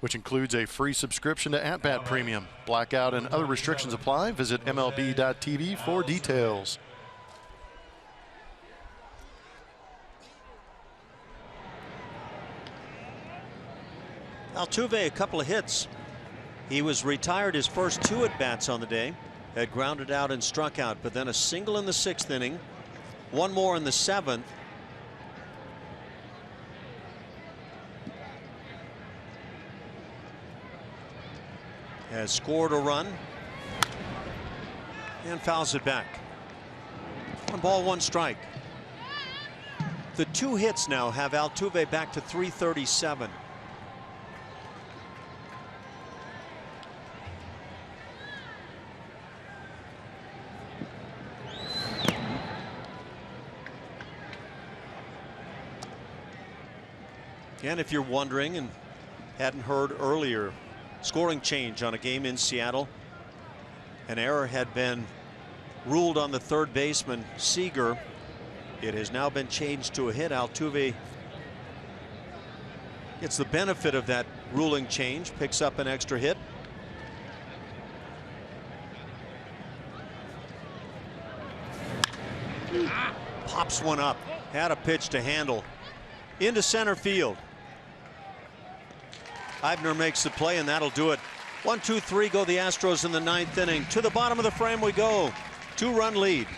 which includes a free subscription to At-Bat Premium. Blackout and other restrictions apply. Visit MLB.TV for details. Altuve, a couple of hits. He was retired his first 2 at-bats on the day. Had grounded out and struck out, but then a single in the 6th inning. 1 more in the 7th. Has scored a run and fouls it back. 1 ball, 1 strike. The 2 hits now have Altuve back to 337. And if you're wondering and hadn't heard earlier, scoring change on a game in Seattle. An error had been ruled on the 3rd baseman, Seager. It has now been changed to a hit. Altuve gets the benefit of that ruling change, picks up an extra hit. Pops one up. Had a pitch to handle. Into center field. Eibner makes the play, and that'll do it. 1, 2, 3 go the Astros in the 9th inning. To the bottom of the frame we go. 2-run lead.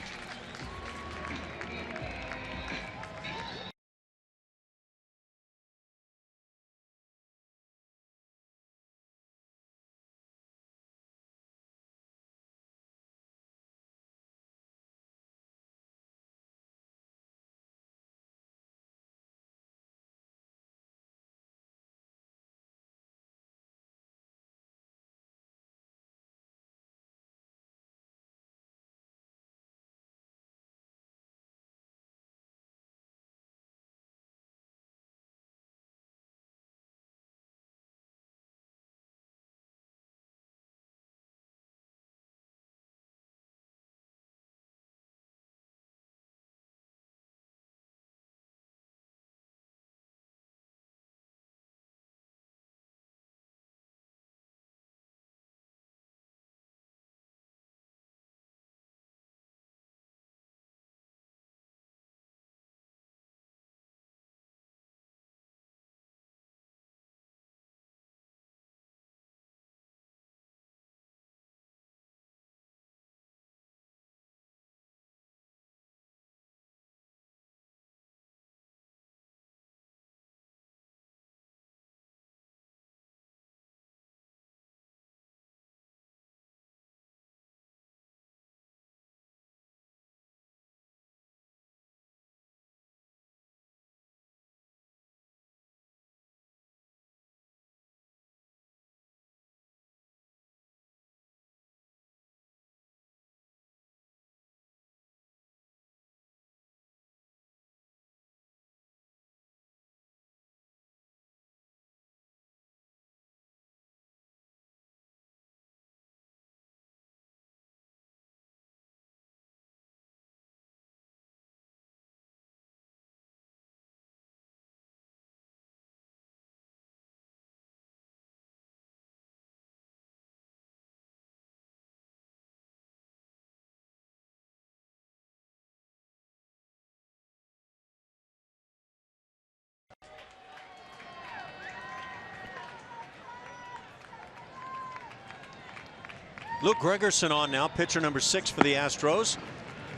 Luke Gregerson on now, pitcher number 6 for the Astros.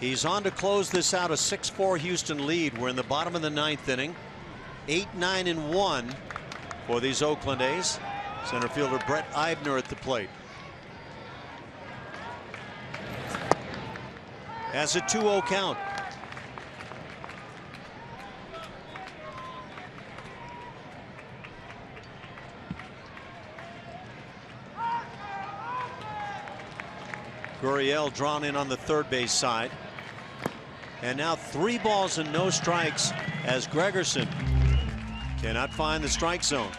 He's on to close this out, a 6-4 Houston lead. We're in the bottom of the 9th inning. 8-9-1 for these Oakland A's. Center fielder Brett Eibner at the plate. Has a 2-0 count. Gurriel drawn in on the third base side. And now 3 balls and no strikes as Gregerson cannot find the strike zone.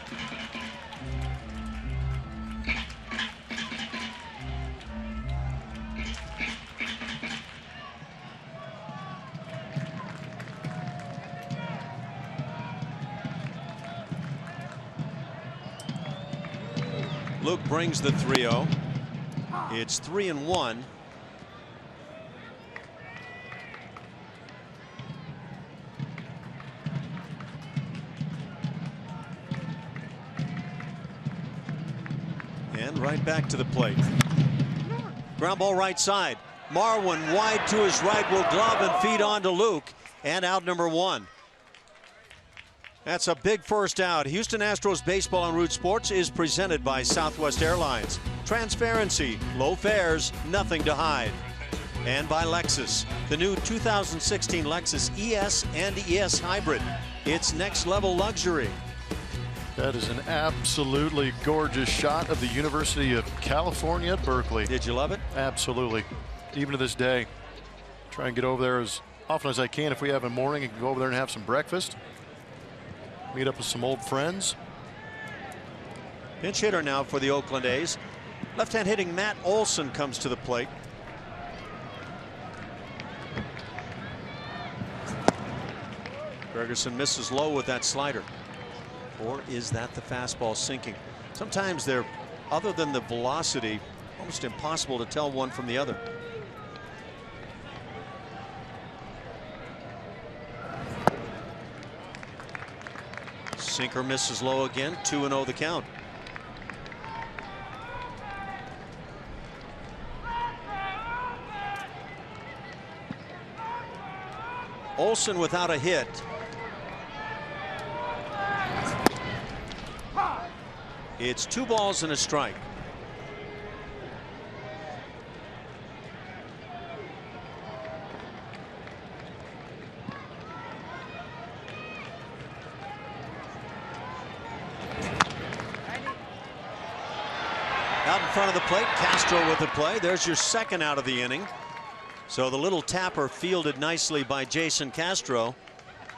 Luke brings the 3-0. It's 3-1. And right back to the plate. Ground ball right side. Marwin wide to his right will glove and feed on to Luke. And out number 1. That's a big first out. Houston Astros Baseball on Root Sports is presented by Southwest Airlines. Transparency, low fares, nothing to hide. And by Lexus, the new 2016 Lexus ES and ES Hybrid. It's next level luxury. That is an absolutely gorgeous shot of the University of California at Berkeley. Did you love it? Absolutely. Even to this day, try and get over there as often as I can. If we have a morning, I can go over there and have some breakfast. Meet up with some old friends. Pinch hitter now for the Oakland A's. Left-hand hitting Matt Olson comes to the plate. Gregerson misses low with that slider. Or is that the fastball sinking? Sometimes they're, other than the velocity, almost impossible to tell one from the other. Sinker misses low again. 2-0 the count. Olson without a hit. It's 2 balls and a strike. Out in front of the plate, Castro with the play. There's your second out of the inning. So the little tapper fielded nicely by Jason Castro.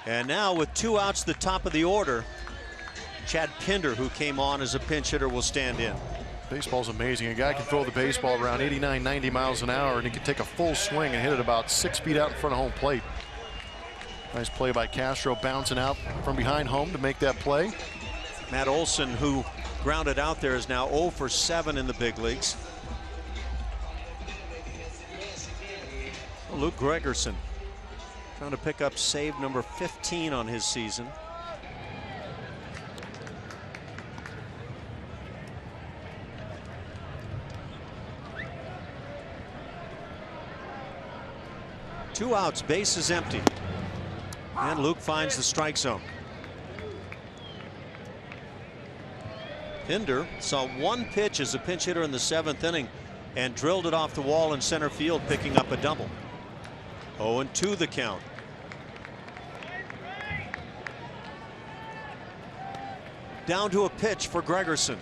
And now with 2 outs, the top of the order, Chad Pinder, who came on as a pinch hitter, will stand in. Baseball's amazing. A guy can throw the baseball around 89, 90 miles an hour, and he can take a full swing and hit it about 6 feet out in front of home plate. Nice play by Castro, bouncing out from behind home to make that play. Matt Olson, who grounded out there, is now 0 for 7 in the big leagues. Luke Gregerson trying to pick up save number 15 on his season. Two outs, base is empty. And Luke finds the strike zone. Pinder saw 1 pitch as a pinch hitter in the 7th inning and drilled it off the wall in center field, picking up a double. 0-2 the count. Down to a pitch for Gregerson.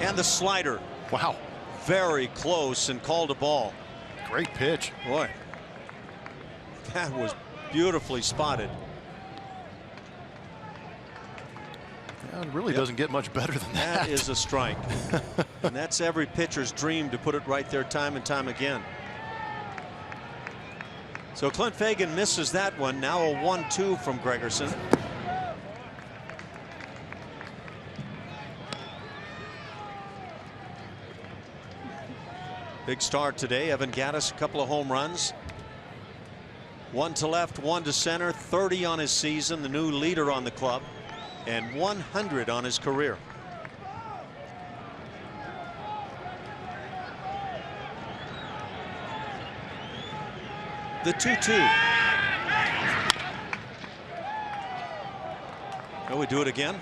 And the slider. Wow. Very close and called a ball. Great pitch. Boy, that was beautifully spotted. Yeah, it really doesn't get much better than that. That is a strike. And that's every pitcher's dream, to put it right there time and time again. So Clint Fagan misses that one. Now a 1-2 from Gregerson. Big start today. Evan Gattis, a couple of home runs. 1 to left, 1 to center. 30 on his season, the new leader on the club, and 100 on his career. The 2-2. Will we do it again?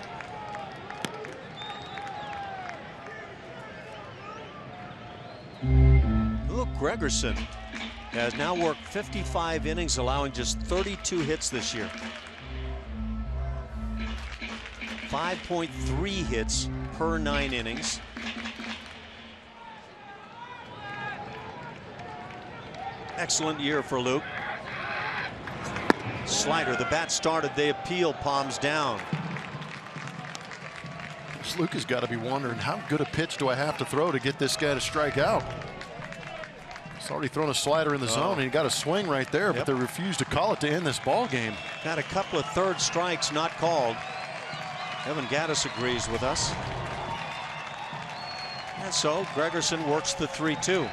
Look, Gregerson has now worked 55 innings, allowing just 32 hits this year. 5.3 hits per 9 innings. Excellent year for Luke. Slider, the bat started, they appeal, palms down. Luke has got to be wondering, how good a pitch do I have to throw to get this guy to strike out? He's already thrown a slider in the zone, and he got a swing right there, but they refused to call it to end this ball game. Got a couple of third strikes not called. Evan Gaddis agrees with us. And so Gregerson works the 3-2.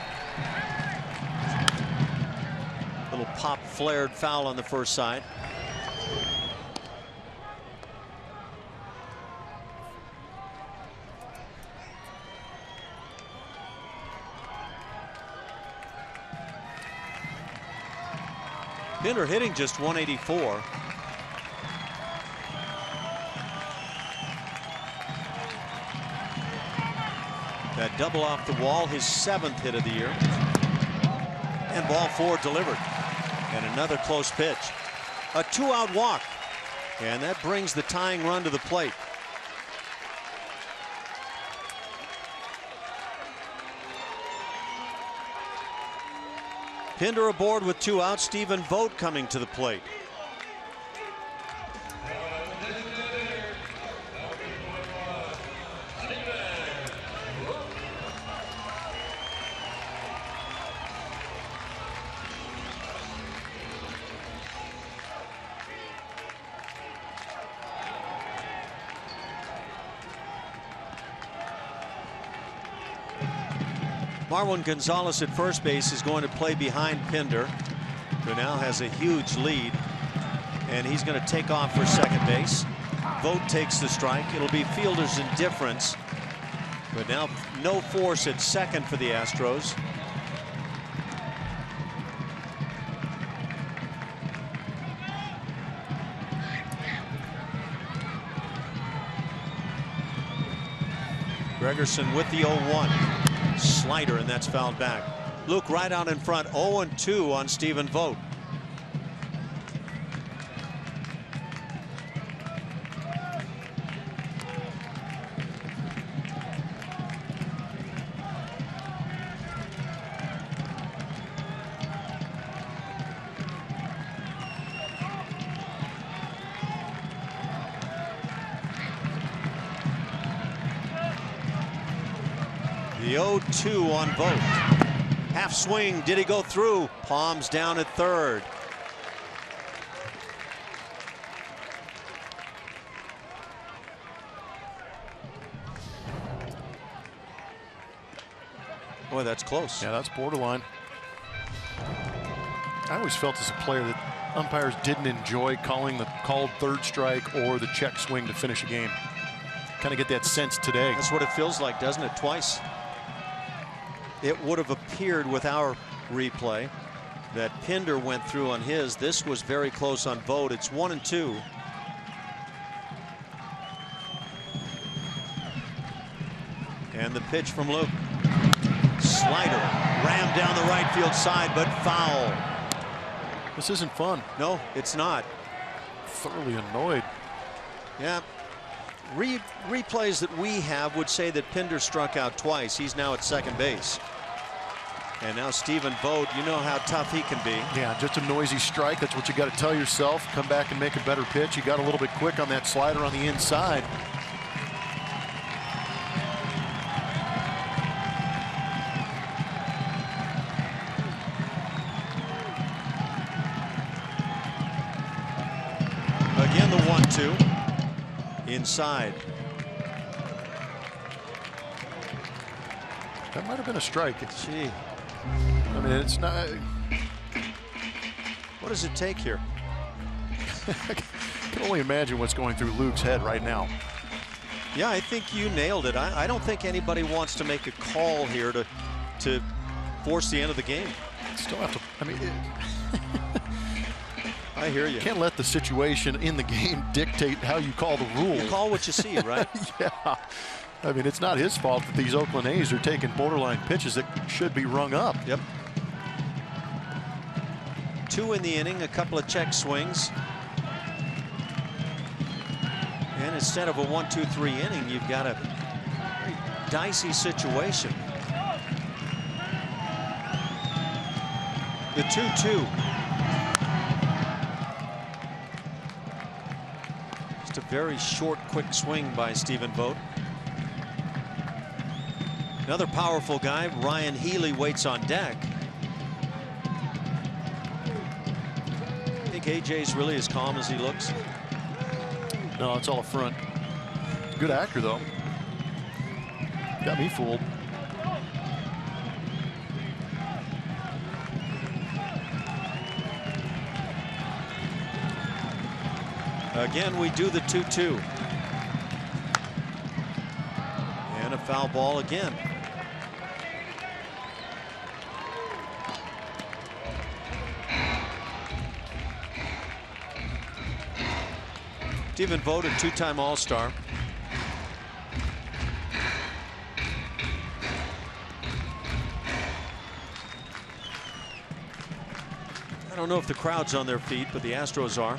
Little pop flared foul on the first side. Pinder hitting just 184. That double off the wall, his 7th hit of the year. And ball 4 delivered. And another close pitch. A 2-out walk. And that brings the tying run to the plate. Pinder aboard with 2 outs. Stephen Vogt coming to the plate. Marwin Gonzalez at first base is going to play behind Pinder, who now has a huge lead, and he's going to take off for second base. Vogt takes the strike. It'll be fielder's indifference, but now no force at second for the Astros. Gregerson with the 0-1. Slider, and that's fouled back. Luke right out in front, 0-2 on Stephen Vogt. The 0-2 on Vogt. Half swing. Did he go through? Palms down at third. Boy, that's close. Yeah, that's borderline. I always felt as a player that umpires didn't enjoy calling the called third strike or the check swing to finish a game. Kind of get that sense today. That's what it feels like, doesn't it? Twice. It would have appeared with our replay that Pinder went through on his. This was very close on Vogt. It's 1-2. And the pitch from Luke. Slider rammed down the right field side, but foul. This isn't fun. No, it's not. Thoroughly annoyed. Yeah. Replays that we have would say that Pinder struck out twice. He's now at second base. And now Stephen Vogt, you know how tough he can be. Yeah, just a noisy strike. That's what you got to tell yourself. Come back and make a better pitch. He got a little bit quick on that slider on the inside. Again, the 1-2. Inside. That might have been a strike. Gee. I mean, it's not. What does it take here? I can only imagine what's going through Luke's head right now. Yeah, I think you nailed it. I don't think anybody wants to make a call here to force the end of the game. Still have to. I mean. I hear you. You can't let the situation in the game dictate how you call the rule. You call what you see, right? Yeah. I mean, it's not his fault that these Oakland A's are taking borderline pitches that should be rung up. Yep. 2 in the inning, a couple of check swings. And instead of a 1-2-3 inning, you've got a very dicey situation. The 2-2. Just a very short, quick swing by Stephen Vogt. Another powerful guy, Ryan Healy, waits on deck. I think AJ's really as calm as he looks. No, it's all a front. Good actor, though. Got me fooled. Again, we do the 2-2. And a foul ball again. Stephen Vogt, a two-time All-Star. I don't know if the crowd's on their feet, but the Astros are.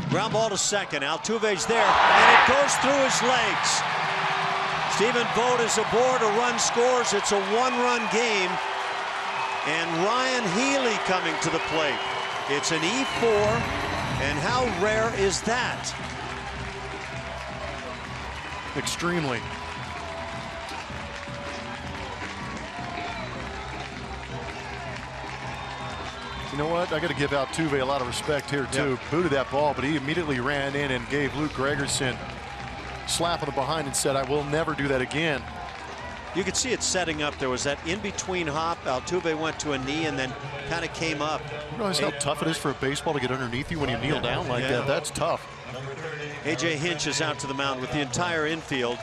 Ground ball to second. Altuve's there, and it goes through his legs. Stephen Vogt is aboard. A run scores. It's a one-run game. And Ryan Healy coming to the plate. It's an E4, and how rare is that? Extremely. You know what? I got to give Altuve a lot of respect here, too. Yep. Booted that ball, but he immediately ran in and gave Luke Gregerson a slap on the behind and said, I will never do that again. You could see it setting up. There was that in-between hop. Altuve went to a knee and then kind of came up. You realize how tough it is for a baseball to get underneath you when you kneel down like that? That's tough. A.J. Hinch is out to the mound with the entire infield.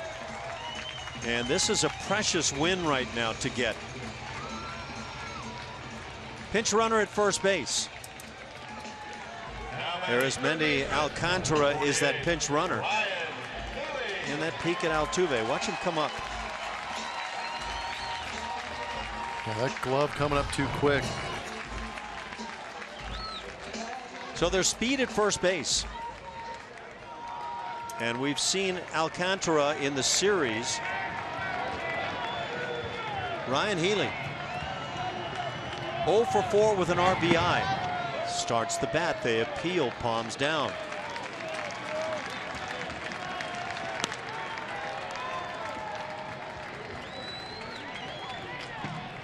And this is a precious win right now to get. Pinch runner at first base. Arismendi Alcantara is that pinch runner. And that peek at Altuve. Watch him come up. Yeah, that glove coming up too quick. So there's speed at first base. And we've seen Alcantara in the series. Ryan Healy 0 for 4 with an RBI. Starts the bat. They appeal, palms down.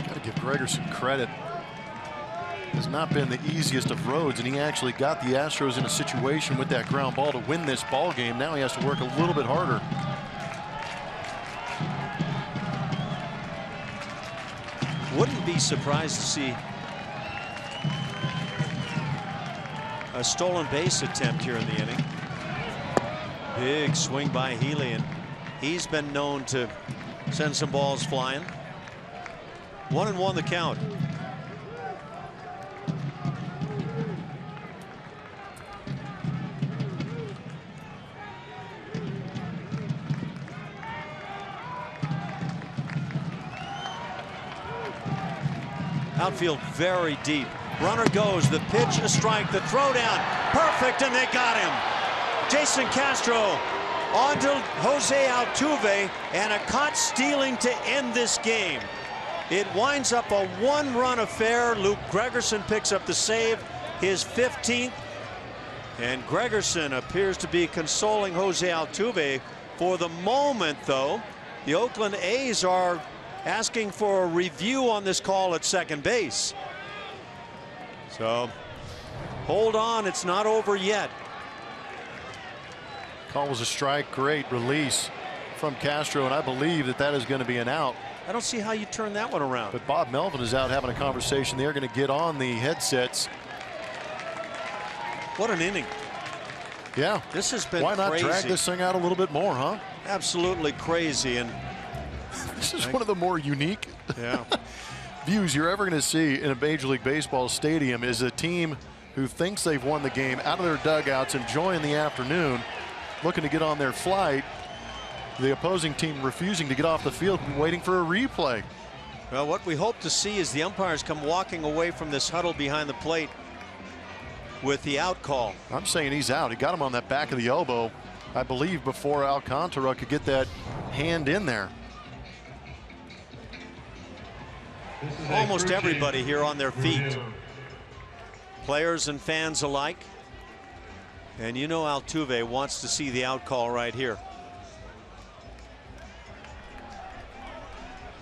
Got to give Gregerson credit. Has not been the easiest of roads, and he actually got the Astros in a situation with that ground ball to win this ball game. Now he has to work a little bit harder. Wouldn't be surprised to see a stolen base attempt here in the inning. Big swing by Healy, and he's been known to send some balls flying. 1-1 the count. Outfield very deep. Runner goes. The pitch, a strike. The throw down. Perfect, and they got him. Jason Castro onto Jose Altuve, and a caught stealing to end this game. It winds up a one-run affair. Luke Gregerson picks up the save, his 15th. And Gregerson appears to be consoling Jose Altuve. For the moment, though, the Oakland A's are asking for a review on this call at second base. So hold on, it's not over yet. Call was a strike. Great release from Castro, and I believe that that is going to be an out. I don't see how you turn that one around. But Bob Melvin is out having a conversation. They're going to get on the headsets. What an inning. Yeah. This has been Why not crazy. drag this thing out a little bit more, huh? Absolutely crazy. And this is one of the more unique yeah. views you're ever going to see in a Major League Baseball stadium is a team who thinks they've won the game out of their dugouts, enjoying the afternoon, looking to get on their flight. The opposing team refusing to get off the field and waiting for a replay. Well, what we hope to see is the umpires come walking away from this huddle behind the plate with the out call. I'm saying he's out. He got him on that back of the elbow, I believe, before Alcantara could get that hand in there. Almost everybody here on their feet, players and fans alike. And you know Altuve wants to see the out call right here.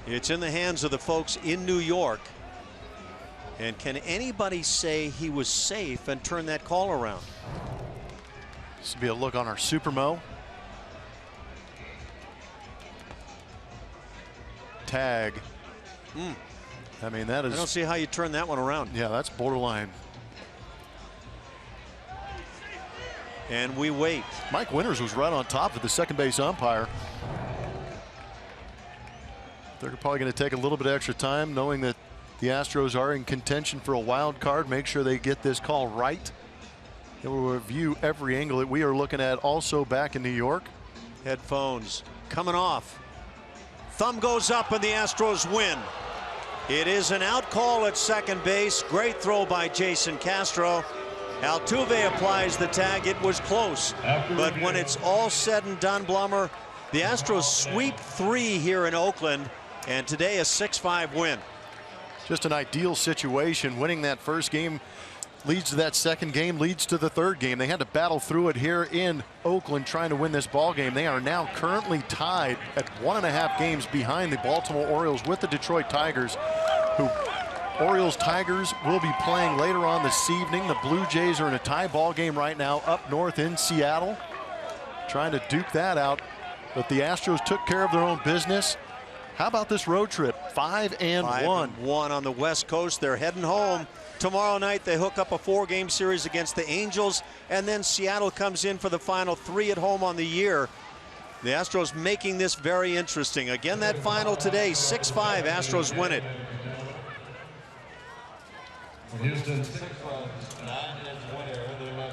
It's in the hands of the folks in New York. And can anybody say he was safe and turn that call around? This will be a look on our Supermo. Tag. I mean, that is. I don't see how you turn that one around. Yeah, that's borderline. And we wait. Mike Winters was right on top of the second base umpire. They're probably going to take a little bit of extra time, knowing that the Astros are in contention for a wild card. Make sure they get this call right. They will review every angle that we are looking at also back in New York. Headphones coming off. Thumb goes up and the Astros win. It is an out call at second base. Great throw by Jason Castro. Altuve applies the tag. It was close. But when it's all said and done, Blummer, the Astros sweep 3 here in Oakland, and today a 6-5 win. Just an ideal situation. Winning that first game leads to that second game, leads to the third game. They had to battle through it here in Oakland trying to win this ball game. They are now currently tied at 1.5 games behind the Baltimore Orioles with the Detroit Tigers, who Orioles-Tigers will be playing later on this evening. The Blue Jays are in a tie ball game right now up north in Seattle, trying to duke that out. But the Astros took care of their own business. How about this road trip? 5-1. 5-1 on the West Coast. They're heading home. Tomorrow night they hook up a 4-game series against the Angels, and then Seattle comes in for the final 3 at home on the year. The Astros making this very interesting. Again, that final today, 6-5. Astros win it. Houston 6 runs, 9 hits, 1 error.